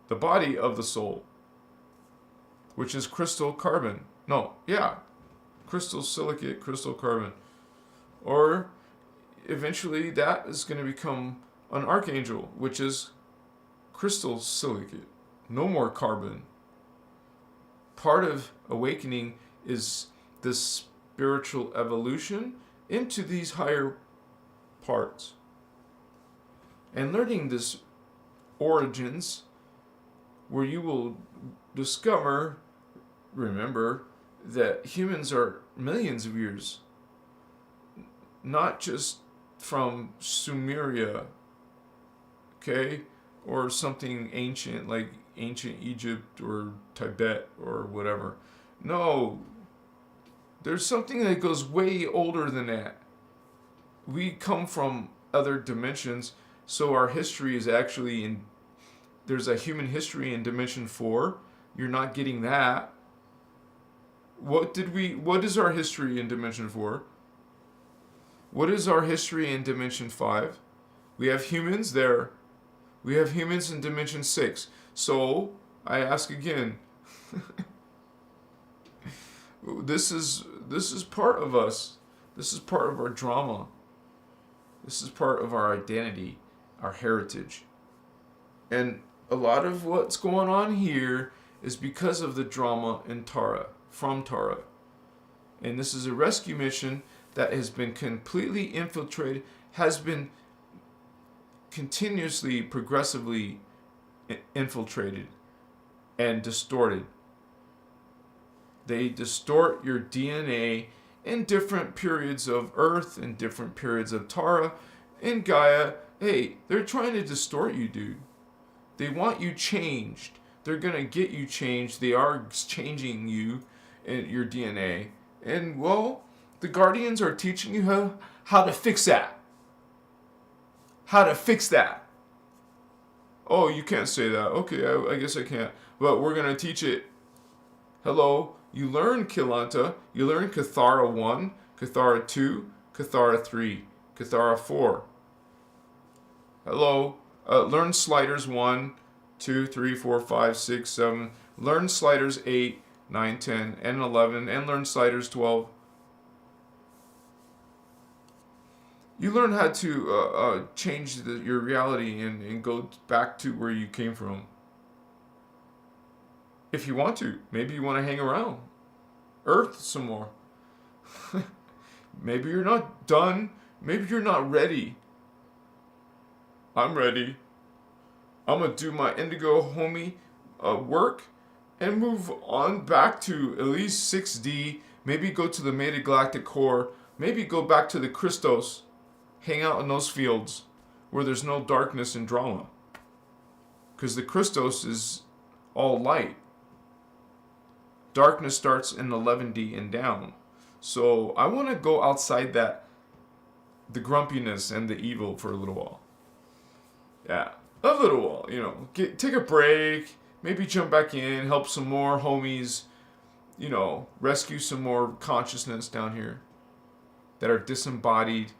[SPEAKER 1] The body of the soul. Which is crystal carbon. No, yeah. Crystal silicate, crystal carbon. Or eventually that is going to become an archangel, which is crystal silicate. No more carbon. Part of awakening is this spiritual evolution into these higher parts. And learning this origins, where you will discover, remember, that humans are millions of years, not just from Sumeria, okay, or something ancient like ancient Egypt or Tibet or whatever. No, there's something that goes way older than that. We come from other dimensions, so our history is actually there's a human history in dimension 4. You're not getting that. What is our history in dimension 4? What is our history in dimension 5? We have humans there. We have humans in dimension 6. So, I ask again. This is part of us. This is part of our drama. This is part of our identity, our heritage. And a lot of what's going on here is because of the drama in Tara, from Tara. And this is a rescue mission that has been completely infiltrated, has been continuously, progressively infiltrated and distorted. They distort your DNA in different periods of Earth, in different periods of Tara, in Gaia. Hey, they're trying to distort you, dude. They want you changed. They're going to get you changed. They are changing you and your DNA. And, well, the Guardians are teaching you how to fix that. How to fix that. Oh, you can't say that. Okay, I guess I can't. But we're going to teach it. Hello. You learn Kilanta. You learn Cathara 1, Cathara 2, Cathara 3, Cathara 4. Hello. Learn sliders 1, 2, 3, 4, 5, 6, 7. Learn sliders 8, 9, 10, and 11. And learn sliders 12. You learn how to change your reality and go back to where you came from. If you want to. Maybe you want to hang around Earth some more. Maybe you're not done. Maybe you're not ready. I'm ready. I'm going to do my indigo homie work and move on back to at least 6D. Maybe go to the Metagalactic Core. Maybe go back to the Christos. Hang out in those fields where there's no darkness and drama. Because the Christos is all light. Darkness starts in 11D and down. So I want to go outside that, the grumpiness and the evil for a little while. Yeah, a little while, take a break, maybe jump back in, help some more homies, rescue some more consciousness down here that are disembodied.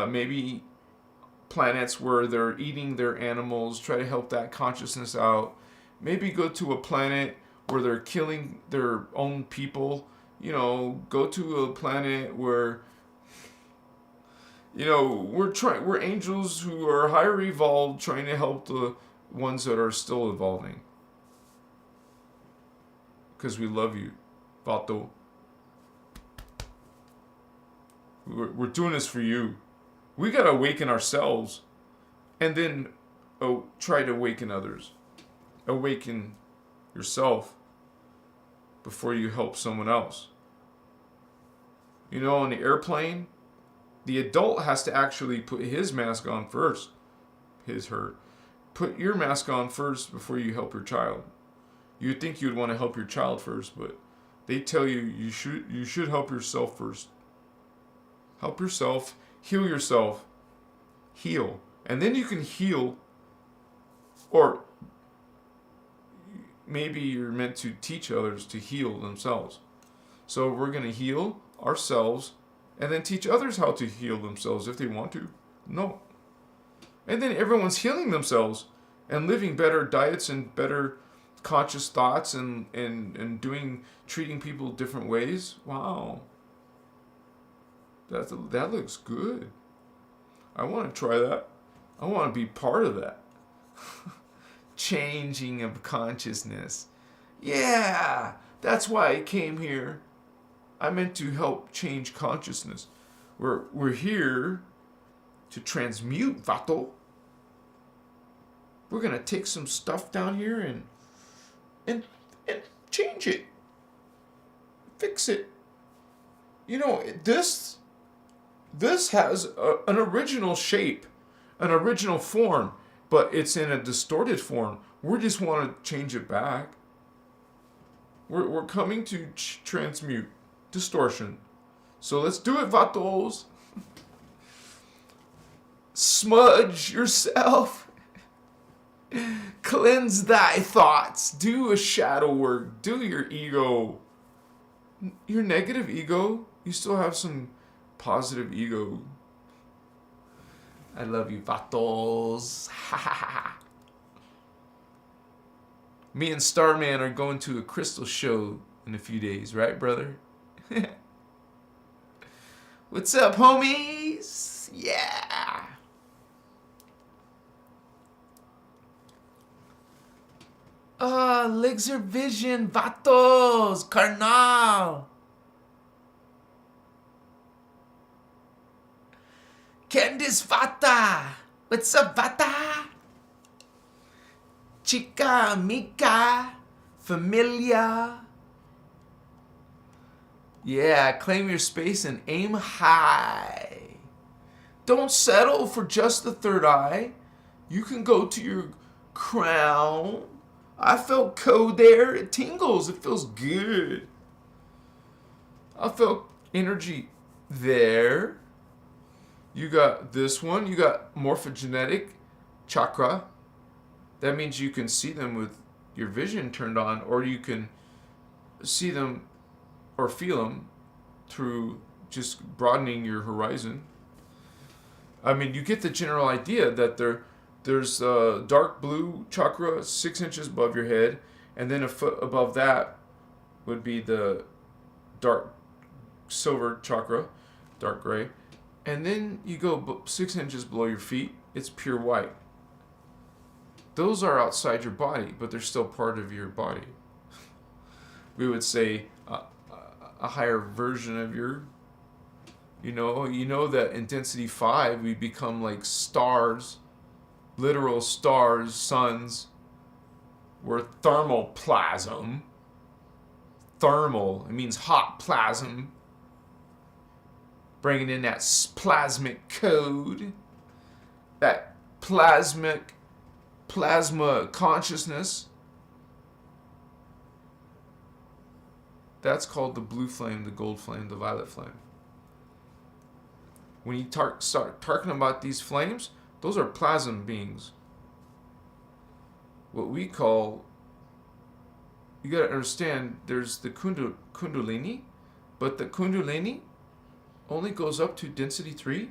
[SPEAKER 1] Maybe planets where they're eating their animals, try to help that consciousness out. Maybe go to a planet where they're killing their own people. Go to a planet where, we're angels who are higher evolved trying to help the ones that are still evolving. Because we love you, Vato. We're doing this for you. We gotta awaken ourselves. And then try to awaken others. Awaken yourself before you help someone else. You know, on the airplane, the adult has to actually put his mask on first. Her. Put your mask on first before you help your child. You'd think you'd want to help your child first, but they tell you you should help yourself first. Help yourself, heal yourself, heal. And then you can heal, or maybe you're meant to teach others to heal themselves. So we're going to heal ourselves and then teach others how to heal themselves if they want to. No. And then everyone's healing themselves and living better diets and better conscious thoughts and treating people different ways. Wow. That looks good. I want to try that. I want to be part of that. Changing of consciousness. Yeah, that's why I came here. I meant to help change consciousness. We're here to transmute, Vato. We're going to take some stuff down here and change it. Fix it. You know, this has an original shape, an original form, but it's in a distorted form. We just want to change it back. We're coming to transmute distortion. So let's do it, Vatos. Smudge yourself. Cleanse thy thoughts. Do a shadow work. Do your ego. Your negative ego. You still have some positive ego. I love you, Vatos. Me and Starman are going to a crystal show in a few days, right, brother? What's up, homies? Yeah. Elixir Vision, Vatos, carnal. Candice Vata. What's up, Vata? Chica, Mika, Familia. Yeah, claim your space and aim high. Don't settle for just the third eye. You can go to your crown. I felt code there. It tingles. It feels good. I felt energy there. You got this one. You got morphogenetic chakra. That means you can see them with your vision turned on, or you can see them or feel them through just broadening your horizon. I mean, you get the general idea that there's a dark blue chakra 6 inches above your head, and then a foot above that would be the dark silver chakra, dark gray. And then you go 6 inches below your feet, it's pure white. Those are outside your body, but they're still part of your body. We would say a higher version of your, you know that in density 5, we become like stars, literal stars, suns. We're thermoplasm. Thermal, it means hot plasm. Bringing in that plasmic code, that plasma consciousness. That's called the blue flame, the gold flame, the violet flame. When you start talking about these flames, those are plasm beings. What we call, you got to understand, there's the kundalini, but the kundalini only goes up to density 3.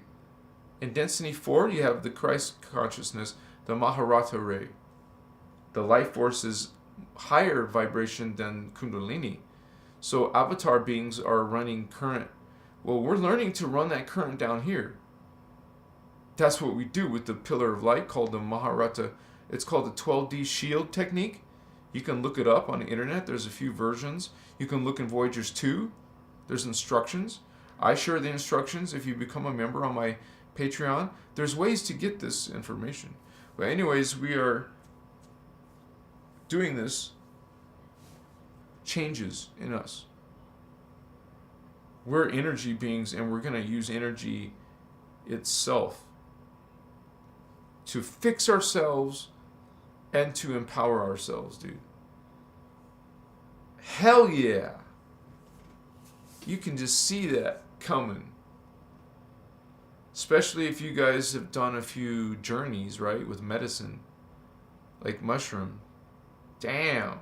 [SPEAKER 1] In density 4, you have the Christ consciousness, the Maharata ray. The life force is higher vibration than kundalini. So avatar beings are running current. Well, we're learning to run that current down here. That's what we do with the pillar of light called the Maharata. It's called the 12D shield technique. You can look it up on the internet. There's a few versions. You can look in Voyagers 2. There's instructions. I share the instructions if you become a member on my Patreon. There's ways to get this information. But anyways, we are doing this changes in us. We're energy beings, and we're going to use energy itself to fix ourselves and to empower ourselves, dude. Hell yeah. You can just see that coming. Especially if you guys have done a few journeys, right, with medicine. Like mushroom. Damn.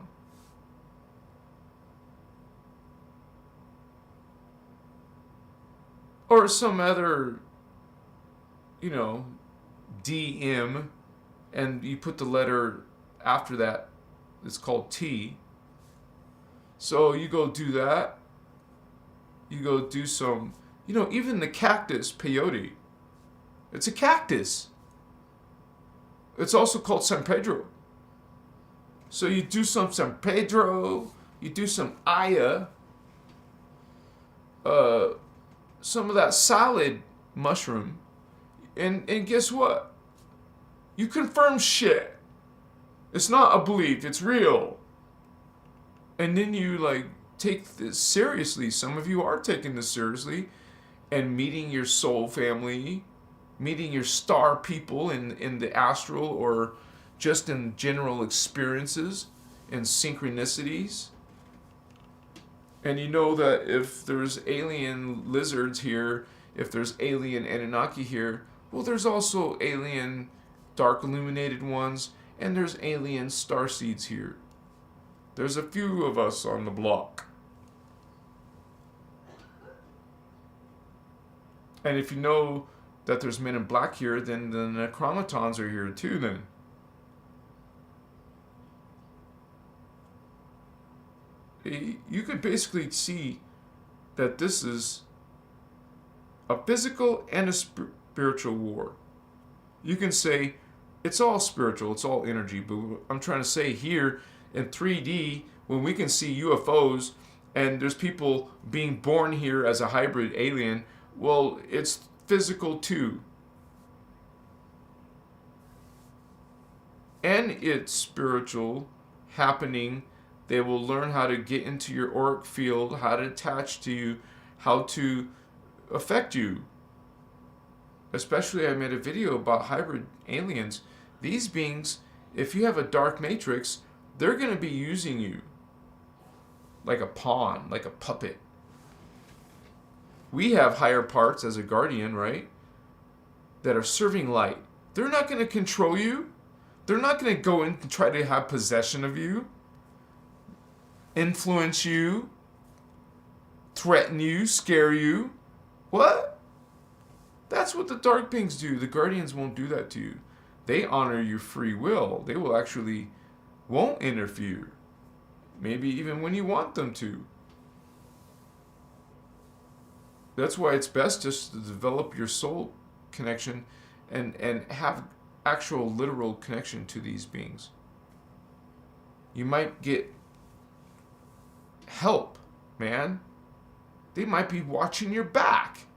[SPEAKER 1] Or some other, DM, and you put the letter after that. It's called T. So you go do that. You go do some, even the cactus peyote. It's a cactus. It's also called San Pedro. So you do some San Pedro, you do some Aya, some of that salad mushroom, and guess what? You confirm shit. It's not a belief, it's real. And then you take this seriously. Some of you are taking this seriously and meeting your soul family, meeting your star people in the astral or just in general experiences and synchronicities. And you know that if there's alien lizards here, if there's alien Anunnaki here, well, there's also alien dark illuminated ones, and there's alien starseeds here. There's a few of us on the block. And if you know that there's men in black here, then the Necromatons are here too then. You could basically see that this is a physical and a spiritual war. You can say it's all spiritual, it's all energy, but I'm trying to say here in 3D, when we can see UFOs and there's people being born here as a hybrid alien, well, it's physical too. And it's spiritual happening. They will learn how to get into your auric field, how to attach to you, how to affect you. Especially, I made a video about hybrid aliens. These beings, if you have a dark matrix, they're going to be using you like a pawn, like a puppet. We have higher parts as a guardian, right? That are serving light. They're not going to control you. They're not going to go in and try to have possession of you, influence you, threaten you, scare you. What? That's what the dark beings do. The guardians won't do that to you. They honor your free will. They will actually won't interfere. Maybe even when you want them to. That's why it's best just to develop your soul connection and have actual literal connection to these beings. You might get help, man. They might be watching your back.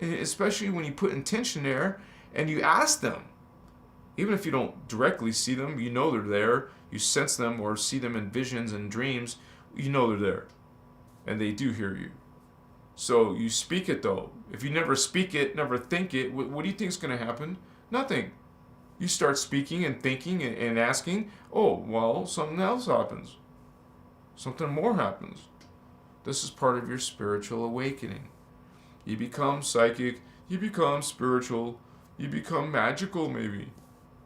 [SPEAKER 1] Especially when you put intention there and you ask them. Even if you don't directly see them, you know they're there. You sense them or see them in visions and dreams. You know they're there. And they do hear you. So you speak it though. If you never speak it, never think it, what do you think is going to happen? Nothing. You start speaking and thinking and asking, oh, well, something else happens. Something more happens. This is part of your spiritual awakening. You become psychic, you become spiritual, you become magical maybe.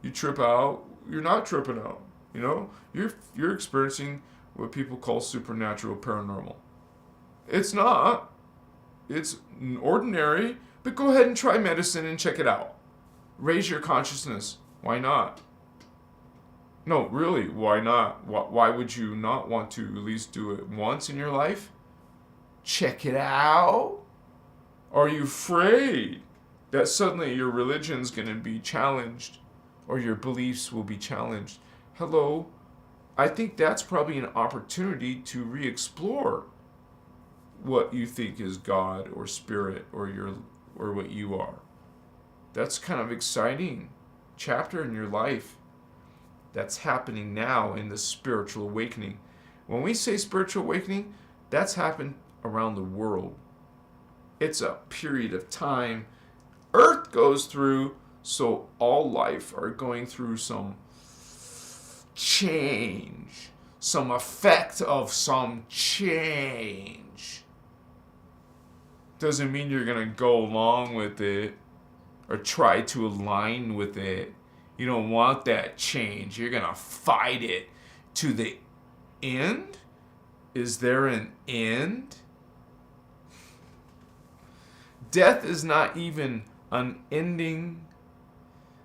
[SPEAKER 1] You trip out, you're not tripping out. You're experiencing what people call supernatural paranormal. It's not. It's ordinary, but go ahead and try medicine and check it out. Raise your consciousness. Why not? No, really, why not? Why would you not want to at least do it once in your life? Check it out. Are you afraid that suddenly your religion's going to be challenged or your beliefs will be challenged? Hello, I think that's probably an opportunity to re-explore what you think is God or spirit or what you are. That's kind of exciting chapter in your life that's happening now in the spiritual awakening. When we say spiritual awakening, that's happened around the world. It's a period of time Earth goes through, so all life are going through some change, some effect of some change. Doesn't mean you're going to go along with it or try to align with it. You don't want that change. You're going to fight it to the end. Is there an end? Death is not even unending.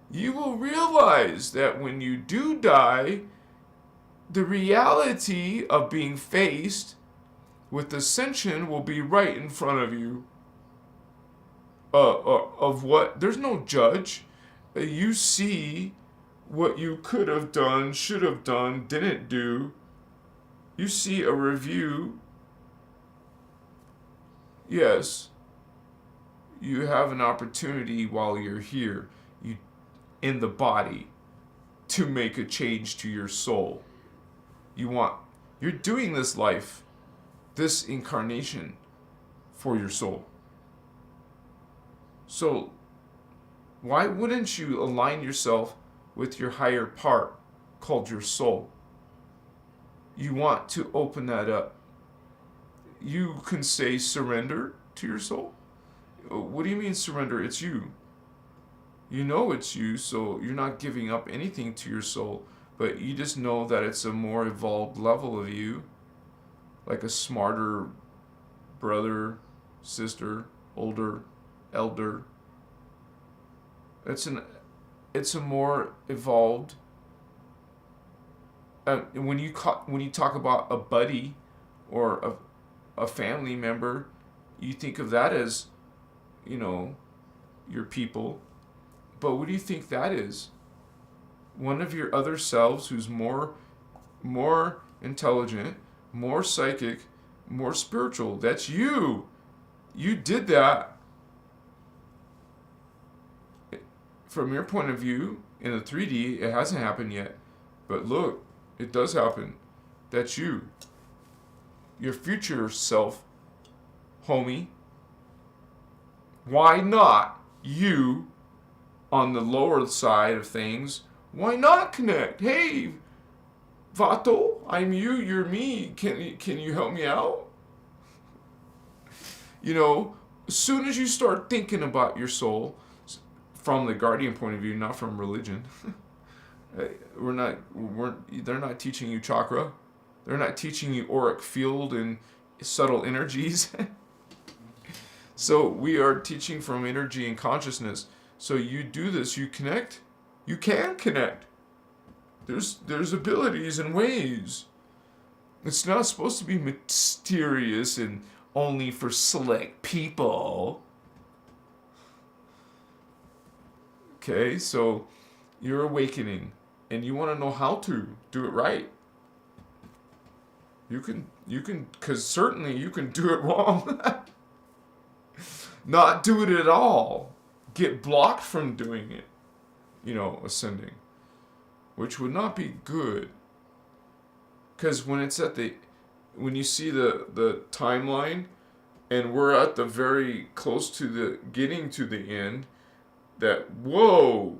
[SPEAKER 1] You will realize that when you do die, the reality of being faced with ascension will be right in front of you. Of what? There's no judge. You see what you could have done, should have done, didn't do. You see a review. Yes. You have an opportunity while you're here, in the body, to make a change to your soul. You're doing this life, this incarnation, for your soul. So, why wouldn't you align yourself with your higher part, called your soul? You want to open that up. You can say surrender to your soul. What do you mean surrender? It's you. You know it's you, so you're not giving up anything to your soul, but you just know that it's a more evolved level of you, like a smarter brother, sister, older, elder. It's a more evolved. When you talk about a buddy or a family member, you think of that as, your people. But what do you think that is? One of your other selves who's more intelligent, more psychic, more spiritual. That's you. You did that. From your point of view, in the 3D, it hasn't happened yet. But look, it does happen. That's you. Your future self, homie. Why not you, on the lower side of things, why not connect? Hey, Vato, I'm you, you're me. Can you help me out? As soon as you start thinking about your soul, from the guardian point of view, not from religion. They're not teaching you chakra. They're not teaching you auric field and subtle energies. So we are teaching from energy and consciousness. So you do this, you connect. You can connect. There's abilities and ways. It's not supposed to be mysterious and only for select people. Okay, so you're awakening and you want to know how to do it right. You can, because certainly you can do it wrong. Not do it at all. Get blocked from doing it. Ascending. Which would not be good. Because when you see the timeline, and we're at the very close to the getting to the end, that, whoa,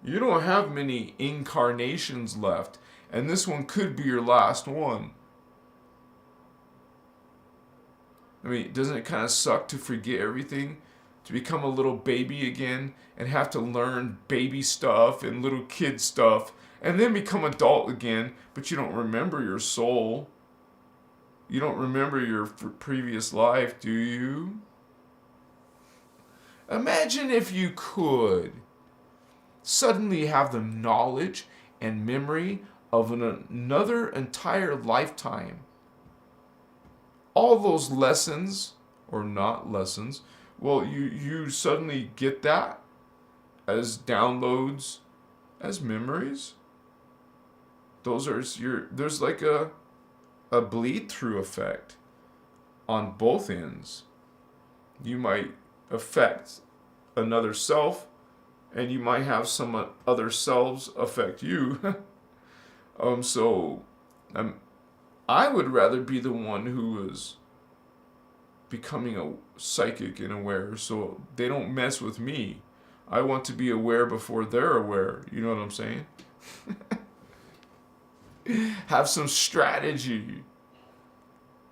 [SPEAKER 1] you don't have many incarnations left, and this one could be your last one. I mean, doesn't it kind of suck to forget everything? To become a little baby again and have to learn baby stuff and little kid stuff and then become adult again, but you don't remember your soul. You don't remember your previous life, do you? Imagine if you could suddenly have the knowledge and memory of another entire lifetime. All those lessons, or not lessons, well, you suddenly get that as downloads, as memories. There's like a bleed through effect on both ends. You might affect another self, and you might have some other selves affect you. So I would rather be the one who is becoming a psychic and aware, so they don't mess with me. I want to be aware before they're aware. You know what I'm saying? Have some strategy.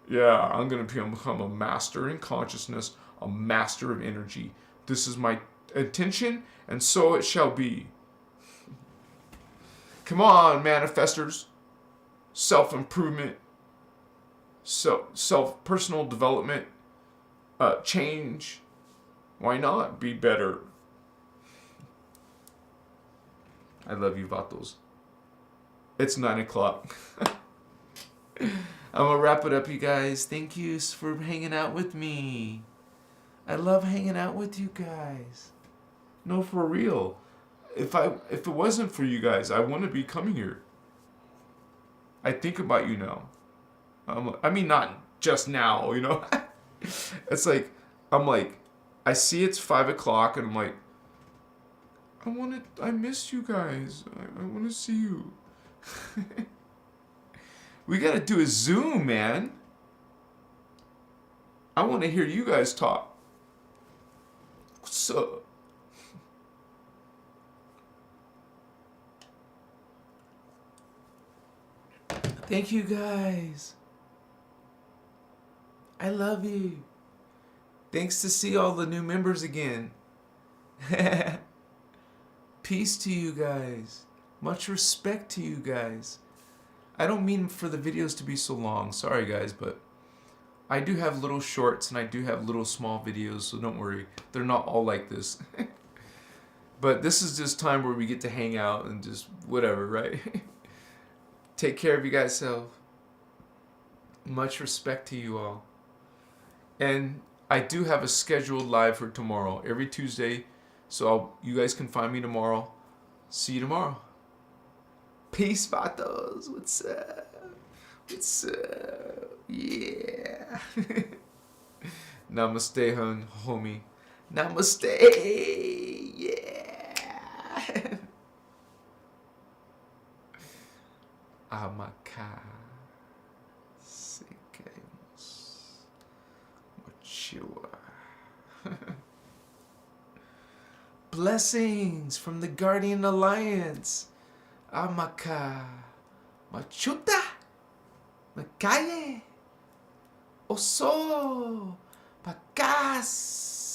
[SPEAKER 1] Yeah, I'm going to become a master in consciousness, a master of energy. This is my intention, and so it shall be. Come on, manifestors. Self-improvement, personal development, change. Why not be better? I love you, Vatos. It's 9 o'clock. I'm gonna wrap it up, you guys. Thank you for hanging out with me. I love hanging out with you guys. No, for real. If it wasn't for you guys, I wouldn't be coming here. I think about you now. I mean, not just now, you know. It's like, I see it's 5 o'clock, and I'm like, I miss you guys. I want to see you. We gotta do a Zoom, man. I want to hear you guys talk. What's up? Thank you, guys. I love you. Thanks to see all the new members again. Peace to you guys. Much respect to you guys. I don't mean for the videos to be so long. Sorry, guys, but I do have little shorts and I do have little small videos, so don't worry. They're not all like this. But this is just time where we get to hang out and just whatever, right? Take care of you guys self. Much respect to you all. And I do have a scheduled live for tomorrow, every Tuesday. So you guys can find me tomorrow. See you tomorrow. Peace, vatos. What's up? What's up? Yeah. Namaste, homie. Namaste. Yeah. Amaka. Sekemos. Machiwa. Blessings from the Guardian Alliance. Amaka. Machuta. Makaye. Oso. Pakas.